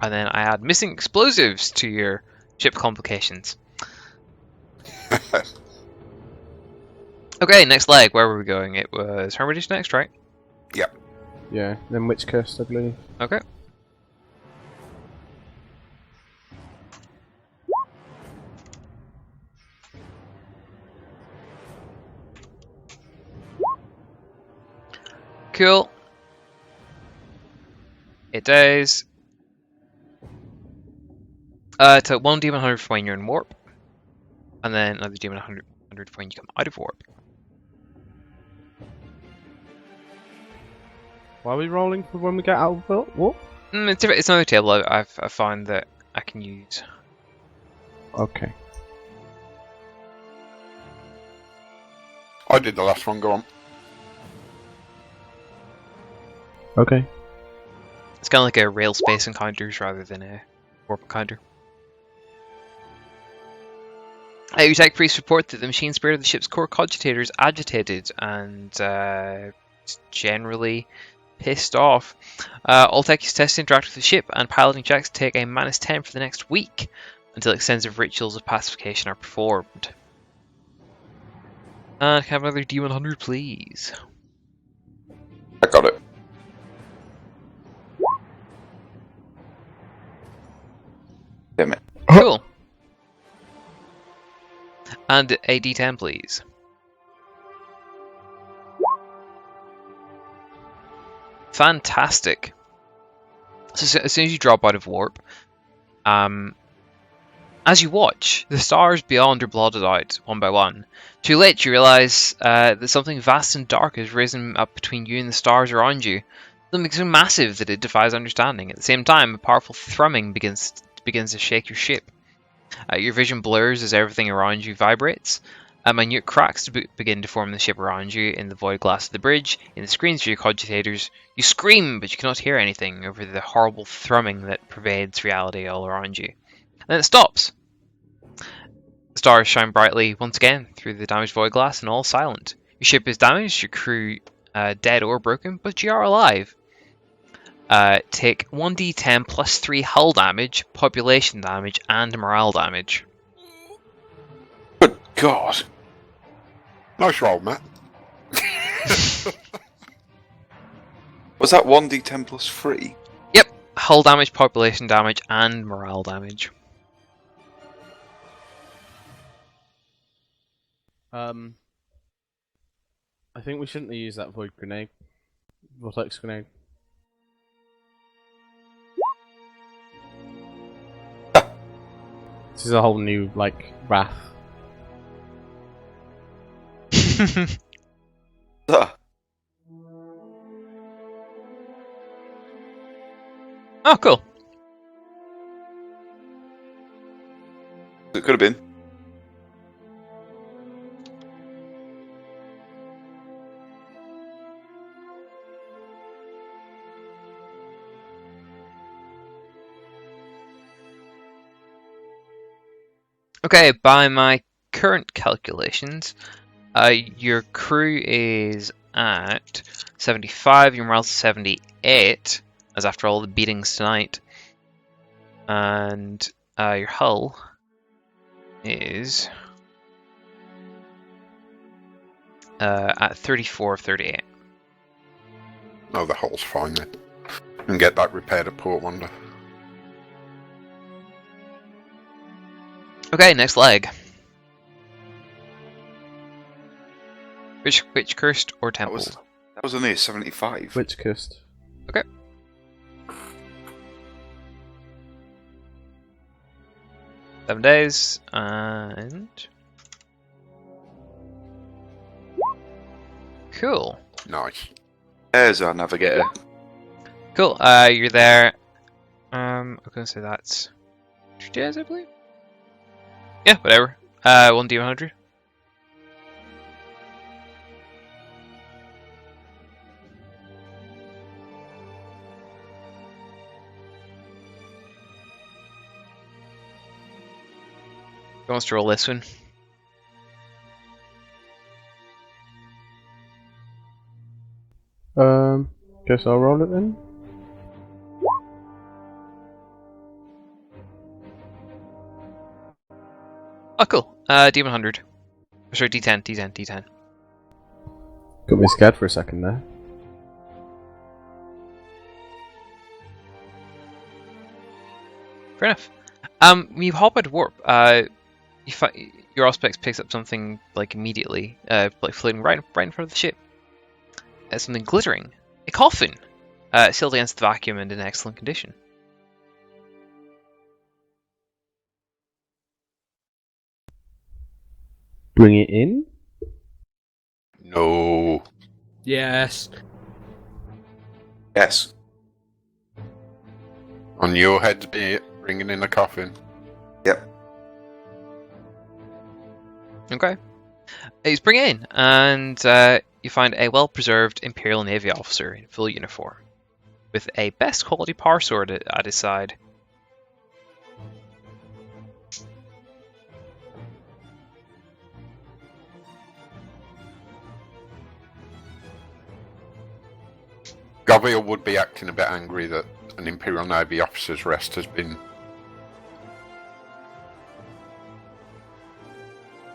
And then I add missing explosives to your ship complications. Okay, next leg. Where were we going? It was Hermitage next, right? Yep. Yeah, then Witchcurse, I believe. Okay. Cool. It does. Took 1 demon 100 for when you're in warp. And then another demon 100 when you come out of warp. Why are we rolling for when we get out of warp? It's another table I've found that I can use. Okay. I did the last one, go on. Okay. It's kind of like a rail space encounters rather than a warp encounter. Your tech priests report that the machine spirit of the ship's core cogitators agitated and generally pissed off. All techies test to interact with the ship, and piloting checks take a -10 for the next week until extensive rituals of pacification are performed. And can I have another D100, please? I got it. Damn it. Cool. And a D10, please. Fantastic. So as soon as you drop out of warp, as you watch, the stars beyond are blotted out one by one. Too late, you realise that something vast and dark has risen up between you and the stars around you. Something so massive that it defies understanding. At the same time, a powerful thrumming begins to shake your ship. Your vision blurs as everything around you vibrates. Minute cracks begin to form in the ship around you, in the void glass of the bridge, in the screens of your cogitators. You scream, but you cannot hear anything over the horrible thrumming that pervades reality all around you. And then it stops. The stars shine brightly once again through the damaged void glass, and all silent. Your ship is damaged, your crew dead or broken, but you are alive. Take 1d10 plus 3 hull damage, population damage, and morale damage. Good God. Nice roll, Matt. Was that 1d10 plus 3? Yep, hull damage, population damage, and morale damage. I think we shouldn't have used that void grenade. Vortex grenade. This is a whole new, like, wrath. Ah, Oh, cool. it could have been. Okay, by my current calculations, your crew is at 75, your morale's 78, as after all the beatings tonight. And your hull is at 34 of 38. Oh, the hull's fine then. And get that repaired at Port Wonder. Okay, next leg. Which cursed or That temple? was only a 75. Which cursed? Okay. Seven days, and cool. Nice. There's our navigator. Cool. You're there. I'm gonna say that's 2 days, I believe. Yeah, whatever. 1d100. Who wants to roll this one? Guess I'll roll it then. Oh, cool. D100. Sorry, D10. Got me scared for a second there. Fair enough. When you hop out of warp, your Auspex picks up something like immediately, like floating right in front of the ship. Something glittering. A coffin, sealed against the vacuum and in excellent condition. Bring it in? No. Yes. Yes. On your head be it, bringing in a coffin. Yep. Okay. He's bring it in, and you find a well-preserved Imperial Navy officer in full uniform, with a best quality power sword at his side. Garviel would be acting a bit angry that an Imperial Navy officer's rest has been...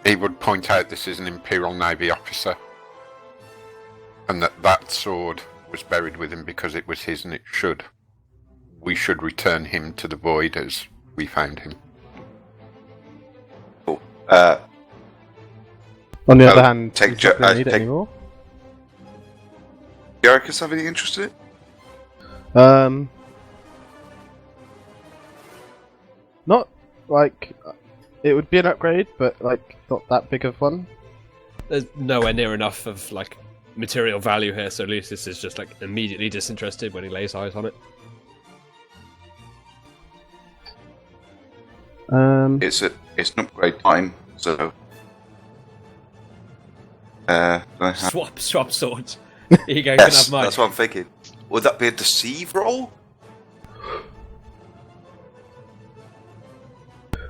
He would point out this is an Imperial Navy officer, and that sword was buried with him because it was his and it should. We should return him to the void as we found him. Cool. On the other hand, take he's not gonna need it take- anymore. Jericus have any interest in it? Not like it would be an upgrade, but like not that big of one. There's nowhere near enough of like material value here, so Lucius is just like immediately disinterested when he lays eyes on it. It's an upgrade time, so Swap swords. Here you go, you can yes, have mine. that's what I'm thinking. Would that be a deceive roll?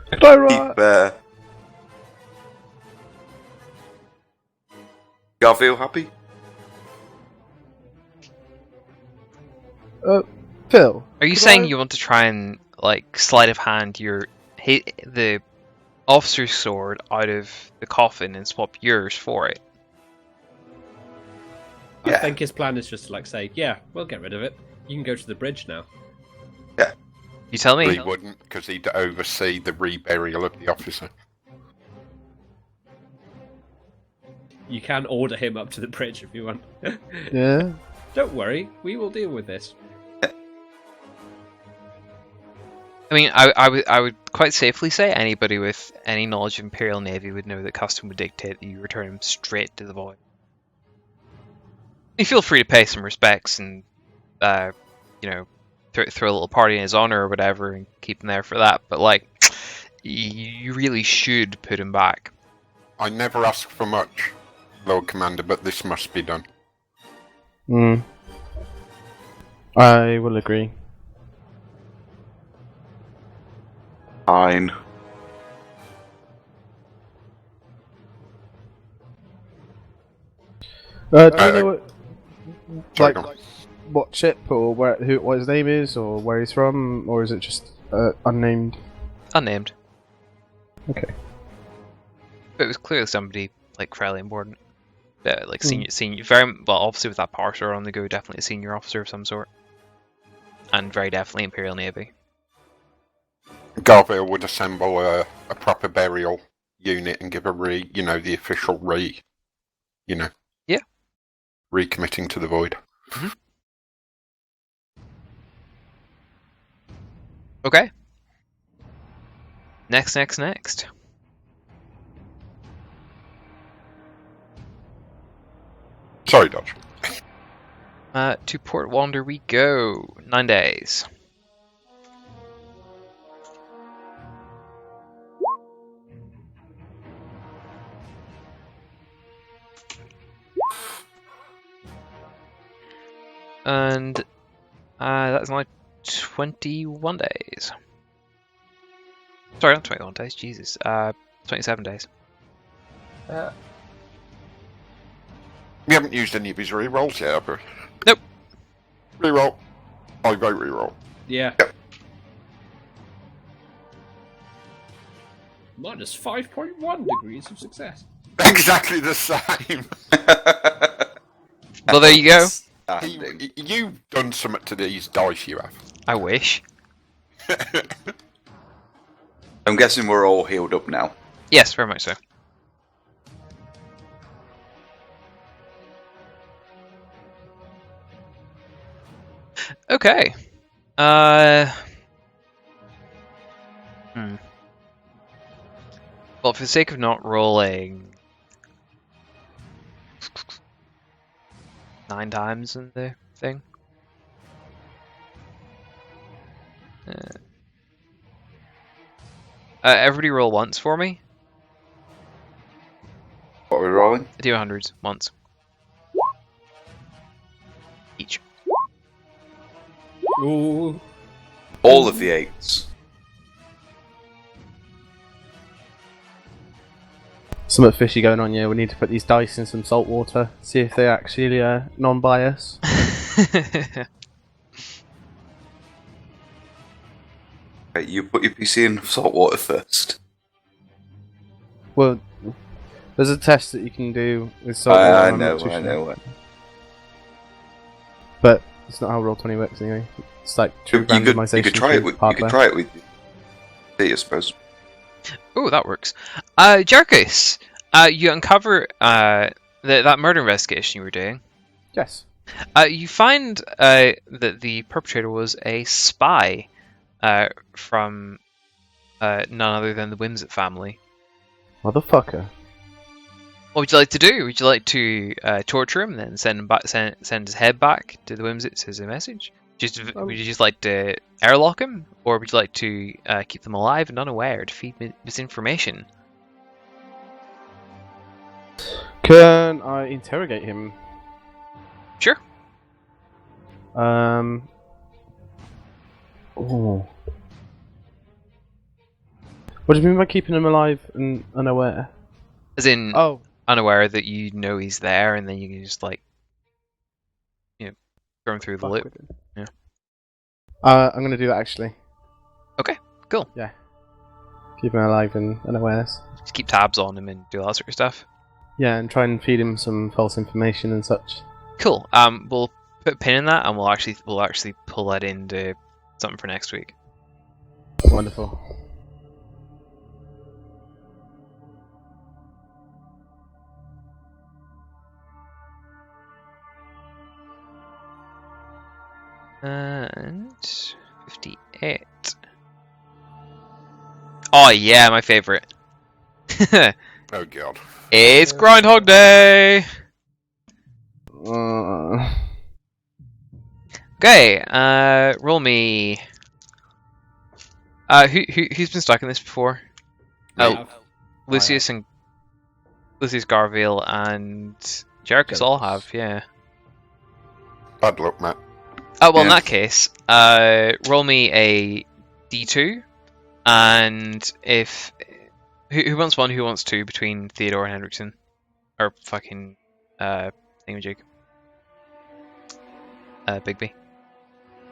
Could I roll? Keep Garviel happy? Phil? Are you could saying I- you want to try and like sleight of hand the officer's sword out of the coffin and swap yours for it? I Yeah. think his plan is just to like say, yeah, we'll get rid of it. You can go to the bridge now. You tell me. He wouldn't, because he'd oversee the reburial of the officer. You can order him up to the bridge if you want. Yeah. Don't worry, we will deal with this. I mean, I would quite safely say anybody with any knowledge of Imperial Navy would know that custom would dictate that you return him straight to the void. You feel free to pay some respects and, you know, throw a little party in his honor or whatever and keep him there for that. But like, you really should put him back. I never ask for much, Lord Commander, but this must be done. I will agree. Fine. Do you know what, Sorry, like, go on. what ship or what his name is, or where he's from, or is it just unnamed? Unnamed. Okay. But it was clearly somebody like fairly important. Like senior, very well. Obviously, with that power sword on the go, definitely a senior officer of some sort, and very definitely Imperial Navy. Garviel would assemble a proper burial unit and give the official Yeah. recommitting to the void. Okay. Next. Sorry, Dodge. To Port Wander we go. 9 days. And that's only 21 days. Sorry, not 21 days, Jesus. 27 days. We haven't used any of his rerolls yet, have we? Nope. Reroll. I vote reroll. Yeah. Yep. Minus 5.1 degrees of success. Exactly the same. Well, there you go. You've done something to these dice, you have. I wish. I'm guessing we're all healed up now. Yes, very much so. Okay. Well, for the sake of not rolling 9 times in the thing. Everybody roll once for me. What are we rolling? Do 100s once. Each. Ooh. All of the 8s. Something fishy going on here. We need to put these dice in some salt water, see if they actually non-bias. Okay, you put your PC in salt water first. Well, there's a test that you can do with salt water. I I'm not know, too I sure. know. But it's not how Roll20 works anyway. It's like true randomization. You could try it with I suppose. Oh, that works. Jericus, you uncover that murder investigation you were doing. Yes. You find that the perpetrator was a spy from none other than the Whimsit family. Motherfucker. What would you like to do? Would you like to torture him, then send him back, send his head back to the Whimsits as a message? Would you just like to airlock him, or would you like to keep them alive and unaware to feed misinformation? Can I interrogate him? Sure. Oh. What do you mean by keeping him alive and unaware? As in, Oh. unaware that you know he's there, and then you can just like, throw him through the loop. Yeah. I'm gonna do that actually. Okay, cool. Yeah. Keep him alive and unawares. Just keep tabs on him and do all that sort of stuff. Yeah, and try and feed him some false information and such. Cool. We'll put a pin in that, and we'll actually pull that into something for next week. Wonderful. And 58. Oh yeah, my favorite. Oh god. It's Groundhog Day. Okay. Roll me. Who's been stuck in this before? Oh, Lucius and Lucius, Garviel, and Jericus all have. Yeah. Bad luck, Matt. Oh well, in Yeah. that case, roll me a d2, and if who wants one, who wants two between Theodore and Hendrickson, or fucking thingamajig, Bigby.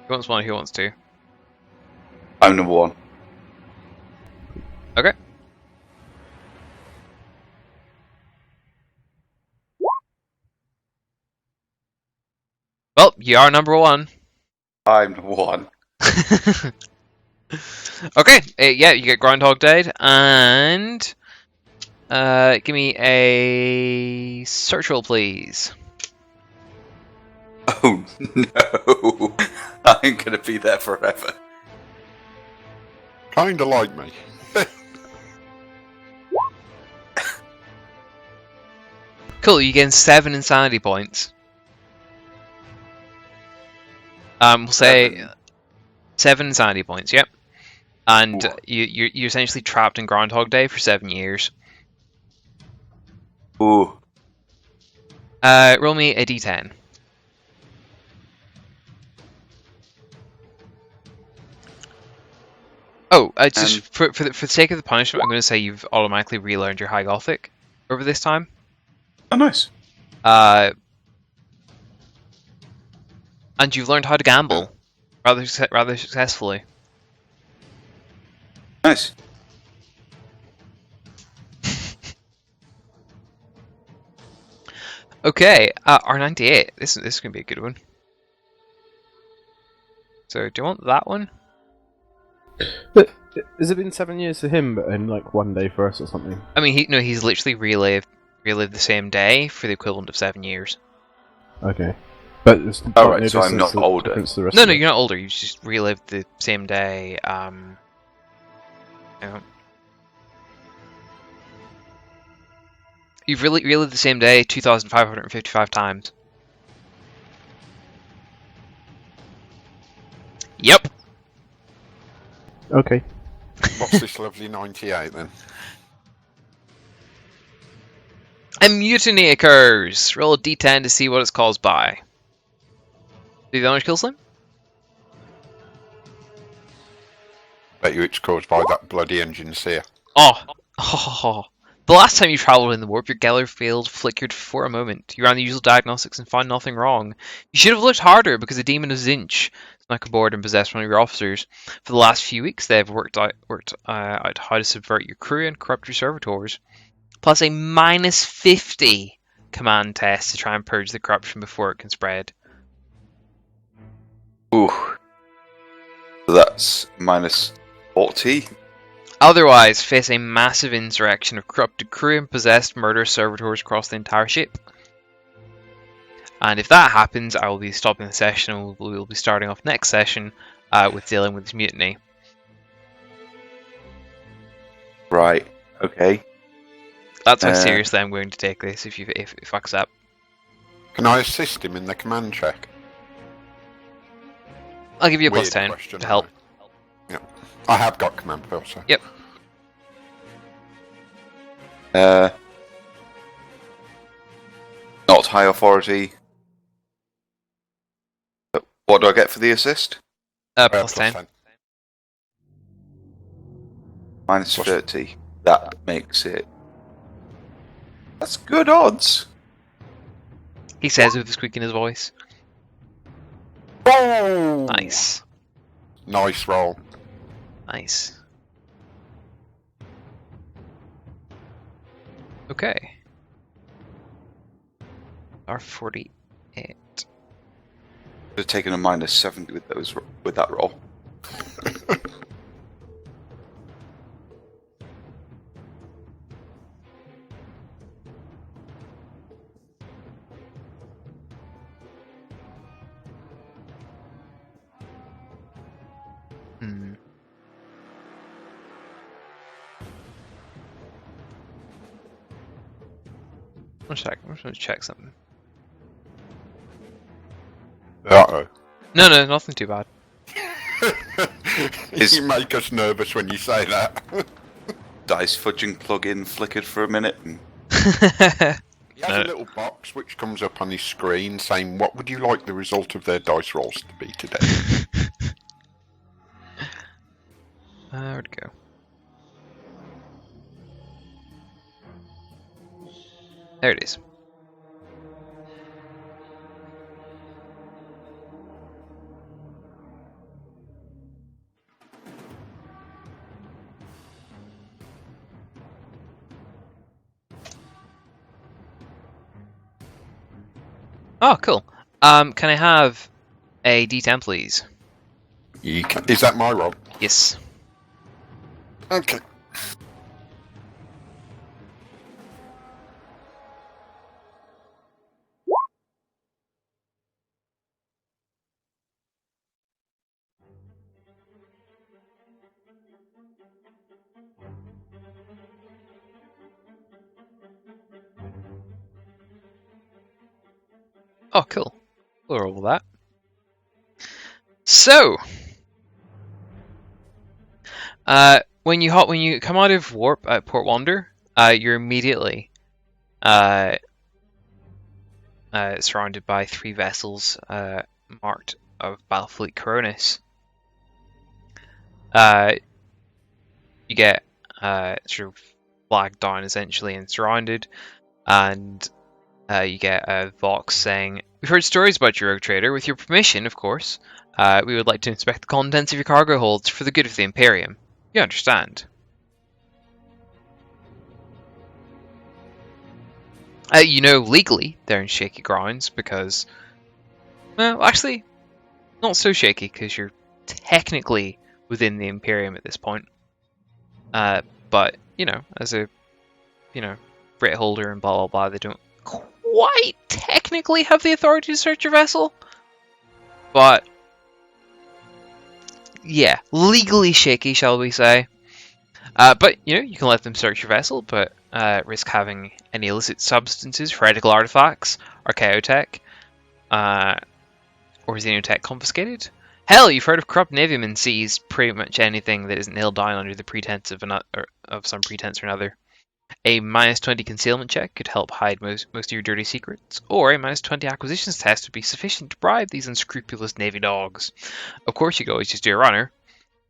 Who wants one? Who wants two? I'm number 1. Okay. Well, you are number 1. I'm number 1. Okay, yeah, you get Groundhog Day, and give me a search roll, please. Oh no! I'm gonna be there forever. Kinda like me. Cool, you gain 7 insanity points. We'll say 7 insanity points, yep. And Ooh. you're essentially trapped in Groundhog Day for 7 years. Ooh. Roll me a d10. Oh, just for the sake of the punishment, I'm going to say you've automatically relearned your High Gothic over this time. Oh, nice. And you've learned how to gamble rather successfully. Nice. Okay, R98. This is going to be a good one. So, do you want that one? But has it been 7 years for him, but in like 1 day for us or something? I mean, he's literally relived the same day for the equivalent of 7 years. Okay. But it's Alright, so I'm not older. No, you're not older. You just relived the same day. You've relived the same day 2,555 times. Yep. Okay. What's this lovely 98 then? A mutiny occurs. Roll a d10 to see what it's caused by. Do the damage kill Slim? Bet you it's caused by that bloody engine seer. Oh. The last time you travelled in the warp, your Geller field flickered for a moment. You ran the usual diagnostics and found nothing wrong. You should have looked harder because the demon of Zinch snuck aboard and possessed one of your officers. For the last few weeks, they have worked out how to subvert your crew and corrupt your servitors. Plus a minus 50 command test to try and purge the corruption before it can spread. Ooh. So that's minus 40. Otherwise, face a massive insurrection of corrupted crew and possessed murderous servitors across the entire ship. And if that happens, I will be stopping the session and we will be starting off next session with dealing with this mutiny. Right. Okay. That's how seriously I'm going to take this if I accept. Can I assist him in the command check? I'll give you a plus Weird 10 question, to help. Yeah. I have got command filter. Yep. Not high authority. What do I get for the assist? Plus 10. Minus 30. That makes it. That's good odds. He says with a squeak in his voice. Oh! Nice. Nice roll. Nice. Okay. R48. Could have taken a minus 70 with that roll. One sec, I'm just going to check something. Uh-oh. No, nothing too bad. You make us nervous when you say that. Dice fudging plug-in flickered for a minute. And... He has a little box which comes up on his screen saying, what would you like the result of their dice rolls to be today? Where'd it go? There it is. Oh, cool. Can I have a D10, please? Is that my roll? Yes. Okay. Oh, cool. We'll roll with that. So, when you come out of warp at Port Wander, you're immediately surrounded by 3 vessels marked of Battlefleet Coronis. You get sort of flagged down essentially and surrounded, and you get a Vox saying, "We've heard stories about your rogue trader. With your permission, of course, we would like to inspect the contents of your cargo holds for the good of the Imperium. You understand?" You know, legally, they're in shaky grounds because... Well, actually, not so shaky because you're technically within the Imperium at this point. But, you know, as a, freight holder and blah blah blah, they don't quite technically have the authority to search your vessel. But, yeah, legally shaky, shall we say. But, you can let them search your vessel, but risk having any illicit substances, heretical artifacts, archaeotech, or xenotech confiscated. Hell, you've heard of corrupt navymen seize pretty much anything that isn't nailed down under the pretense of some pretense or another. A -20 concealment check could help hide most of your dirty secrets, or a -20 acquisitions test would be sufficient to bribe these unscrupulous navy dogs. Of course, you could always just do a runner,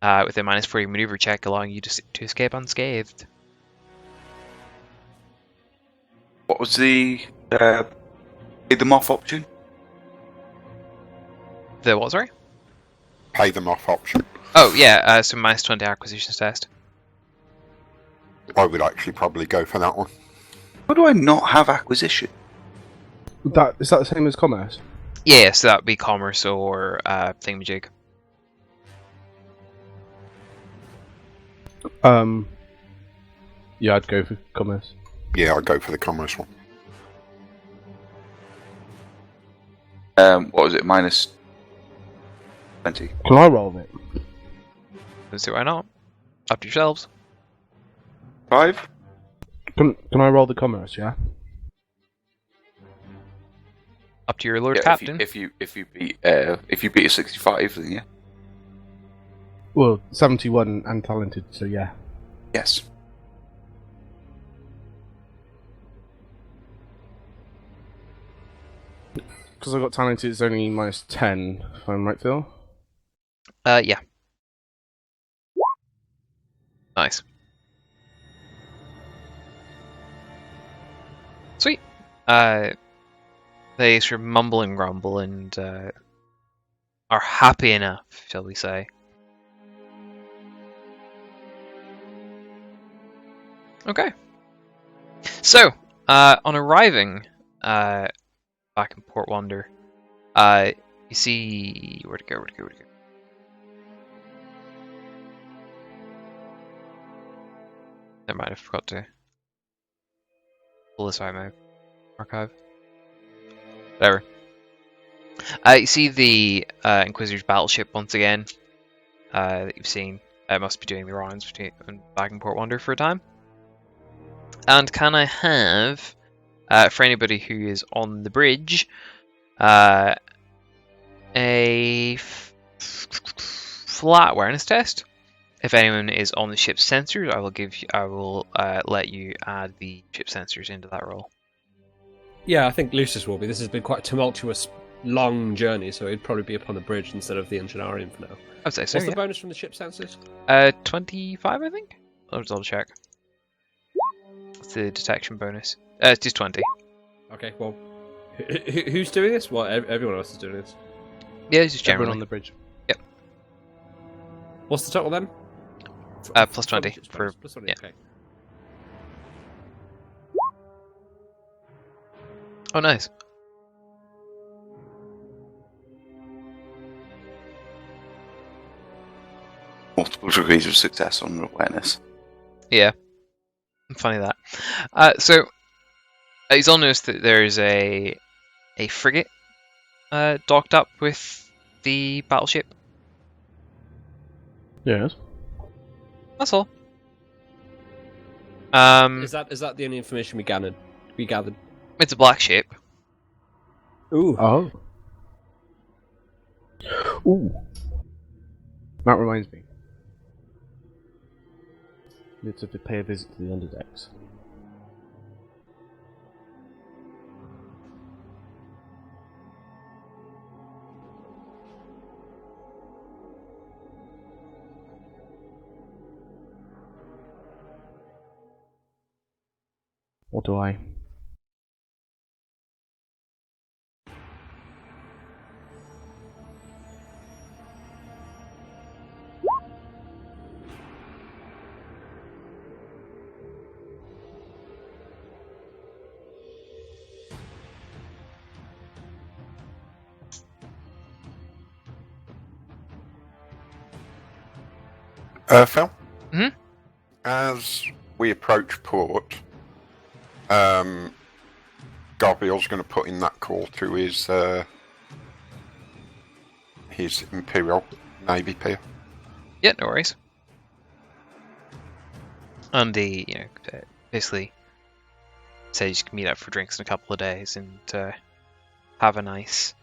with a -40 maneuver check allowing you to escape unscathed. What was the pay them off option? The what, sorry? Pay them off option. Oh, yeah, so -20 acquisitions test. I would actually probably go for that one. Why do I not have acquisition? Is that the same as commerce? Yeah, so that would be commerce or thingamajig. Yeah, I'd go for commerce. Yeah, I'd go for the commerce one. What was it? -20. Can I roll it? Let's see why not. Up to yourselves. 5? Can I roll the commerce? Yeah. Up to your Lord Yeah, Captain. if you beat a 65, then yeah. Well, 71 and talented, so yeah. Yes. Because I got talented, it's only -10. If I'm right, Phil. Yeah. Nice. Sweet. They sort of mumble and grumble and are happy enough, shall we say. Okay. So, on arriving back in Port Wonder, you see where'd it go? Never mind, I forgot to pull this out of my archive. Whatever. You see the Inquisitor's battleship once again that you've seen. It must be doing the rounds back in Port Wonder for a time. And can I have, for anybody who is on the bridge, a flat awareness test? If anyone is on the ship's sensors, I will let you add the ship sensors into that roll. Yeah, I think Lucius will be. This has been quite a tumultuous, long journey, so he'd probably be up on the bridge instead of the Engineering for now. I'd say so. What's Yeah. the bonus from the ship sensors? 25, I think. I'll double check. What's the detection bonus? It's just 20. Okay, well, who's doing this? Well, everyone else is doing this. Yeah, it's just Everyone generally. on the bridge. What's the total then? Plus 20 for plus 20. yeah. Okay. Oh, nice. Multiple degrees of success on awareness. Yeah. Funny that. So, he's all noticed that there's a frigate docked up with the battleship. Yes. That's all. Is that the only information we gathered? It's a black ship. Ooh. Oh. Ooh. That reminds me. Need to pay a visit to the underdecks. Or do I? Phil? Mhm. As we approach port, Garviel's going to put in that call to his Imperial Navy peer. Yeah, no worries. And he, basically says you can meet up for drinks in a couple of days and have a nice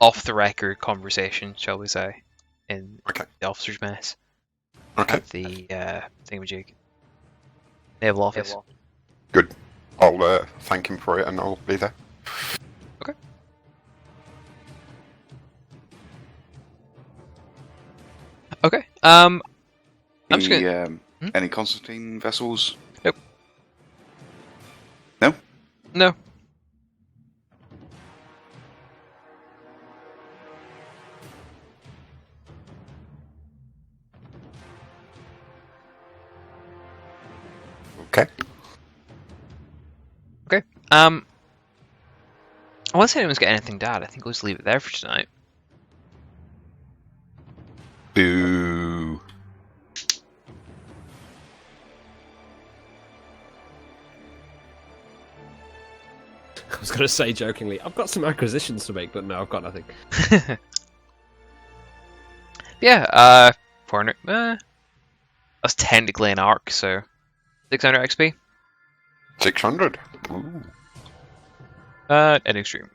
off the record conversation, shall we say, in Okay. the officers' mess Okay. at the thingamajig naval office. Good. I'll thank him for it, and I'll be there. Okay. I'm just Any, gonna. any Constantine vessels? Nope. No? No. Okay. Okay. Unless anyone's got anything to add, I think we'll just leave it there for tonight. Boo. I was going to say jokingly, I've got some acquisitions to make, but no, I've got nothing. Yeah, 400. That's technically an arc, so 600 XP. 600. Ooh. An extreme.